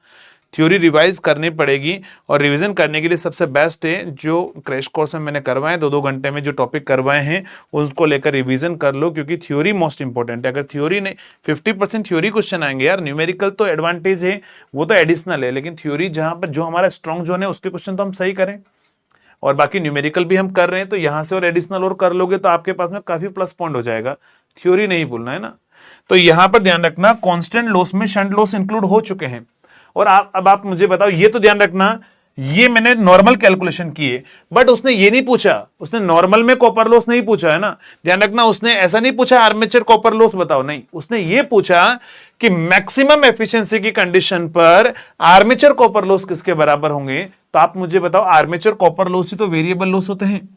थ्योरी रिवाइज करनी पड़ेगी, और रिवीजन करने के लिए सबसे बेस्ट है जो क्रैश कोर्स में मैंने करवाए 2-2 घंटे में जो टॉपिक करवाए हैं उसको लेकर रिवीजन कर लो, क्योंकि थ्योरी मोस्ट इंपॉर्टेंट है। अगर थ्योरी नहीं, 50% थ्योरी क्वेश्चन आएंगे यार, न्यूमेरिकल तो एडवांटेज है, वो तो एडिशनल है, लेकिन थ्योरी जहां पर जो हमारा स्ट्रॉन्ग जोन है उसके क्वेश्चन तो हम सही करें, और बाकी न्यूमेरिकल भी हम कर रहे हैं, तो यहां से और एडिशनल और कर लोगे तो आपके पास में काफी प्लस पॉइंट हो जाएगा, थ्योरी नहीं भूलना है ना। तो यहां पर ध्यान रखना कांस्टेंट लॉस में शंट लॉस इंक्लूड हो चुके हैं, और अब आप मुझे बताओ, ये तो ध्यान रखना, ये मैंने नॉर्मल कैलकुलेशन की है, बट उसने ये नहीं पूछा, उसने नॉर्मल में कॉपर लॉस नहीं पूछा है ना, ध्यान रखना, उसने ऐसा नहीं पूछा आर्मेचर कॉपर लॉस बताओ, नहीं, उसने ये पूछा कि मैक्सिमम एफिशिएंसी की कंडीशन पर आर्मेचर कॉपर लॉस किसके बराबर होंगे। तो आप मुझे बताओ, आर्मेचर कॉपर लॉस ही तो वेरिएबल लॉस होते हैं,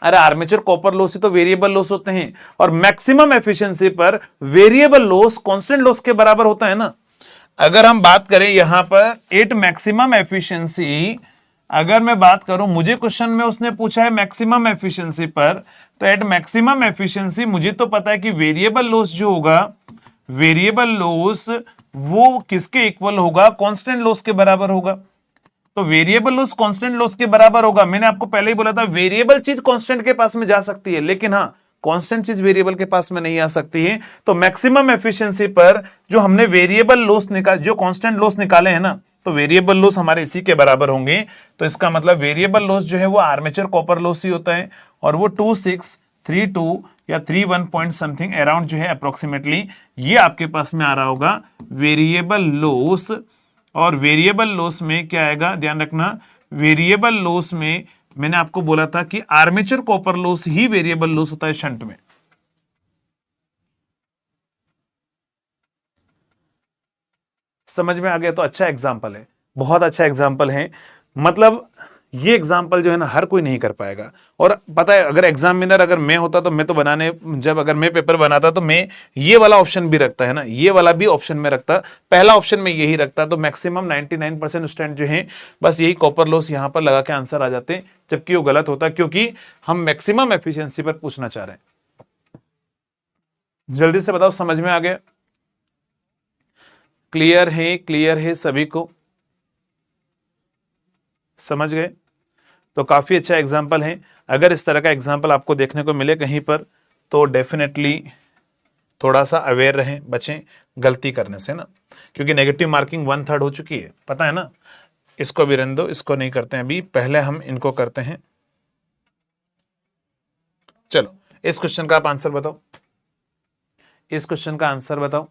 अरे आर्मेचर कॉपर लॉस ही तो वेरिएबल लॉस होते हैं, और मैक्सिमम एफिशिएंसी पर वेरिएबल लॉस कांस्टेंट लॉस के बराबर होता है ना। अगर हम बात करें यहां पर एट मैक्सिमम एफिशिएंसी, अगर मैं बात करूं, मुझे क्वेश्चन में उसने पूछा है मैक्सिमम एफिशिएंसी पर, तो एट मैक्सिमम एफिशिएंसी मुझे तो पता है कि वेरिएबल लॉस जो होगा, वेरिएबल लॉस वो किसके इक्वल होगा, कांस्टेंट लॉस के बराबर होगा। तो वेरिएबल लॉस कांस्टेंट लॉस के बराबर होगा, मैंने आपको पहले ही बोला था वेरिएबल चीज कांस्टेंट के पास में जा सकती है, लेकिन हाँ कांस्टेंट चीज वेरिएबल के पास में नहीं आ सकती है। तो मैक्सिमम एफिशिएंसी पर जो हमने वेरिएबल लॉस निकाल, जो कांस्टेंट लॉस निकाले हैं ना, तो वेरिएबल लॉस हमारे इसी के बराबर होंगे। तो इसका मतलब वेरिएबल लॉस जो है वो आर्मेचर कॉपर लॉस ही होता है, और वो 2632 या 31 पॉइंट समथिंग अराउंड जो है अप्रोक्सीमेटली, ये आपके पास में आ रहा होगा वेरिएबल लॉस। और वेरिएबल लॉस में क्या आएगा, ध्यान रखना, वेरिएबल लॉस में मैंने आपको बोला था कि आर्मेचर कॉपर लॉस ही वेरिएबल लॉस होता है शंट में। समझ में आ गया? तो अच्छा एग्जांपल है, बहुत अच्छा एग्जांपल है, मतलब ये एग्जाम्पल जो है ना हर कोई नहीं कर पाएगा। और पता है अगर एग्जामिनर अगर मैं होता तो मैं तो बनाने, जब अगर मैं पेपर बनाता तो मैं ये वाला ऑप्शन भी रखता है ना, ये वाला भी ऑप्शन में रखता, पहला ऑप्शन में यही रखता, तो मैक्सिमम 99% स्टूडेंट जो हैं बस यही कॉपर लॉस यहां पर लगा के आंसर आ जाते, जबकि वो गलत होता, क्योंकि हम मैक्सिमम एफिशिएंसी पर पूछना चाह रहे हैं। जल्दी से बताओ, समझ में आ गया? क्लियर है? क्लियर है सभी को? समझ गए? तो काफी अच्छा एग्जाम्पल है। अगर इस तरह का एग्जाम्पल आपको देखने को मिले कहीं पर तो डेफिनेटली थोड़ा सा अवेयर रहें, बचें गलती करने से ना, क्योंकि नेगेटिव मार्किंग 1/3 हो चुकी है, पता है ना। इसको भी रहने दो, इसको नहीं करते हैं अभी, पहले हम इनको करते हैं। चलो इस क्वेश्चन का आप आंसर बताओ, इस क्वेश्चन का आंसर बताओ।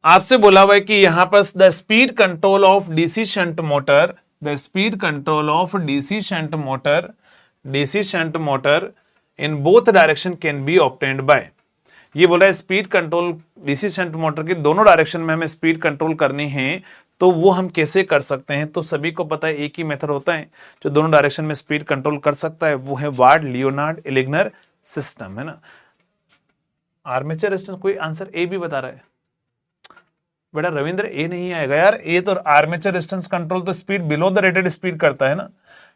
आपसे बोला हुआ है कि यहां पर the speed control of DC shunt motor, the speed control of DC shunt motor, DC shunt motor in both direction can be obtained bye. ये बोला है speed control DC shunt motor की दोनों डायरेक्शन में हमें स्पीड कंट्रोल करनी है, तो वो हम कैसे कर सकते हैं? तो सभी को पता है एक ही मेथड होता है जो दोनों डायरेक्शन में स्पीड कंट्रोल कर सकता है, वो है वार्ड लियोनार्ड इलिग्नर सिस्टम, है ना। आर्मेचर रेजिस्टेंस, कोई आंसर ए भी बता रहा है? बेटा रविंद्र ए नहीं आएगा यार, ए तो आर्मेचर रेजिस्टेंस कंट्रोल तो speed below the rated speed करता है ना।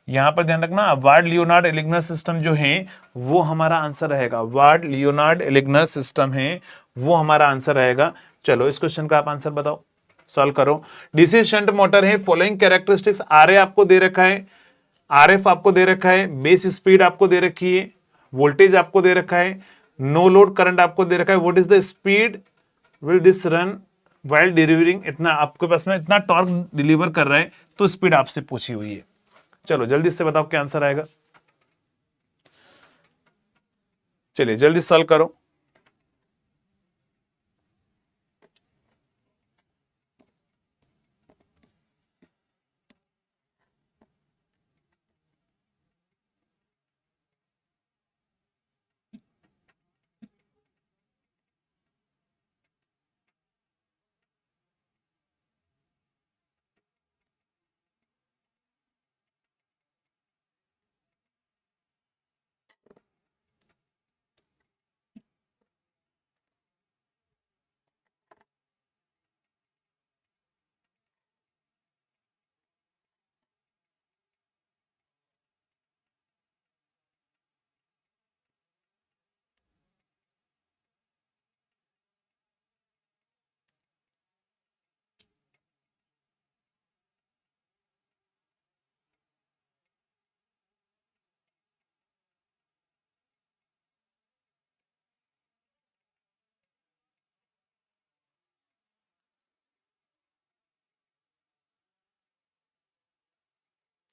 यहां पर ध्यान रखना, वार्ड लियोनार्ड इलिग्नर सिस्टम जो है वो हमारा आंसर रहेगा, वार्ड लियोनार्ड इलिग्नर सिस्टम है वो हमारा आंसर रहेगा। चलो इस क्वेश्चन का आप आंसर बताओ, सॉल्व करो। डीसी शंट मोटर है, फॉलोइंग कैरेक्टरिस्टिक्स, आर ए आपको दे रखा है, आर एफ आपको दे रखा है, बेस स्पीड आपको दे रखी है, वोल्टेज आपको दे रखा है, नो लोड करंट आपको दे रखा है, what is the speed will this run while delivering, इतना आपके पास में इतना टॉर्क डिलीवर कर रहा है, तो स्पीड आपसे पूछी हुई है। चलो जल्दी से बताओ क्या आंसर आएगा, चलिए जल्दी सॉल्व करो।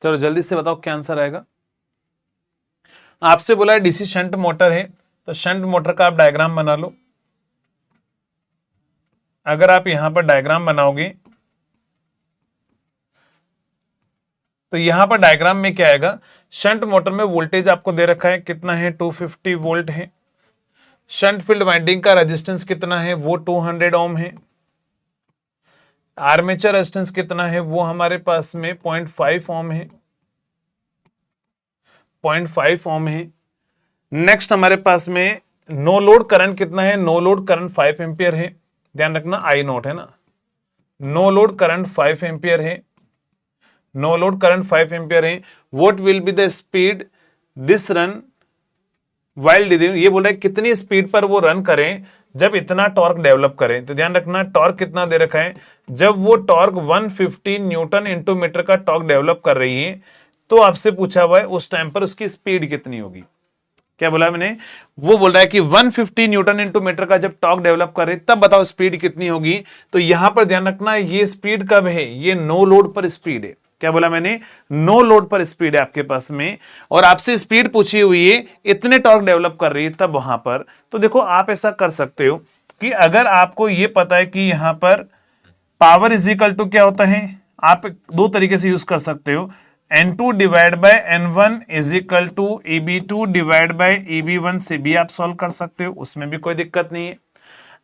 चलो जल्दी से बताओ क्या आंसर आएगा। आपसे बोला है डीसी शंट मोटर है, तो शंट मोटर का आप डायग्राम बना लो। अगर आप यहां पर डायग्राम बनाओगे तो यहां पर डायग्राम में क्या आएगा, शंट मोटर में वोल्टेज आपको दे रखा है, कितना है 250 वोल्ट है। शंट फील्ड वाइंडिंग का रेजिस्टेंस कितना है, वो 200 ओम है। आर्मेचर रेजिस्टेंस कितना है, वो हमारे पास में 0.5 ओम है, 0.5 ओम है। नेक्स्ट हमारे पास में नो लोड करंट कितना है, नो लोड करंट 5 एम्पियर है, ध्यान रखना आई नोट है ना, नो लोड करंट 5 एम्पियर है, नो लोड करंट 5 एम्पियर है। What will be the speed this run while delivering, ये बोल रहा है कितनी स्पीड पर वो रन करें जब इतना टॉर्क डेवलप करें। तो ध्यान रखना टॉर्क कितना दे रखा है, जब वो टॉर्क 150 न्यूटन इंटू मीटर का टॉर्क डेवलप कर रही है, तो आपसे पूछा हुआ है उस टाइम पर उसकी स्पीड कितनी होगी। क्या बोला मैंने, वो बोल रहा है कि 150 न्यूटन इंटू मीटर का जब टॉर्क डेवलप करे तब बताओ स्पीड कितनी होगी। तो यहां पर ध्यान रखना ये स्पीड कब है, ये नो लोड पर स्पीड है। क्या बोला मैंने, नो लोड पर स्पीड है आपके पास में, और आपसे स्पीड पूछी हुई है इतने टॉर्क डेवलप कर रही है तब वहां पर। तो देखो आप ऐसा कर सकते हो कि अगर आपको ये पता है कि यहां पर पावर इज इक्वल टू क्या होता है, आप दो तरीके से यूज कर सकते हो, N2 divide by N1 is equal to EB2 divide by EB1 से भी आप सॉल्व कर सकते हो, उसमें भी कोई दिक्कत नहीं है।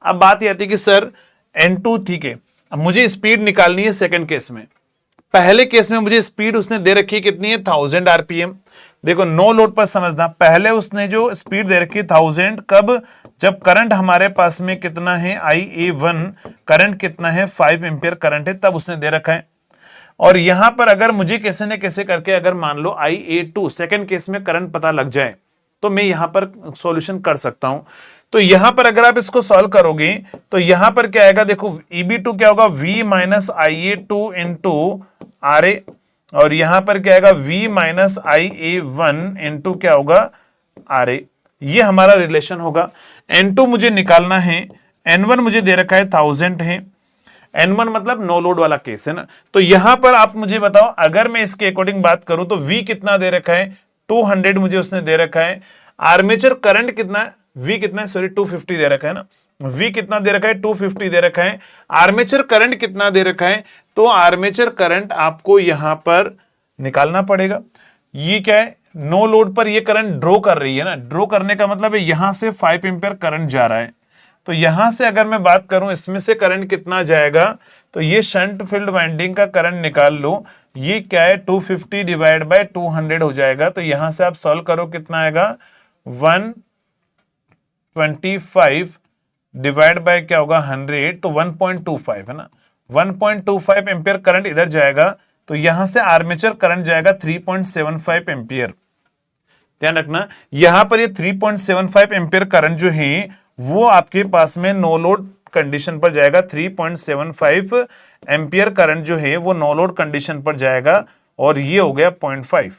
अब बात यह आती है कि सर N2 ठीक है, अब मुझे स्पीड निकालनी है सेकंड केस में, पहले केस में मुझे स्पीड उसने दे रखी है कितनी है 1000 आरपीएम। देखो नो लोड पर समझना, पहले उसने जो स्पीड दे रखी है 1000, कब? जब करंट हमारे पास में कितना है IA1, करंट कितना है 5 एम्पियर करंट है, तब उसने दे रखा है। और यहां पर अगर मुझे कैसे न कैसे करके अगर मान लो IA2 सेकंड केस में करंट पता लग जाए तो मैं यहां पर सॉल्यूशन कर सकता हूं। तो यहां पर अगर आप इसको सॉल्व करोगे तो यहां पर क्या आएगा, देखो EB2 क्या होगा V minus IA2 into RA, और यहां पर क्या आएगा V माइनस IA1 इंटू क्या होगा RA। ये हमारा रिलेशन होगा। N2 मुझे निकालना है, N1 मुझे दे रखा है 1000 है, N1 मतलब नो लोड वाला केस है ना। तो यहां पर आप मुझे बताओ, अगर मैं इसके अकॉर्डिंग बात करूं तो V कितना दे रखा है 200 मुझे उसने दे रखा है। आर्मेचर करंट कितना है, V कितना है, सॉरी 250 दे रखा है ना, V कितना दे रखा है 250 दे रखा है। आर्मेचर करंट कितना दे रखा है, तो आर्मेचर करंट आपको यहां पर निकालना पड़ेगा। ये क्या है, नो लोड पर ये करंट ड्रॉ कर रही है ना, ड्रॉ करने का मतलब है यहां से 5 एम्पियर करंट जा रहा है। तो यहां से अगर मैं बात करूं इसमें से करंट कितना जाएगा, तो ये शंट फील्ड वाइंडिंग का करंट निकाल लो। ये क्या है 250 डिवाइड बाय 200 हो जाएगा। तो यहां से आप सॉल्व करो कितना आएगा 125 डिवाइड बाय क्या होगा 100, तो 1.25 है ना, 1.25 एम्पियर करंट इधर जाएगा। तो यहां से आर्मेचर करंट जाएगा 3.75 एम्पियर। ध्यान रखना यहां पर ये 3.75 एम्पियर करंट जो है वो आपके पास में नो लोड कंडीशन पर जाएगा। 3.75 एम्पियर करंट जो है वो नो लोड कंडीशन पर जाएगा, और ये हो गया 0.5।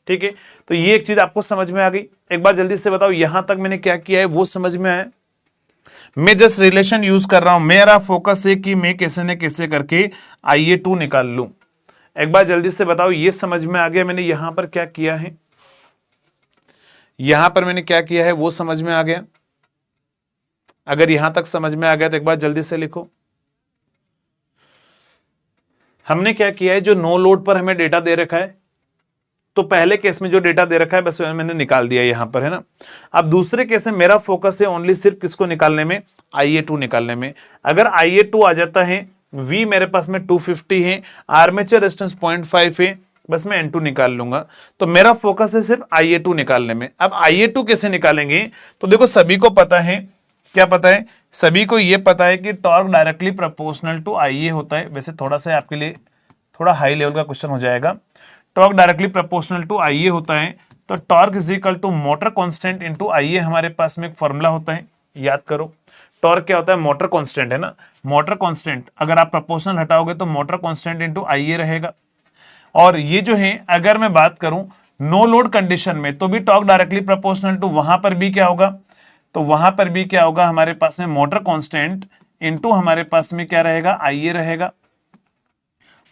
ठीक है, तो ये एक चीज आपको समझ में आ गई। एक बार जल्दी से बताओ यहां तक मैंने क्या किया है वो समझ में आया? मैं जस्ट रिलेशन यूज कर रहा हूं, मेरा फोकस है कि मैं कैसे न कैसे करके IA2 निकाल लूं। एक बार जल्दी से बताओ ये समझ में आ गया मैंने यहां पर क्या किया है, यहां पर मैंने क्या किया है वो समझ में आ गया? अगर यहां तक समझ में आ गया तो एक बार जल्दी से लिखो। हमने क्या किया है, जो नो लोड पर हमें डेटा दे रखा है, तो पहले केस में जो डेटा दे रखा है बस मैंने निकाल दिया यहां पर, है ना। अब दूसरे केस में मेरा फोकस है ओनली सिर्फ किसको निकालने में, IA2 निकालने में। अगर IA2 आ जाता है, V मेरे पास में 250 है, आर्मेचर रेजिस्टेंस 0.5 है, बस मैं N2 निकाल लूंगा। तो मेरा फोकस है सिर्फ IA2 निकालने में। अब IA2 कैसे निकालेंगे, तो देखो सभी को पता है, क्या पता है, सभी को यह पता है कि torque directly proportional to IA होता है। वैसे थोड़ा सा आपके लिए थोड़ा हाई लेवल का क्वेश्चन हो जाएगा। Torque directly proportional to IA होता है, तो torque is equal to motor constant into IA हमारे पास में एक फॉर्मूला होता है, याद करो। टॉर्क क्या होता है, मोटर कांस्टेंट है ना, मोटर कांस्टेंट अगर आप प्रोपोर्शनल हटाओगे तो मोटर कांस्टेंट इनटू IA रहेगा। और ये जो है अगर मैं बात करूं नो लोड कंडीशन में तो भी टॉर्क डायरेक्टली प्रोपोर्शनल टू, वहां पर भी क्या होगा, तो वहां पर भी क्या होगा हमारे पास में मोटर कांस्टेंट इनटू हमारे पास में क्या रहेगा IA रहेगा।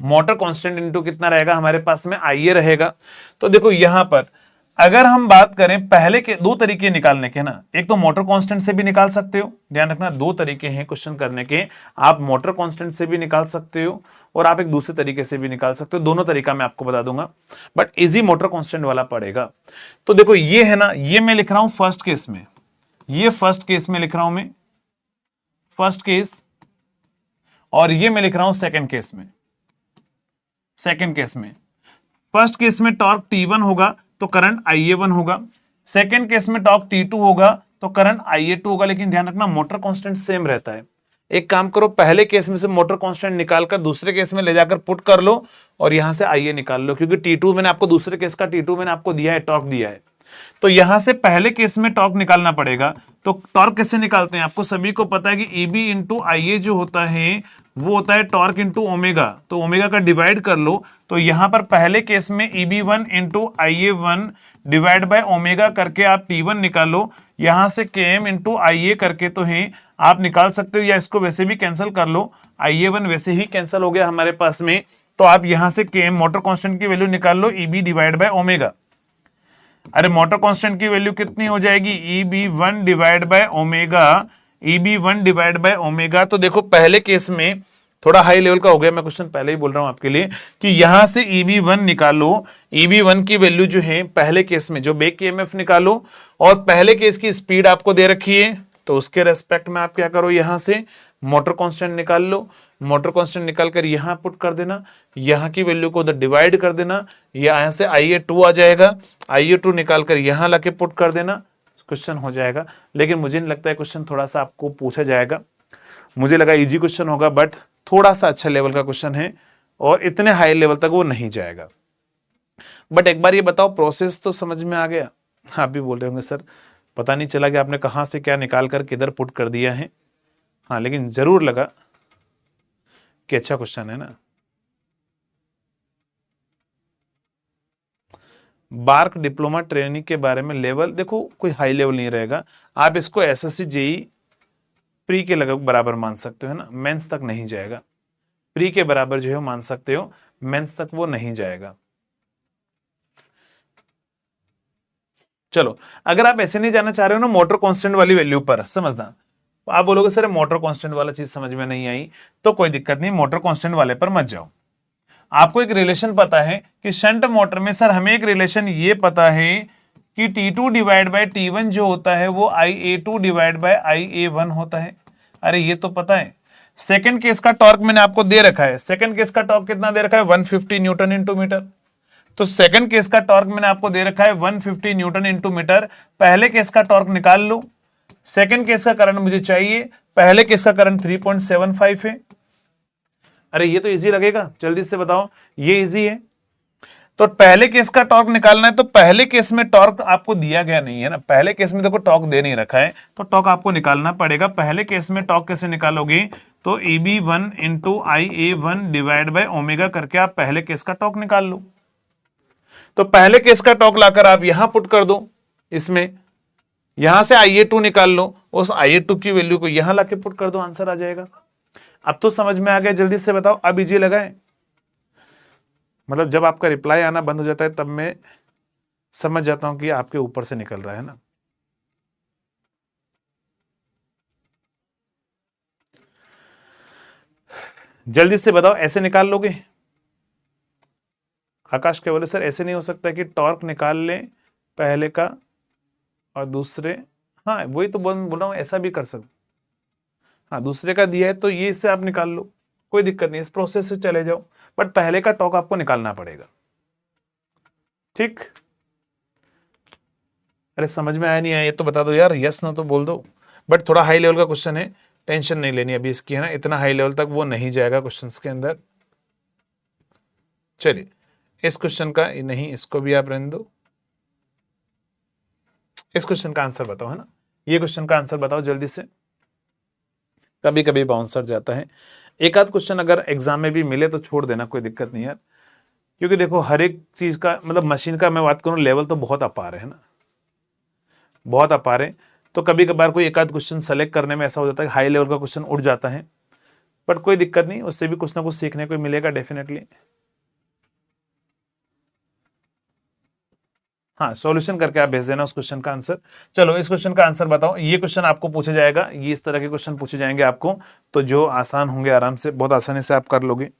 मोटर कांस्टेंट इनटू कितना रहेगा हमारे पास में IA रहेगा। तो देखो यहां पर अगर हम बात करें पहले के दो तरीके निकालने के ना, एक तो मोटर कांस्टेंट से भी निकाल सकते हो, ध्यान रखना दो तरीके हैं क्वेश्चन करने के, आप मोटर कांस्टेंट से भी निकाल सकते हो और आप एक दूसरे तरीके से भी निकाल सकते हो। दोनों तरीका मैं आपको बता दूंगा, बट इजी मोटर कांस्टेंट वाला पड़ेगा। तो देखो ये है ना, ये मैं लिख रहा हूं फर्स्ट केस में, ये फर्स्ट केस में लिख रहा हूं मैं, फर्स्ट केस, और ये मैं लिख रहा हूं सेकंड केस में। सेकंड केस में, फर्स्ट केस में टॉर्क T1 होगा तो करंट IA1 होगा, सेकंड केस में टॉर्क T2 होगा तो करंट IA2 होगा। लेकिन ध्यान रखना मोटर कांस्टेंट सेम रहता है। एक काम करो, पहले केस में से मोटर कांस्टेंट निकालकर दूसरे केस में ले जाकर पुट कर लो और यहां से IA निकाल लो, क्योंकि T2 मैंने आपको दूसरे केस का T2 मैंने आपको दिया है, टॉर्क दिया है। तो यहां से पहले केस में टॉर्क निकालना पड़ेगा। तो टॉर्क कैसे निकालते हैं, आपको सभी को पता है कि EB इंटू IA जो होता है वो होता है टॉर्क इंटू ओमेगा। तो ओमेगा का डिवाइड कर लो, तो यहां पर पहले केस में EB1 into IA1 divide by omega करके आप T1 निकालो। यहां से Km इंटू IA करके तो है आप निकाल सकते हो, या इसको वैसे भी कैंसिल कर लो, IA1 वैसे ही कैंसिल हो गया हमारे पास में। तो आप यहां से Km मोटर कांस्टेंट की वैल्यू निकाल लो, EB डिवाइड बाय ओमेगा। अरे मोटर कांस्टेंट की वैल्यू कितनी हो जाएगी, EB1 divide by omega, EB1 divide by omega. तो देखो पहले केस में थोड़ा हाई लेवल का हो गया, मैं क्वेश्चन पहले ही बोल रहा हूं आपके लिए कि यहां से EB1 निकालो, EB1 की वैल्यू जो है पहले केस में जो बैक EMF निकालो, और पहले केस की स्पीड आपको दे रखी है तो उसके रेस्पेक्ट में आप क्या करो, यहां से मोटर कांस्टेंट निकाल लो। मोटर कांस्टेंट निकाल कर यहां पुट कर देना, यहां की वैल्यू को उधर डिवाइड कर देना, यहां से IA2 आ जाएगा, IA2 निकाल कर यहां लाके पुट कर देना, क्वेश्चन हो जाएगा। लेकिन मुझे नहीं लगता है क्वेश्चन थोड़ा सा आपको पूछा जाएगा, मुझे लगा इजी क्वेश्चन होगा, बट थोड़ा सा अच्छा लेवल का क्वेश्चन है और इतने हाई लेवल तक वो नहीं जाएगा। बट एक बार ये बताओ, प्रोसेस तो समझ में आ गया? आप भी बोल रहे होंगे सर पता नहीं चला कि आपने कहां से क्या निकाल कर किधर पुट कर दिया है। हाँ, लेकिन जरूर लगा कि अच्छा क्वेश्चन है ना। बार्क डिप्लोमा ट्रेनिंग के बारे में लेवल देखो, कोई हाई लेवल नहीं रहेगा, आप इसको SSC JEE प्री के लगभग बराबर मान सकते हो ना, मेंस तक नहीं जाएगा। प्री के बराबर जो है मान सकते हो, मेंस तक वो नहीं जाएगा। चलो, अगर आप ऐसे नहीं जाना चाह रहे हो ना मोटर कांस्टेंट वाली वैल्यू पर, समझना आप बोलोगे सर मोटर कांस्टेंट वाला चीज समझ में नहीं आई, तो कोई दिक्कत नहीं, मोटर कांस्टेंट वाले पर मत जाओ। आपको एक रिलेशन पता है कि शंट मोटर में सर हमें एक रिलेशन ये पता है कि T2 डिवाइड बाय T1 जो होता है वो IA2 डिवाइड बाय IA1 होता है। अरे ये तो पता है। सेकंड केस का टॉर्क मैंने आपको दे रखा है, सेकंड केस का टॉर्क कितना दे रखा है 150 न्यूटन इंटू मीटर। तो सेकंड केस का टॉर्क मैंने आपको दे रखा है 150 न्यूटन इंटू मीटर। पहले केस का टॉर्क निकाल लो, सेकंड केस का करंट मुझे चाहिए, पहले केस का करंट 3.75 है। अरे ये तो इजी लगेगा, जल्दी से बताओ, ये इजी है। तो पहले केस का टॉर्क निकालना है, तो पहले केस में टॉर्क आपको दिया गया नहीं है ना, पहले केस में देखो टॉर्क दे नहीं रखा है, तो टॉर्क आपको निकालना पड़ेगा। पहले केस में टॉर्क कैसे निकालोगे, तो EB1 into IA1 divide by omega करके आप पहले केस का टॉर्क निकाल लो। तो पहले केस का टॉर्क लाकर आप यहां पुट कर दो, इसमें यहां से IA2 निकाल लो, उस IA2 की वैल्यू को यहां लाके पुट कर दो, आंसर आ जाएगा। अब तो समझ में आ गया, जल्दी से बताओ, अब इजी लगा है? मतलब जब आपका रिप्लाई आना बंद हो जाता है तब मैं समझ जाता हूं कि आपके ऊपर से निकल रहा है ना। जल्दी से बताओ, ऐसे निकाल लोगे? आकाश के बोले सर ऐसे नहीं हो सकता कि टॉर्क निकाल लें पहले का और दूसरे, हाँ वही तो बोल रहा हूं, ऐसा भी कर सकते। हाँ, दूसरे का दिया है तो ये इससे आप निकाल लो, कोई दिक्कत नहीं, इस प्रोसेस से चले जाओ, बट पहले का टॉर्क आपको निकालना पड़ेगा। ठीक? अरे समझ में आया नहीं आया ये तो बता दो यार, यस ना तो बोल दो। बट थोड़ा हाई लेवल का क्वेश्चन है, टेंशन नहीं लेनी अभी इसकी, है ना, इतना हाई लेवल तक वो नहीं जाएगा क्वेश्चंस के अंदर। चलिए, इस क्वेश्चन का नहीं, इसको भी आप रहने दो। इस क्वेश्चन का आंसर बताओ, है ना, ये क्वेश्चन का आंसर बताओ जल्दी से। कभी कभी बाउंसर जाता है, एक आध क्वेश्चन अगर एग्जाम में भी मिले तो छोड़ देना, कोई दिक्कत नहीं यार, क्योंकि देखो हर एक चीज का मतलब मशीन का मैं बात करूं लेवल तो बहुत अपार है ना, बहुत अपार है। तो कभी कभार कोई एक आध क्वेश्चन सेलेक्ट करने में ऐसा हो जाता है हाई लेवल का क्वेश्चन उड़ जाता है, बट कोई दिक्कत नहीं, उससे भी कुछ ना कुछ सीखने को मिलेगा डेफिनेटली। हाँ, सॉल्यूशन करके आप भेज देना उस क्वेश्चन का आंसर। चलो, इस क्वेश्चन का आंसर बताओ, ये क्वेश्चन आपको पूछा जाएगा, ये इस तरह के क्वेश्चन पूछे जाएंगे आपको, तो जो आसान होंगे आराम से, बहुत आसानी से आप कर लोगे।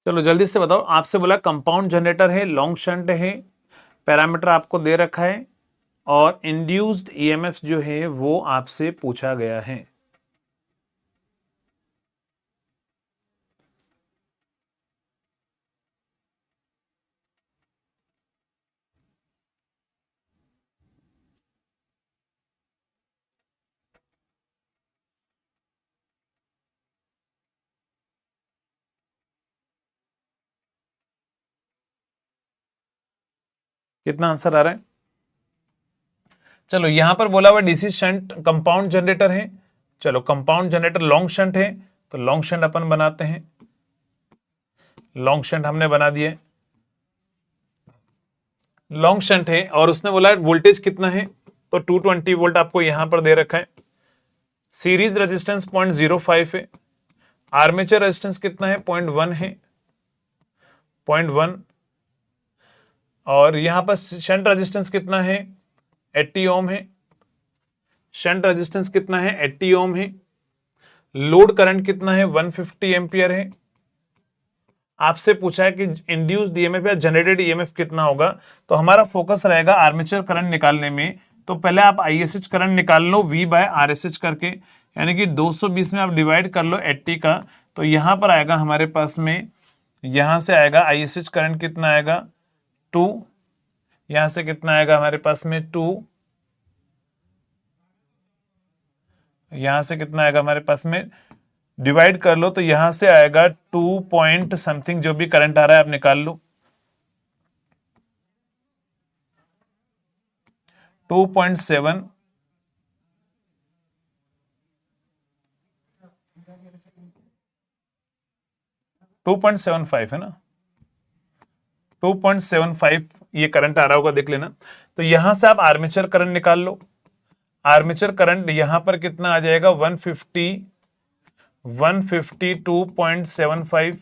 चलो जल्दी से बताओ, आपसे बोला कंपाउंड जनरेटर है, लॉन्ग शंट है, पैरामीटर आपको दे रखा है, और इंड्यूस्ड ईएमएफ जो है वो आपसे पूछा गया है। कितना आंसर आ रहा है? चलो, यहां पर बोला हुआ डीसी शंट कंपाउंड जनरेटर है, चलो कंपाउंड जनरेटर लॉन्ग शंट है, तो लॉन्ग शंट अपन बनाते हैं, लॉन्ग शंट हमने बना दिए। लॉन्ग शंट है और उसने बोला वोल्टेज कितना है, तो 220 वोल्ट आपको यहां पर दे रखा है। सीरीज रेजिस्टेंस 0.05 है। आर्मेचर रेजिस्टेंस कितना है, 0.1 है, 0.1। और यहां पर शंट रेजिस्टेंस कितना है, 80 ओम है। शंट रेजिस्टेंस कितना है, 80 ओम है। लोड करंट कितना है, 150 एम्पियर है। आपसे पूछा है कि इंड्यूस्ड ईएमएफ या जनरेटेड ईएमएफ कितना होगा, तो हमारा फोकस रहेगा आर्मेचर करंट निकालने में। तो पहले आप आईएसएच करंट निकाल लो V बाय RSH करके, यानी कि 220 में आप डिवाइड कर लो 80 का, तो यहां पर आएगा हमारे पास में, यहां से आएगा आईएसएच करंट कितना आएगा 2, यहां से कितना आएगा हमारे पास में 2, यहां से कितना आएगा हमारे पास में, डिवाइड कर लो तो यहां से आएगा 2 पॉइंट समथिंग, जो भी करंट आ रहा है आप निकाल लो, 2.7, 2.75 है ना, 2.75 ये करंट आ रहा होगा, देख लेना। तो यहां से आप आर्मेचर करंट निकाल लो। आर्मेचर करंट यहां पर कितना आ जाएगा, 152.75,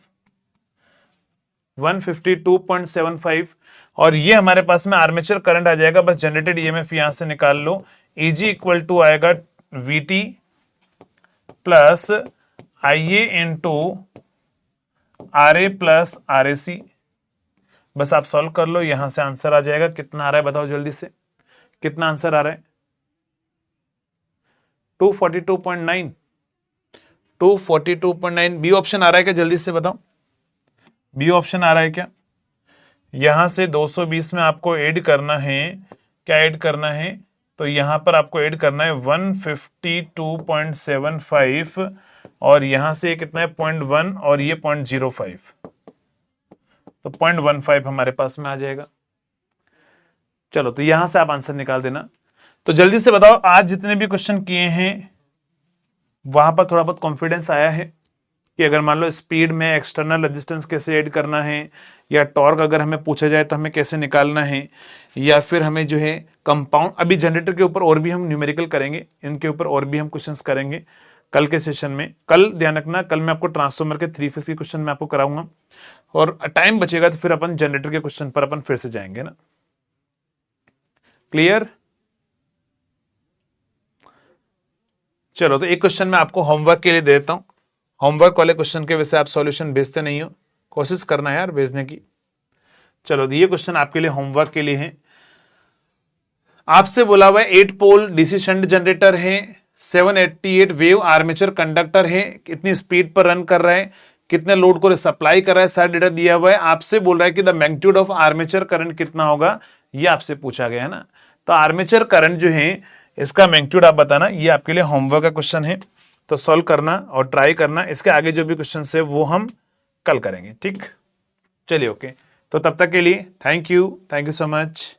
152.75। और ये हमारे पास में आर्मेचर करंट आ जाएगा, बस जनरेटेड ईएमएफ यहां से निकाल लो। Eg इक्वल टू आएगा VT plus IA into RA plus RAC। बस आप सॉल्व कर लो, यहां से आंसर आ जाएगा। कितना आ रहा है बताओ जल्दी से, कितना आंसर आ रहा है, 242.9, 242.9। बी ऑप्शन आ रहा है क्या, जल्दी से बताओ, बी ऑप्शन आ रहा है क्या? यहां से 220 में आपको ऐड करना है, क्या ऐड करना है, तो यहां पर आपको ऐड करना है 152.75, और यहां से कितना है 0.1, और ये 0.05, तो 0.15 हमारे पास में आ जाएगा। चलो, तो यहां से आप आंसर निकाल देना। तो जल्दी से बताओ, आज जितने भी क्वेश्चन किए हैं वहां पर थोड़ा बहुत कॉन्फिडेंस आया है कि अगर मान लो स्पीड में एक्सटर्नल रेजिस्टेंस कैसे ऐड करना है, या टॉर्क अगर हमें पूछा जाए तो हमें कैसे निकालना है, या फिर हमें जो है कंपाउंड, अभी जनरेटर के ऊपर और भी हम न्यूमेरिकल करेंगे, इनके ऊपर और भी हम क्वेश्चंस करेंगे कल के सेशन में। कल ध्यान रखना, कल मैं आपको ट्रांसफॉर्मर के 3 फेज के क्वेश्चन मैं आपको कराऊंगा, और टाइम बचेगा तो फिर अपन जनरेटर के क्वेश्चन पर अपन फिर से जाएंगे ना। क्लियर? चलो, तो एक क्वेश्चन मैं आपको होमवर्क के लिए दे देता हूं। होमवर्क वाले क्वेश्चन के वैसे आप सॉल्यूशन भेजते नहीं हो, कोशिश करना है यार भेजने की। चलो, ये क्वेश्चन आपके लिए होमवर्क के लिए है। आपसे बोला हुआ है 8 पोल डीसी शंट जनरेटर है, 788 वेव आर्मेचर कंडक्टर है, कितनी स्पीड पर रन कर रहा है, कितने लोड को सप्लाई कर रहा है, सारा डेटा दिया हुआ है। आपसे बोल रहा है कि the magnitude of armature current कितना होगा, ये आपसे पूछा गया है ना। तो आर्मेचर करंट जो है इसका मैग्नीट्यूड आप बताना, ये आपके लिए होमवर्क का क्वेश्चन है, तो सॉल्व करना और ट्राई करना। इसके आगे जो भी क्वेश्चन है वो हम कल करेंगे, ठीक? चलिए, ओके। तो तब तक के लिए थैंक यू सो मच।